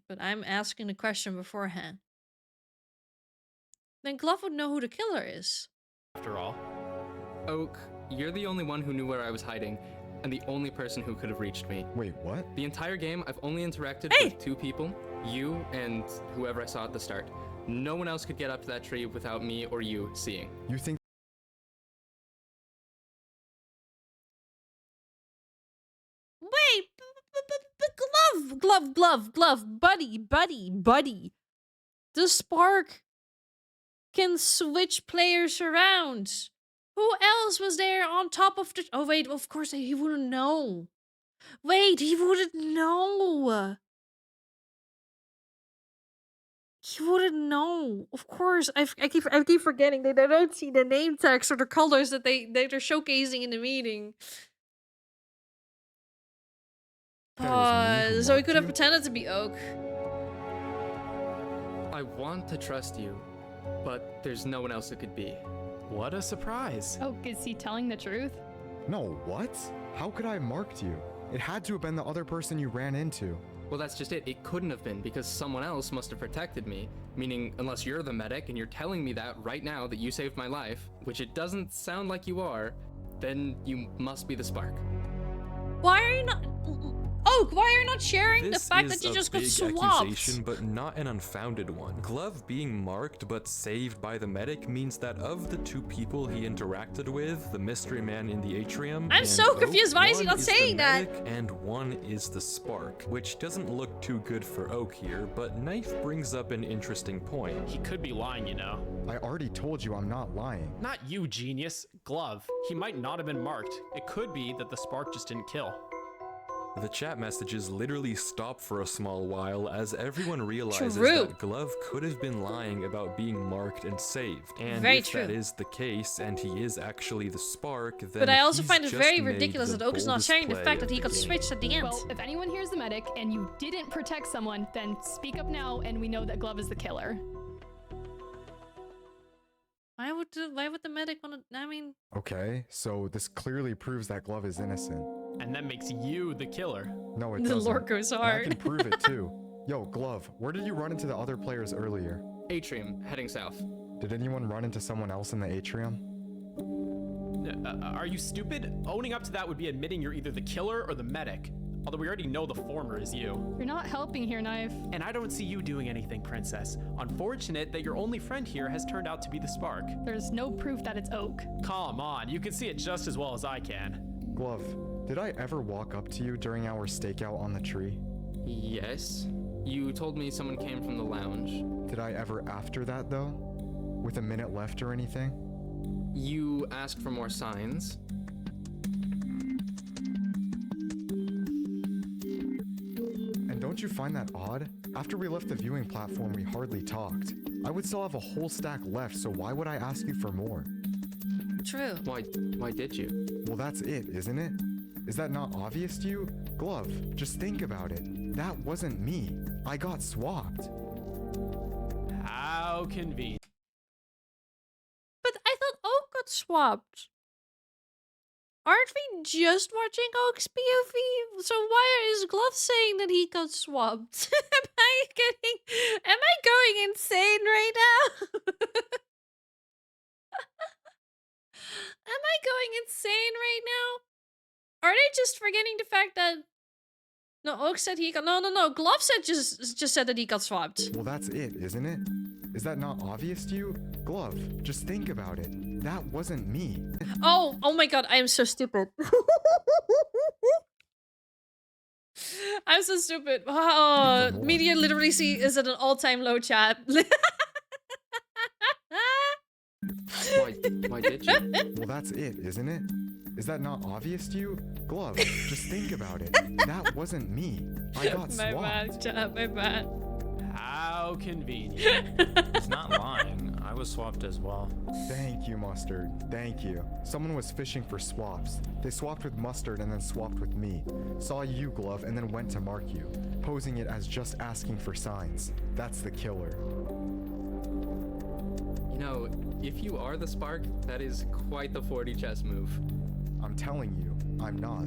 but I'm asking the question beforehand. Then Glove would know who the killer is. After all. Oak, you're the only one who knew where I was hiding, and the only person who could have reached me. Wait, what? The entire game, I've only interacted with 2 people, you and whoever I saw at the start. No one else could get up to that tree without me or you seeing. You think Wait, but Glove, buddy. The spark can switch players around. Who else was there on top of the... Oh, wait, of course, he wouldn't know. Wait, he wouldn't know. He wouldn't know. Of course, I keep forgetting that they don't see the name tags or the colors that they're showcasing in the meeting. So he could have pretended to be Oak. I want to trust you, but there's no one else it could be. What a surprise. Oh, is he telling the truth? No, what? How could I have marked you? It had to have been the other person you ran into. Well, that's just it. It couldn't have been because someone else must have protected me. Meaning, unless you're the medic and you're telling me that right now that you saved my life, which it doesn't sound like you are, then you must be the spark. Why are you not... Oak, why are you not sharing the This fact is that you a just got big swapped? accusation, but not an unfounded one. Glove being marked but saved by the medic means that of the 2 people he interacted with, the mystery man in the atrium, I'm and so Oak, confused. Why is he one not the saying that? medic And one is the spark, which doesn't look too good for Oak here, but Knife brings up an interesting point. He could be lying, you know. I already told you I'm not lying. Not you, genius. Glove. He might not have been marked. It could be that the spark just didn't kill. The chat messages literally stop for a small while as everyone realizes True. that Glove could have been lying about being marked and saved. And Very if true. that is the case, and he is actually the spark, then But I also he's find it just very made ridiculous the that Oak is not boldest sharing the play fact that of he the got game. switched at the end. Well, if anyone here's the medic and you didn't protect someone, then speak up now and we know that Glove is the killer. Why would the medic want to? I mean, Okay, so this clearly proves that Glove is innocent. And that makes you the killer. No, it The doesn't. lore goes And I hard. can prove it too. Yo, Glove, where did you run into the other players earlier? Atrium, heading south. Did anyone run into someone else in the atrium? Are you stupid? Owning up to that would be admitting you're either the killer or the medic. Although we already know the former is you. You're not helping here, Knife. And I don't see you doing anything, Princess. Unfortunate that your only friend here has turned out to be the spark. There's no proof that it's Oak. Come on, you can see it just as well as I can. Glove, did I ever walk up to you during our stakeout on the tree? Yes. You told me someone came from the lounge. Did I ever after that though? With a minute left or anything? You asked for more signs. And don't you find that odd? After we left the viewing platform, we hardly talked. I would still have a whole stack left, so why would I ask you for more? true. Why did you? Well, that's it, isn't it? Is that not obvious to you? Glove, just think about it. That wasn't me. I got swapped. How convenient. But I thought Oak got swapped. Aren't we just watching Oak's POV? So why is Glove saying that he got swapped? Am I going insane right now? Am I going insane right now? Are they just forgetting the fact that no, Oak said he got no, Glove said just said that he got swapped. Well, that's it, isn't it? Is that not obvious to you? Glove, just think about it. That wasn't me. Oh my god, I am so stupid. I'm so stupid. Wow, media literacy is at an all-time low, chat. Why did you? Well, that's it, isn't it? Is that not obvious to you? Glove, just think about it. That wasn't me. I got My swapped. bad, chat, my bad. How convenient. He's not lying. I was swapped as well. Thank you, Mustard. Thank you. Someone was fishing for swaps. They swapped with Mustard and then swapped with me. Saw you, Glove, and then went to mark you, posing it as just asking for signs. That's the killer. You know, if you are the spark, that is quite the 40 chess move. I'm telling you, I'm not.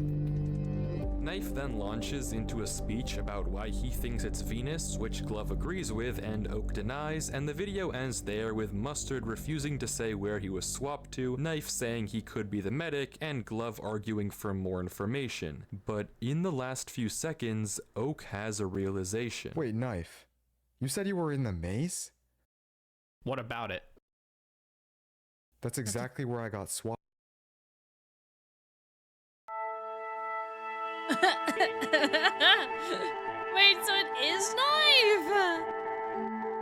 Knife then launches into a speech about why he thinks it's Venus, which Glove agrees with and Oak denies, and the video ends there with Mustard refusing to say where he was swapped to, Knife saying he could be the medic, and Glove arguing for more information. But in the last few seconds, Oak has a realization. Wait, Knife. You said you were in the maze? What about it? That's exactly where I got swapped. Wait, so it is Knife?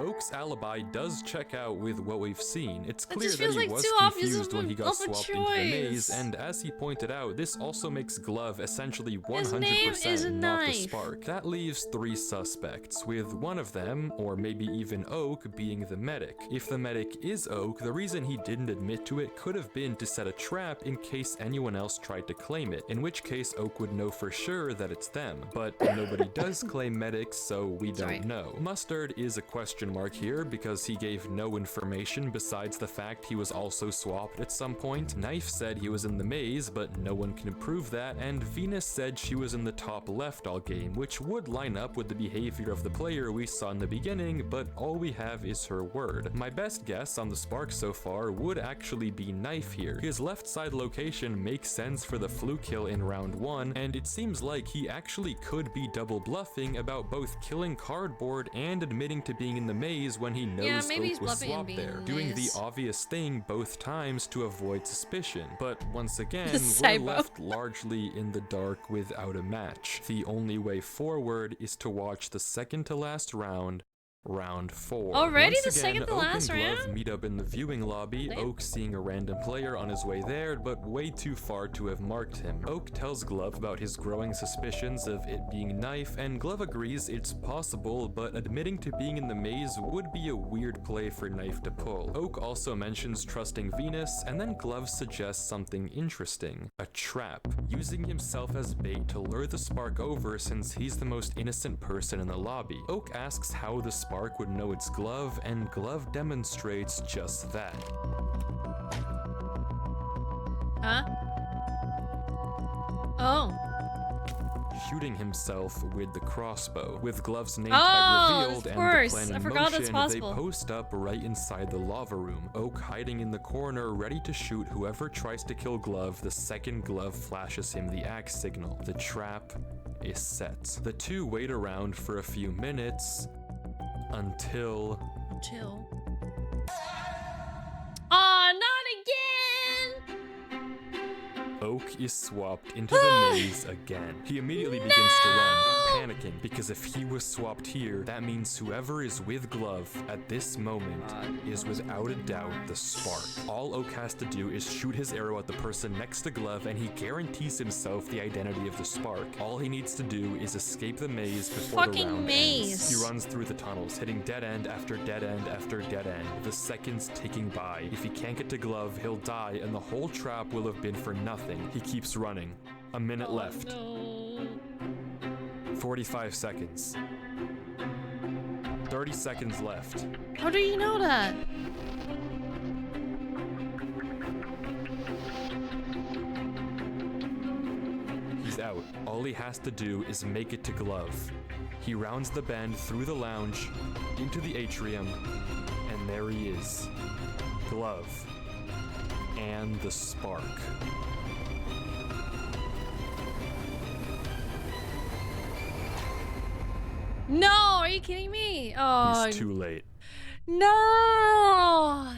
Oak's alibi does check out with what we've seen. It's It clear just that feels he like was too obvious confused when he got of a swapped into the maze, choice. and as he pointed out, this also makes Glove essentially His name is 100% not the Knife. spark. That leaves 3 suspects, with one of them, or maybe even Oak, being the medic. If the medic is Oak, the reason he didn't admit to it could have been to set a trap in case anyone else tried to claim it, in which case Oak would know for sure that it's them. But nobody does claim medics, so we don't know. Mustard is a question mark here because he gave no information besides the fact he was also swapped at some point. Knife said he was in the maze, but no one can prove that, and Venus said she was in the top left all game, which would line up with the behavior of the player we saw in the beginning, but all we have is her word. My best guess on the spark so far would actually be Knife here. His left side location makes sense for the fluke kill in round 1, and it seems like he actually could be double bluffing about both killing Cardboard and admitting to being in the maze when he knows maybe he's Oak was bluffing and swapped being there, in the doing the maze. obvious thing both times to avoid suspicion. But once again, we're Saibo. left largely in the dark without a match. The only way forward is to watch the second to last round Round 4. Already Once the again, second to Oak last and Glove round? meet up in the viewing lobby, Damn. Oak seeing a random player on his way there, but way too far to have marked him. Oak tells Glove about his growing suspicions of it being Knife, and Glove agrees it's possible, but admitting to being in the maze would be a weird play for Knife to pull. Oak also mentions trusting Venus, and then Glove suggests something interesting. A trap, using himself as bait to lure the Spark over since he's the most innocent person in the lobby. Oak asks how the Spark would know it's Glove, and Glove demonstrates just that. Huh? Oh. Shooting himself with the crossbow. With Glove's name Oh, tag revealed of and course. the plan I in forgot motion, that's possible. they post up right inside the lava room. Oak hiding in the corner, ready to shoot whoever tries to kill Glove the second Glove flashes him the axe signal. The trap is set. The two wait around for a few minutes until... Chill. Oh, not again! Oak is swapped into the maze again. He immediately begins to run, panicking, because if he was swapped here, that means whoever is with Glove at this moment is without a doubt the Spark. All Oak has to do is shoot his arrow at the person next to Glove, and he guarantees himself the identity of the Spark. All he needs to do is escape the maze before the Fucking round maze. ends. He runs through the tunnels, hitting dead end after dead end after dead end, the seconds ticking by. If he can't get to Glove, he'll die, and the whole trap will have been for nothing. He keeps running. A minute left. No. 45 seconds. 30 seconds left. How do you know that? He's out. All he has to do is make it to Glove. He rounds the bend through the lounge, into the atrium, and there he is. Glove. And the Spark. No, are you kidding me? Oh, He's too late. no!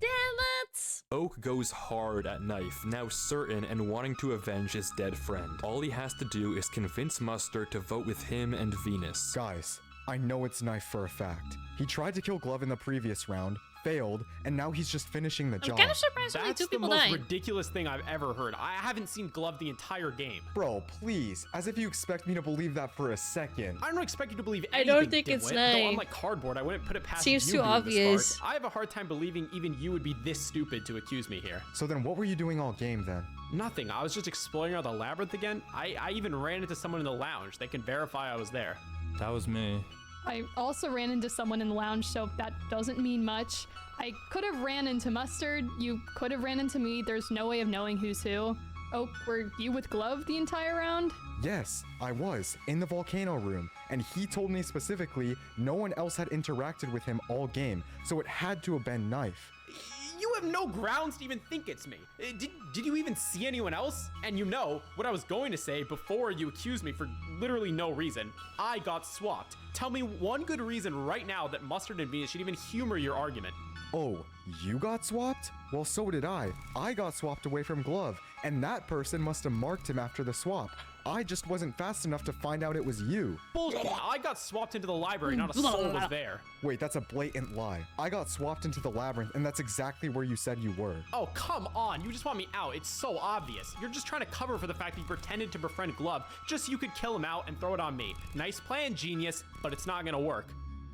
Damn it! Oak goes hard at Knife, now certain and wanting to avenge his dead friend. All he has to do is convince Mustard to vote with him and Venus. Guys, I know it's Knife for a fact. He tried to kill Glove in the previous round, failed, and now he's just finishing the job. I'm kind of surprised only That's two the people most died. ridiculous thing I've ever heard. I haven't seen Glove the entire game. Bro, please, as if you expect me to believe that for a second. I don't expect you to believe I anything, don't think it's dimwit. nice. Though unlike Cardboard, I wouldn't put it past Seems you too being the obvious. Spark. I have a hard time believing even you would be this stupid to accuse me here. So then what were you doing all game then? Nothing. I was just exploring out the labyrinth again. I even ran into someone in the lounge. They can verify I was there. That was me. I also ran into someone in the lounge, so that doesn't mean much. I could have ran into Mustard, you could have ran into me, there's no way of knowing who's who. Oh, were you with Glove the entire round? Yes, I was, in the volcano room, and he told me specifically no one else had interacted with him all game, so it had to have been Knife. You have no grounds to even think it's me. Did you even see anyone else? And you know what I was going to say before you accused me for literally no reason. I got swapped. Tell me one good reason right now that Mustard and Venus should even humor your argument. Oh, you got swapped? Well, so did I. I got swapped away from Glove, and that person must have marked him after the swap. I just wasn't fast enough to find out it was you. Bullshit. I got swapped into the library, not a soul was there. Wait, that's a blatant lie. I got swapped into the labyrinth, and that's exactly where you said you were. Oh, come on. You just want me out. It's so obvious. You're just trying to cover for the fact that you pretended to befriend Glove just so you could kill him out and throw it on me. Nice plan, genius, but it's not gonna work.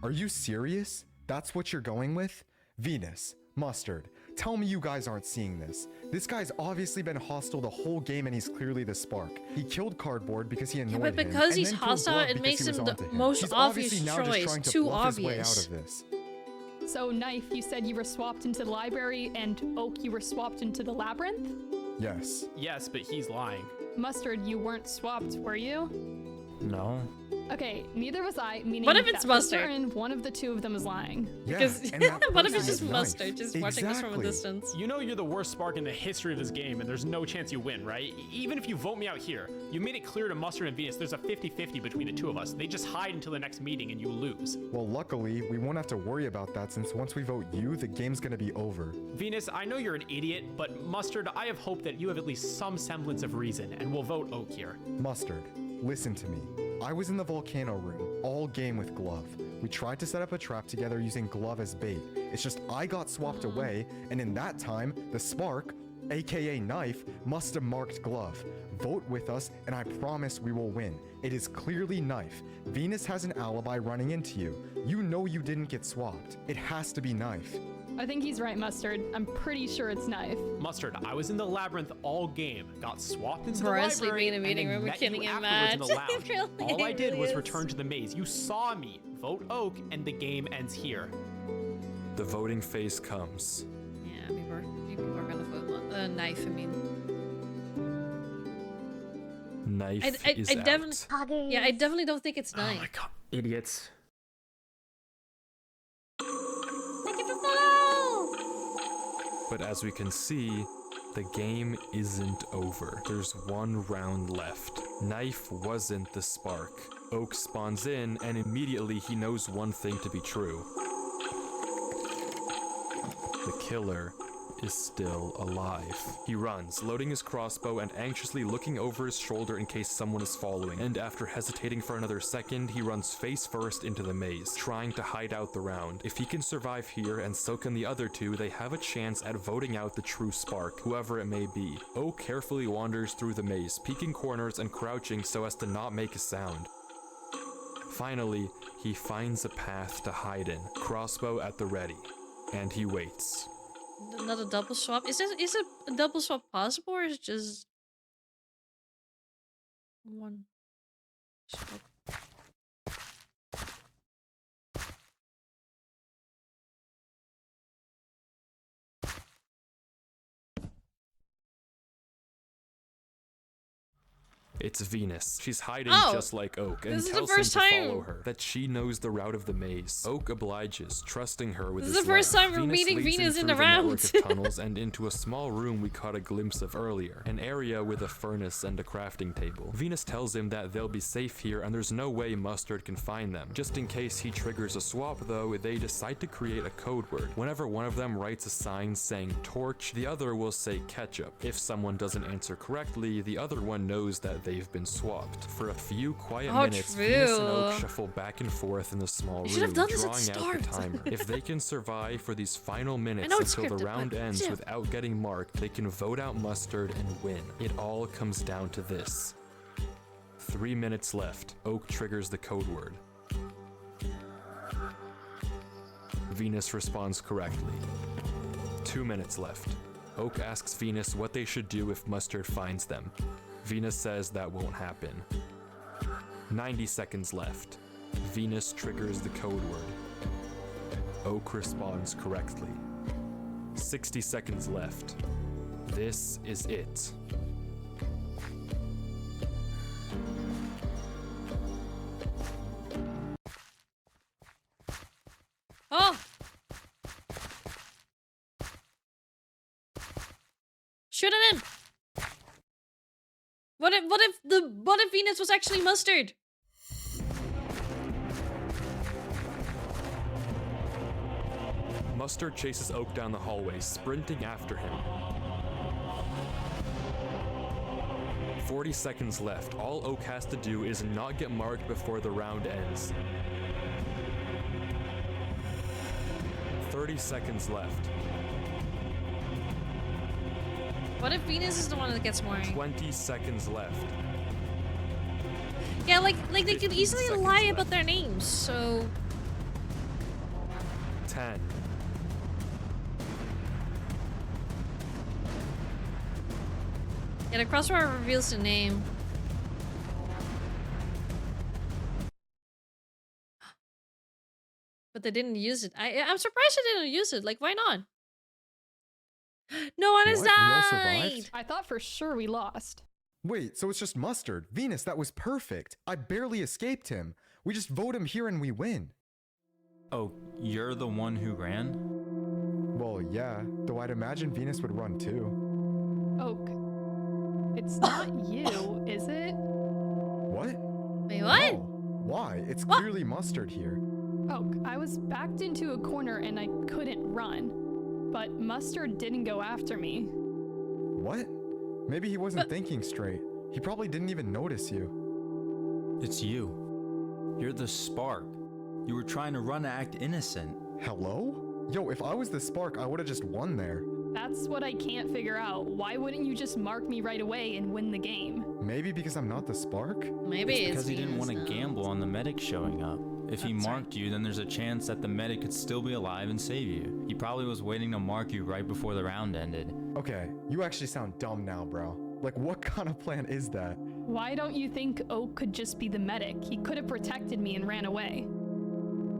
Are you serious? That's what you're going with? Venus, Mustard, tell me you guys aren't seeing this. This guy's obviously been hostile the whole game and he's clearly the Spark. He killed Cardboard because he annoyed him. but because and he's then killed hostile, Glove it because makes he was him the onto him. most He's obvious obviously now just choice. trying to Too bluff his way obvious. out of this. So, Knife, you said you were swapped into the library, and Oak, you were swapped into the labyrinth? Yes. Yes, but he's lying. Mustard, you weren't swapped, were you? No. Okay, neither was I, meaning What if it's that for Mustard? certain one of the two of them is lying. Because and that what if person it's just is Knife. Mustard, just watching this from a Exactly. distance? You know you're the worst Spark in the history of this game, and there's no chance you win, right? Even if you vote me out here, you made it clear to Mustard and Venus there's a 50-50 between the two of us. They just hide until the next meeting and you lose. Well, luckily, we won't have to worry about that since once we vote you, the game's gonna be over. Venus, I know you're an idiot, but Mustard, I have hope that you have at least some semblance of reason, and we'll vote Oak here. Mustard, listen to me. I was in the volcano room all game with Glove. We tried to set up a trap together using Glove as bait. It's just I got swapped away, and in that time, the Spark, aka Knife, must have marked Glove. Vote with us, and I promise we will win. It is clearly Knife. Venus has an alibi running into you. You know you didn't get swapped. It has to be Knife. I think he's right, Mustard. I'm pretty sure it's Knife. Mustard, I was in the labyrinth all game, got swapped into the Bro, library, sleeping in a meeting and room then with met Kenny you and afterwards in Matt. the lounge. Really, All I did really was is. return to the maze. You saw me. Vote Oak, and the game ends here. The voting phase comes. Yeah, people are gonna vote Knife. I mean, Knife I is definitely, out. yeah, I definitely don't think it's Knife. Oh my god, idiots. Thank you for follow. But as we can see, the game isn't over. There's one round left. Knife wasn't the Spark. Oak spawns in, and immediately he knows one thing to be true. The killer is still alive. He runs, loading his crossbow and anxiously looking over his shoulder in case someone is following, and after hesitating for another second, he runs face first into the maze, trying to hide out the round. If he can survive here, and so can the other two, they have a chance at voting out the true Spark, whoever it may be. Oak carefully wanders through the maze, peeking corners and crouching so as to not make a sound. Finally, he finds a path to hide in, crossbow at the ready, and he waits. Another double swap. Is a double swap possible, or is it just one swap? It's Venus. She's hiding just like Oak and this is the tells him first to time- follow her, that she knows the route of the maze. Oak obliges, trusting her with This his is the first life. time we're Venus meeting leads him Venus in through the network round. of tunnels and into a small room we caught a glimpse of earlier, an area with a furnace and a crafting table. Venus tells him that they'll be safe here and there's no way Mustard can find them. Just in case he triggers a swap though, they decide to create a code word. Whenever one of them writes a sign saying torch, the other will say ketchup. If someone doesn't answer correctly, the other one knows that they've been swapped. For a few quiet minutes, Venus and Oak true. shuffle back and forth in the small You should room, have done this at drawing out start. the timer. If they can survive for these final minutes know it's until the scripted, round but ends still. without getting marked, they can vote out Mustard and win. It all comes down to this. 3 minutes left. Oak triggers the code word. Venus responds correctly. 2 minutes left. Oak asks Venus what they should do if Mustard finds them. Venus says that won't happen. 90 seconds left. Venus triggers the code word. Oak responds correctly. 60 seconds left. This is it. Oh! Shoot it in! What if Venus was actually Mustard? Mustard chases Oak down the hallway, sprinting after him. 40 seconds left. All Oak has to do is not get marked before the round ends. 30 seconds left. What if Venus is the one that gets more? 20 seconds left. Yeah, like they could 15 easily seconds lie left. about their names, so 10. yeah, the crossword reveals the name. But they didn't use it. I'm surprised they didn't use it. Like, why not? No one has What? We all died. survived? I thought for sure we lost. Wait, so it's just Mustard. Venus, that was perfect. I barely escaped him. We just vote him here and we win. Oh, you're the one who ran? Well, yeah, though I'd imagine Venus would run too. Oak. It's not you, is it? What? Wait, what? No. Why? It's clearly Mustard here. Oak, I was backed into a corner and I couldn't run. But Mustard didn't go after me. What? Maybe he wasn't thinking straight. He probably didn't even notice you. It's you. You're the spark. You were trying to run to act innocent. Hello? Yo, if I was the spark, I would have just won there. That's what I can't figure out. Why wouldn't you just mark me right away and win the game? Maybe because I'm not the spark? Maybe It's it's because he didn't Venus want to now. gamble on the medic showing up. If he That's marked you, then there's a chance that the medic could still be alive and save you. He probably was waiting to mark you right before the round ended. Okay, you actually sound dumb now, bro. Like, what kind of plan is that? Why don't you think Oak could just be the medic? He could have protected me and ran away.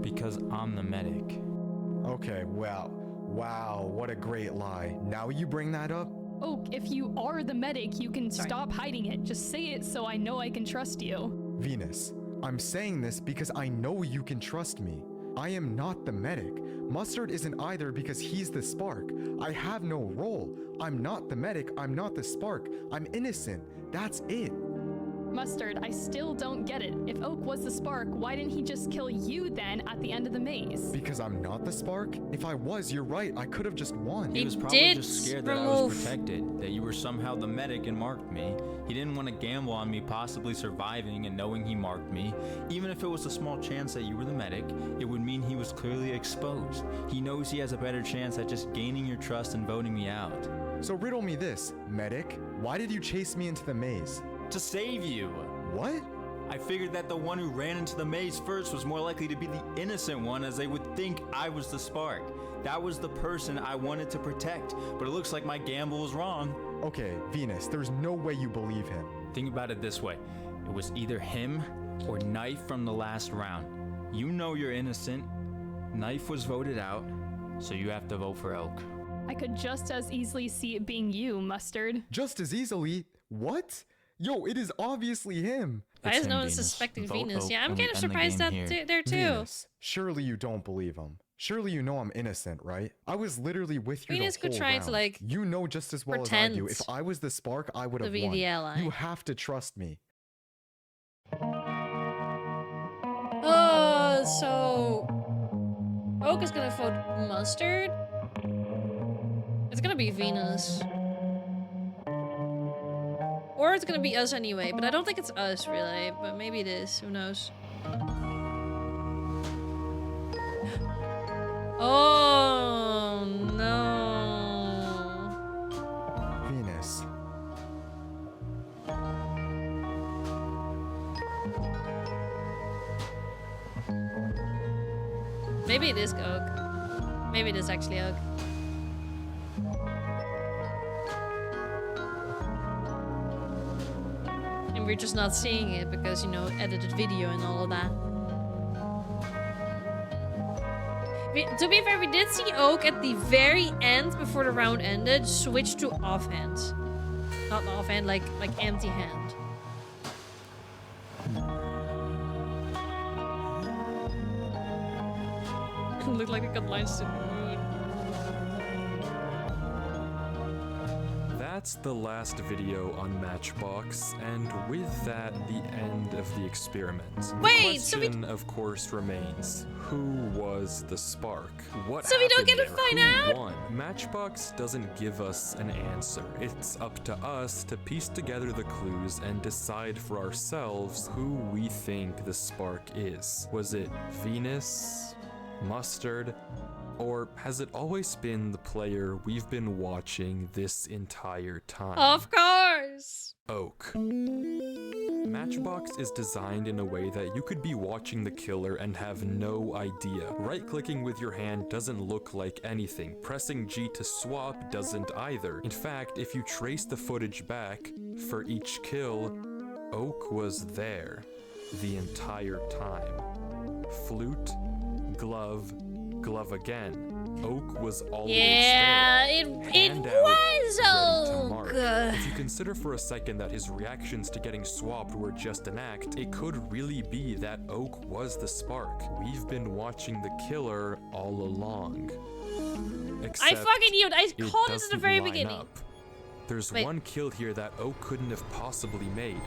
Because I'm the medic. Okay, well, wow, what a great lie. Now you bring that up? Oak, if you are the medic, you can stop hiding it. Just say it so I know I can trust you. Venus, I'm saying this because I know you can trust me. I am not the medic. Mustard isn't either because he's the spark. I have no role. I'm not the medic. I'm not the spark. I'm innocent. That's it. Mustard, I still don't get it. If Oak was the spark, why didn't he just kill you then at the end of the maze? Because I'm not the spark? If I was, you're right. I could have just won. He was probably just scared that I was protected, that you were somehow the medic and marked me. He didn't want to gamble on me possibly surviving and knowing he marked me. Even if it was a small chance that you were the medic, it would mean he was clearly exposed. He knows he has a better chance at just gaining your trust and voting me out. So riddle me this, medic. Why did you chase me into the maze? To save you. What? I figured that the one who ran into the maze first was more likely to be the innocent one, as they would think I was the spark. That was the person I wanted to protect, but it looks like my gamble was wrong. Okay, Venus, there's no way you believe him. Think about it this way. It was either him or Knife from the last round. You know you're innocent. Knife was voted out, so you have to vote for Oak. I could just as easily see it being you, Mustard. Just as easily? What? Yo, it is obviously him. Why is no one suspecting Venus? Yeah, I'm kind of surprised that there too. Venus, surely you don't believe him. Surely you know I'm innocent, right? I was literally with you Venus the whole could try round. to, like, You know just as well as I do. If I was the spark, I would have be won. the ally. You have to trust me. So Oak is gonna vote Mustard. It's gonna be Venus. Or it's gonna be us anyway, but I don't think it's us really, but maybe it is, who knows. Oh no. Venus. Maybe it is Oak. Maybe it is actually Oak. And we're just not seeing it because, you know, edited video and all of that. To be fair, we did see Oak at the very end before the round ended switch to offhand. Not offhand, like empty hand. Looked like it got lines to me. That's the last video on Matchbox, and with that, the end of the experiment. Wait, the so we- question, of course, remains: who was the spark? What So we don't happened get to there? find Who out? won? Matchbox doesn't give us an answer. It's up to us to piece together the clues and decide for ourselves who we think the spark is. Was it Venus? Mustard? Or has it always been the player we've been watching this entire time? Of course! Oak. Matchbox is designed in a way that you could be watching the killer and have no idea. Right-clicking with your hand doesn't look like anything. Pressing G to swap doesn't either. In fact, if you trace the footage back, for each kill, Oak was there the entire time. Flute, glove, glove again. Oak was always Yeah, there. it Hand out, was ready to Oak. mark. If you consider for a second that his reactions to getting swapped were just an act, it could really be that Oak was the spark. We've been watching the killer all along. I Except fucking knew it. I called it at the doesn't very line beginning. up. There's Wait. one kill here that Oak couldn't have possibly made.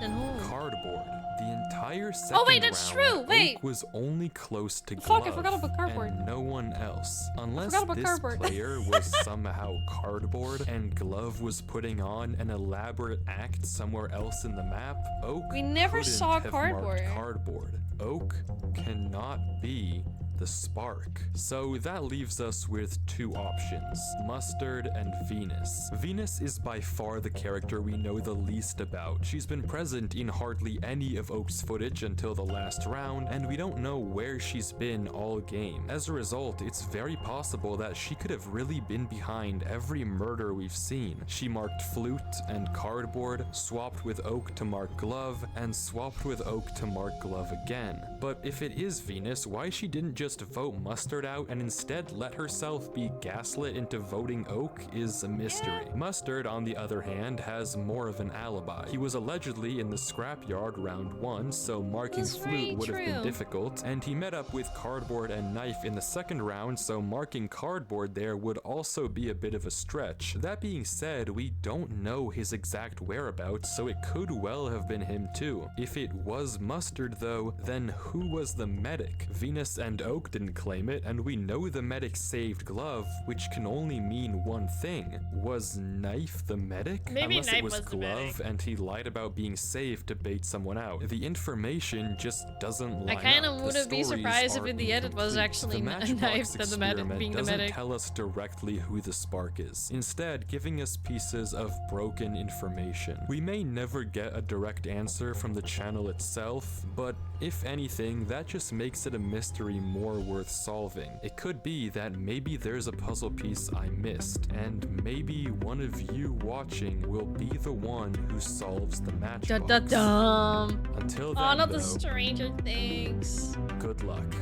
Then who? Cardboard. The entire second Oh, wait, that's round, true. Wait. Oak was only close to Fuck, Glove, I forgot about Cardboard. and no one else. Unless forgot about this Cardboard. player was somehow Cardboard and Glove was putting on an elaborate act somewhere else in the map, Oak We never couldn't saw have Cardboard. marked Cardboard. Oak cannot be the Spark. So that leaves us with two options, Mustard and Venus. Venus is by far the character we know the least about. She's been present in hardly any of Oak's footage until the last round, and we don't know where she's been all game. As a result, it's very possible that she could have really been behind every murder we've seen. She marked Flute and Cardboard, swapped with Oak to mark Glove, and swapped with Oak to mark Glove again. But if it is Venus, why she didn't just vote Mustard out and instead let herself be gaslit into voting Oak is a mystery. Mustard, on the other hand, has more of an alibi. He was allegedly in the scrapyard round 1, so marking Flute would have been difficult, and he met up with Cardboard and Knife in the second round, so marking Cardboard there would also be a bit of a stretch. That being said, we don't know his exact whereabouts, so it could well have been him too. If it was Mustard though, then who was the medic? Venus and Oak didn't claim it, and we know the medic saved Glove, which can only mean one thing. Was Knife the medic? Maybe Unless Knife it was was the medic. Glove and he lied about being saved to bait someone out. The information just doesn't line I kind up. of The wouldn't be stories surprised if are in the end it was incomplete. actually The a Matchbox Knife than the medic experiment being the doesn't medic. tell us directly who the Spark is, instead giving us pieces of broken information. We may never get a direct answer from the channel itself, but if anything, that just makes it a mystery more worth solving. It could be that maybe there's a puzzle piece I missed, and maybe one of you watching will be the one who solves the Matchbox. Da-da-dum. Until then, Oh, not though, the Stranger Things. good luck.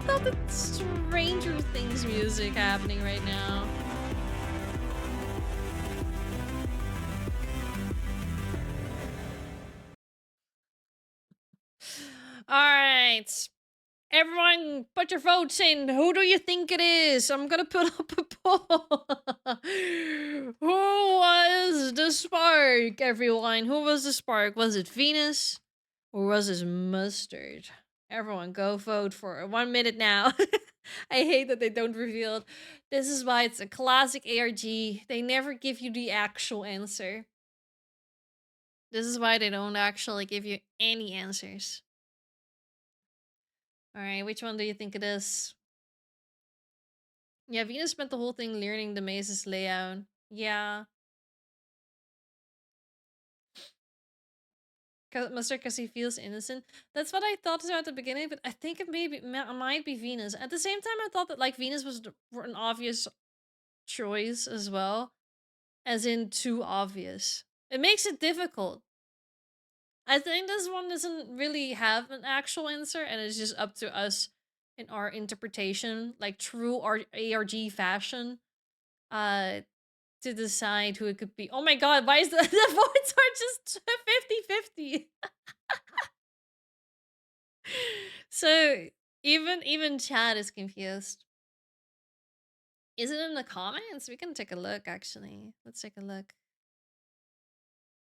Not the Stranger Things music happening right now. Alright. Everyone, put your votes in. Who do you think it is? I'm gonna put up a poll. Who was the Spark, everyone? Who was the Spark? Was it Venus? Or was it Mustard? Everyone, go vote for it. 1 minute now. I hate that they don't reveal it. This is why it's a classic ARG. They never give you the actual answer. This is why they don't actually give you any answers. Alright, which one do you think it is? Yeah, Venus spent the whole thing learning the maze's layout. Yeah. Mustard because he feels innocent. That's what I thought at the beginning, but I think it might be Venus. At the same time, I thought that like Venus was an obvious choice as well, as in too obvious. It makes it difficult. I think this one doesn't really have an actual answer, and it's just up to us in our interpretation, like true ARG fashion, to decide who it could be. Oh my god, why is the votes are just 50-50? So even Chad is confused. Is it in the comments? We can take a look, actually. Let's take a look.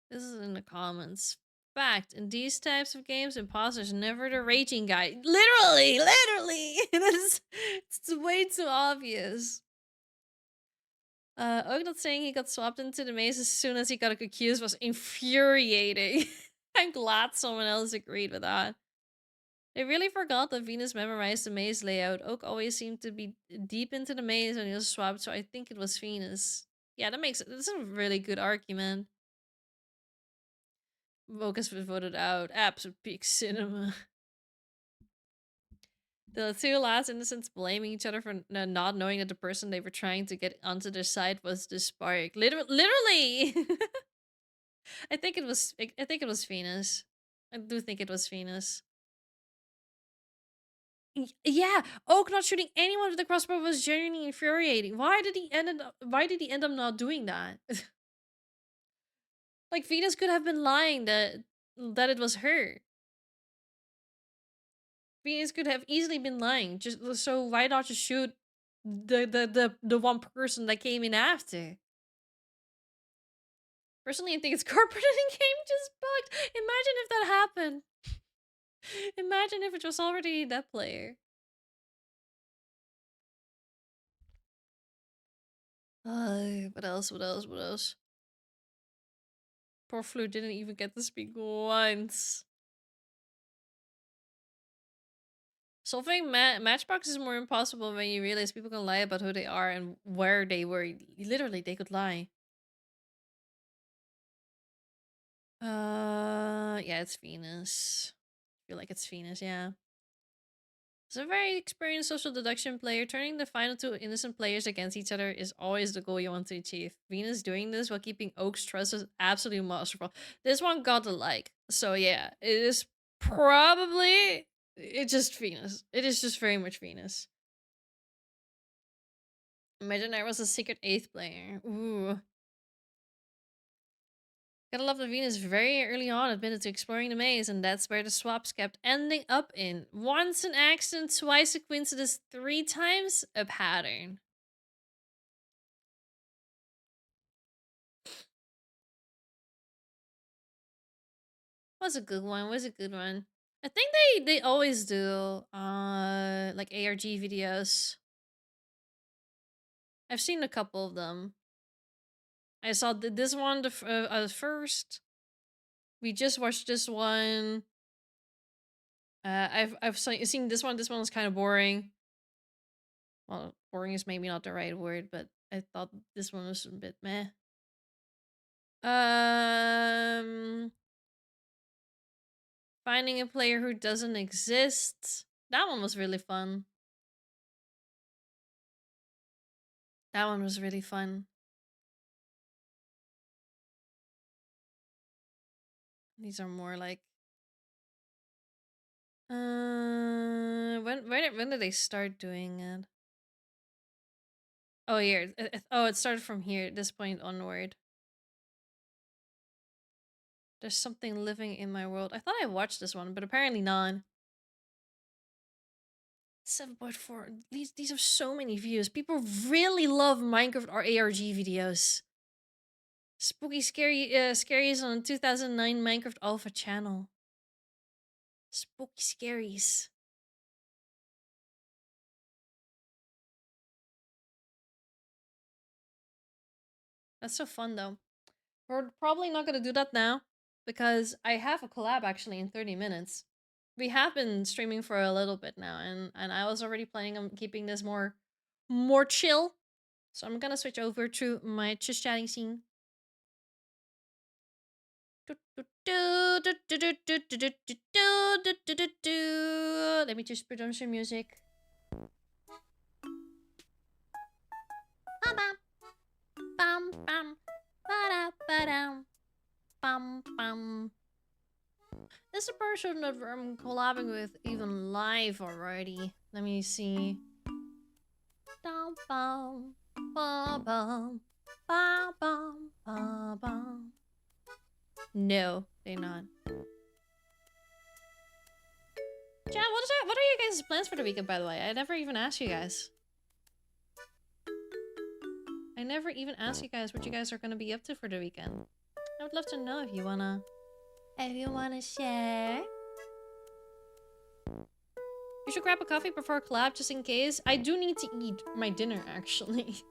This is in the comments. Fact, in these types of games, imposters never the raging guy. Literally! It's way too obvious. Oak not saying he got swapped into the maze as soon as he got accused was infuriating. I'm glad someone else agreed with that. They really forgot that Venus memorized the maze layout. Oak always seemed to be deep into the maze when he was swapped, so I think it was Venus. Yeah, that's a really good argument. Vocus was voted out. Absolute peak cinema. The two last innocents blaming each other for not knowing that the person they were trying to get onto their side was the Spark. Literally. I think it was Venus. I do think it was Venus. Yeah, Oak not shooting anyone with the crossbow was genuinely infuriating. Why did he end up not doing that? Like Venus could have been lying that it was her. Venus could have easily been lying. Just so why not just shoot the one person that came in after? Personally, I think it's corporate and the game just bugged. Imagine if that happened. Imagine if it was already that player. What else? What else? What else? Poor Flute didn't even get to speak once. Solving Matchbox is more impossible when you realize people can lie about who they are and where they were. Literally, they could lie. Yeah, it's Venus. I feel like it's Venus, yeah. As a very experienced social deduction player, turning the final two innocent players against each other is always the goal you want to achieve. Venus doing this while keeping Oak's trust is absolutely masterful. This one got the like. So yeah, it is probably... It's just Venus. It is just very much Venus. Imagine I was a secret 8th player. Ooh. Gotta love that Venus very early on admitted to exploring the maze, and that's where the swaps kept ending up in. Once an accident, twice a coincidence, 3 times a pattern. Was a good one, was a good one. I think they always do like ARG videos. I've seen a couple of them. I saw this one first. We just watched this one. I've seen this one. This one was kind of boring. Well, boring is maybe not the right word, but I thought this one was a bit meh. Finding a player who doesn't exist. That one was really fun. That one was really fun. These are more like when did they start doing it? Oh, here. It started from here, at this point onward. There's something living in my world. I thought I watched this one, but apparently not. 7.4. These have so many views. People really love Minecraft or ARG videos. Spooky Scaries on 2009 Minecraft Alpha channel. Spooky Scaries. That's so fun though. We're probably not gonna do that now because I have a collab actually in 30 minutes. We have been streaming for a little bit now, and I was already planning on keeping this more chill. So I'm gonna switch over to my chatting scene. Let me just put on some music. Bam bam bam bam ba ba dum bam bam. This is a person that I'm collabing with even live already. Let me see. Dum bum ba bum ba bum ba bum. No, they're not. Chat, what are you guys' plans for the weekend, by the way? I never even asked you guys. I never even asked you guys what you guys are gonna be up to for the weekend. I would love to know if you wanna share. You should grab a coffee before a collab just in case. I do need to eat my dinner, actually.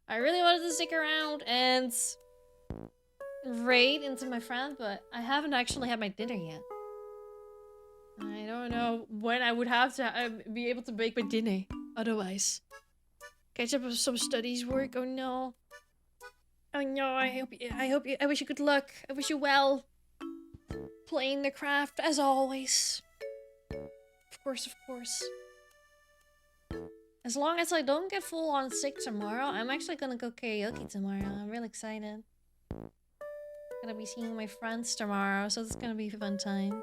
I really wanted to stick around and raid into my friend, but I haven't actually had my dinner yet. I don't know when I would have to be able to bake my dinner otherwise. Catch up with some studies work. Oh no. Oh no, I wish you good luck. I wish you well. Playing the craft as always. Of course, of course. As long as I don't get full on sick tomorrow, I'm actually gonna go karaoke tomorrow. I'm really excited. Gonna be seeing my friends tomorrow, so it's gonna be a fun time.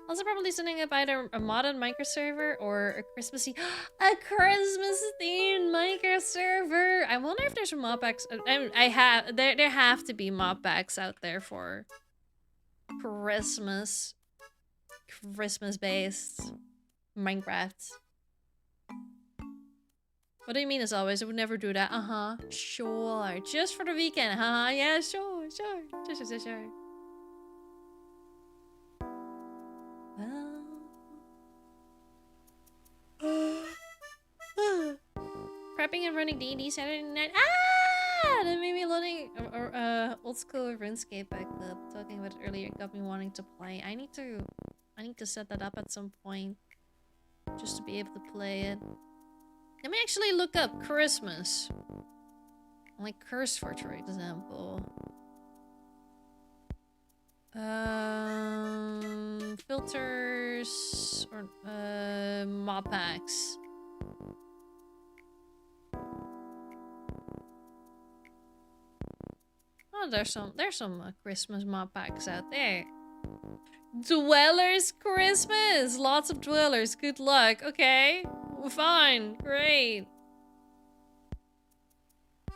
Also probably sending up either a modded Minecraft server or a Christmassy a Christmas themed Minecraft server. I wonder if there's mod packs. There have to be mod packs out there for Christmas based Minecraft. What do you mean as always? I would never do that. Uh-huh. Sure. Just for the weekend. Uh-huh. Yeah, sure. Sure. Prepping and running D&D Saturday night. Ah! That made me loading old school RuneScape back up. Talking about it earlier got me wanting to play. I need to set that up at some point. Just to be able to play it. Let me actually look up Christmas. Like Cursefort, for example. Filters or mob packs. Oh, there's some Christmas mob packs out there. Dwellers Christmas! Lots of dwellers. Good luck. Okay. Fine. Great.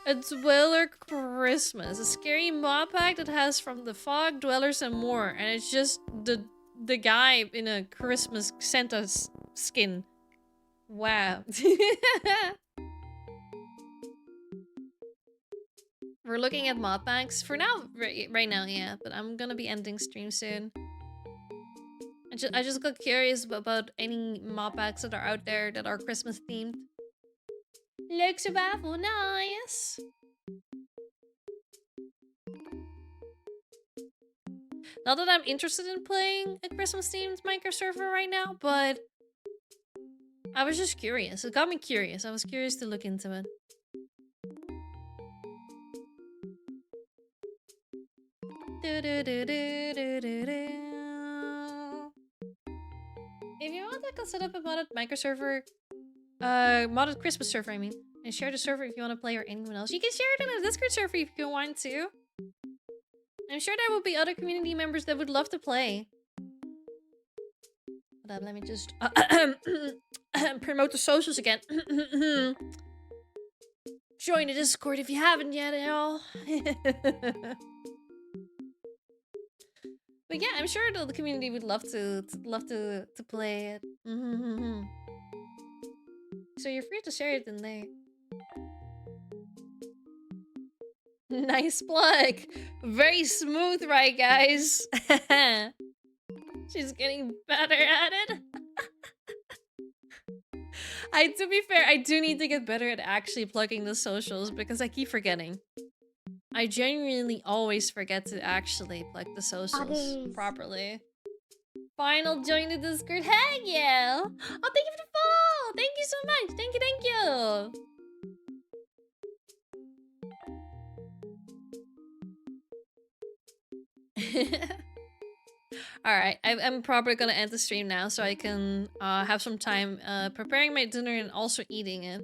A Dweller Christmas. A scary mob pack that has From the Fog, Dwellers, and more. And it's just the guy in a Christmas Santa skin. Wow. We're looking at mob packs. For now, right now, yeah. But I'm gonna be ending stream soon. I just got curious about any mob packs that are out there that are Christmas themed. Like survival, nice. Not that I'm interested in playing a Christmas themed Minecraft server right now, but I was just curious. It got me curious. I was curious to look into it. If you want, I can set up a modded Minecraft server, modded Christmas server, I mean, and share the server if you want to play or anyone else. You can share it in a Discord server if you want to. I'm sure there will be other community members that would love to play. Hold up, let me just promote the socials again. Join the Discord if you haven't yet, y'all. But yeah, I'm sure the community would love to play it. So you're free to share it in there. Nice plug. Very smooth, right, guys? She's getting better at it. To be fair, I do need to get better at actually plugging the socials because I keep forgetting. I genuinely always forget to actually plug the socials properly. Final join the Discord. Heck yeah! Oh, thank you for the follow! Thank you so much! Thank you! Alright, I'm probably gonna end the stream now so I can have some time preparing my dinner and also eating it.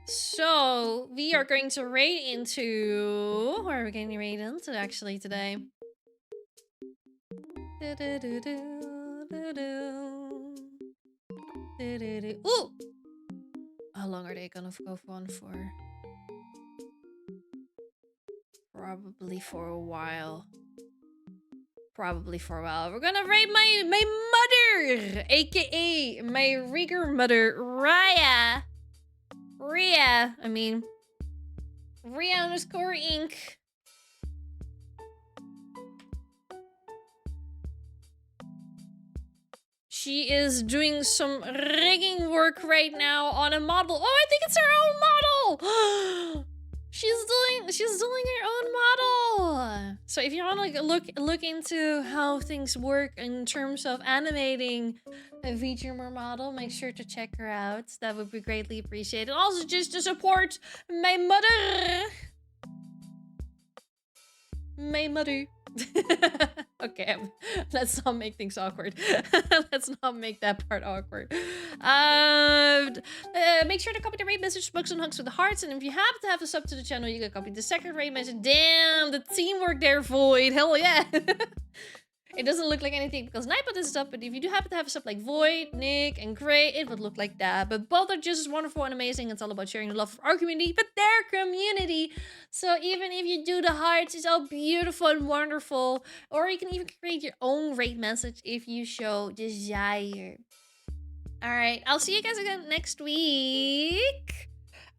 So, we are going to raid into... Where are we going to raid into actually today? Ooh! How long are they gonna go on for? Probably for a while. We're gonna raid my mother! AKA my Rieger mother, Raya! Ria underscore Inc. She is doing some rigging work right now on a model. Oh, I think it's her own model. She's doing her own model. So if you want to look into how things work in terms of animating a VTuber model, make sure to check her out. That would be greatly appreciated. Also, just to support my mother. Okay, let's not make things awkward. Let's not make that part awkward. Make sure to copy the raid message, Bugs and Hunks with the hearts, and if you happen to have a sub to the channel, you can copy the second raid message. Damn, the teamwork there, Void. Hell yeah. It doesn't look like anything because Nightbot is up, but if you do happen to have a sub like Void, Nick, and Gray, it would look like that. But both are just as wonderful and amazing. It's all about sharing the love for our community, but their community. So even if you do the hearts, it's all beautiful and wonderful. Or you can even create your own raid message if you show desire. Alright, I'll see you guys again next week.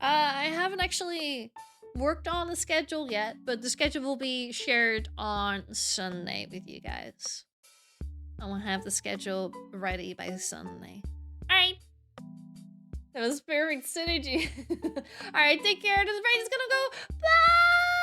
I haven't actually worked on the schedule yet, but the schedule will be shared on Sunday with you guys. I want to have the schedule ready by Sunday. Alright. That was perfect synergy. Alright, take care. This brain is gonna go. Bye!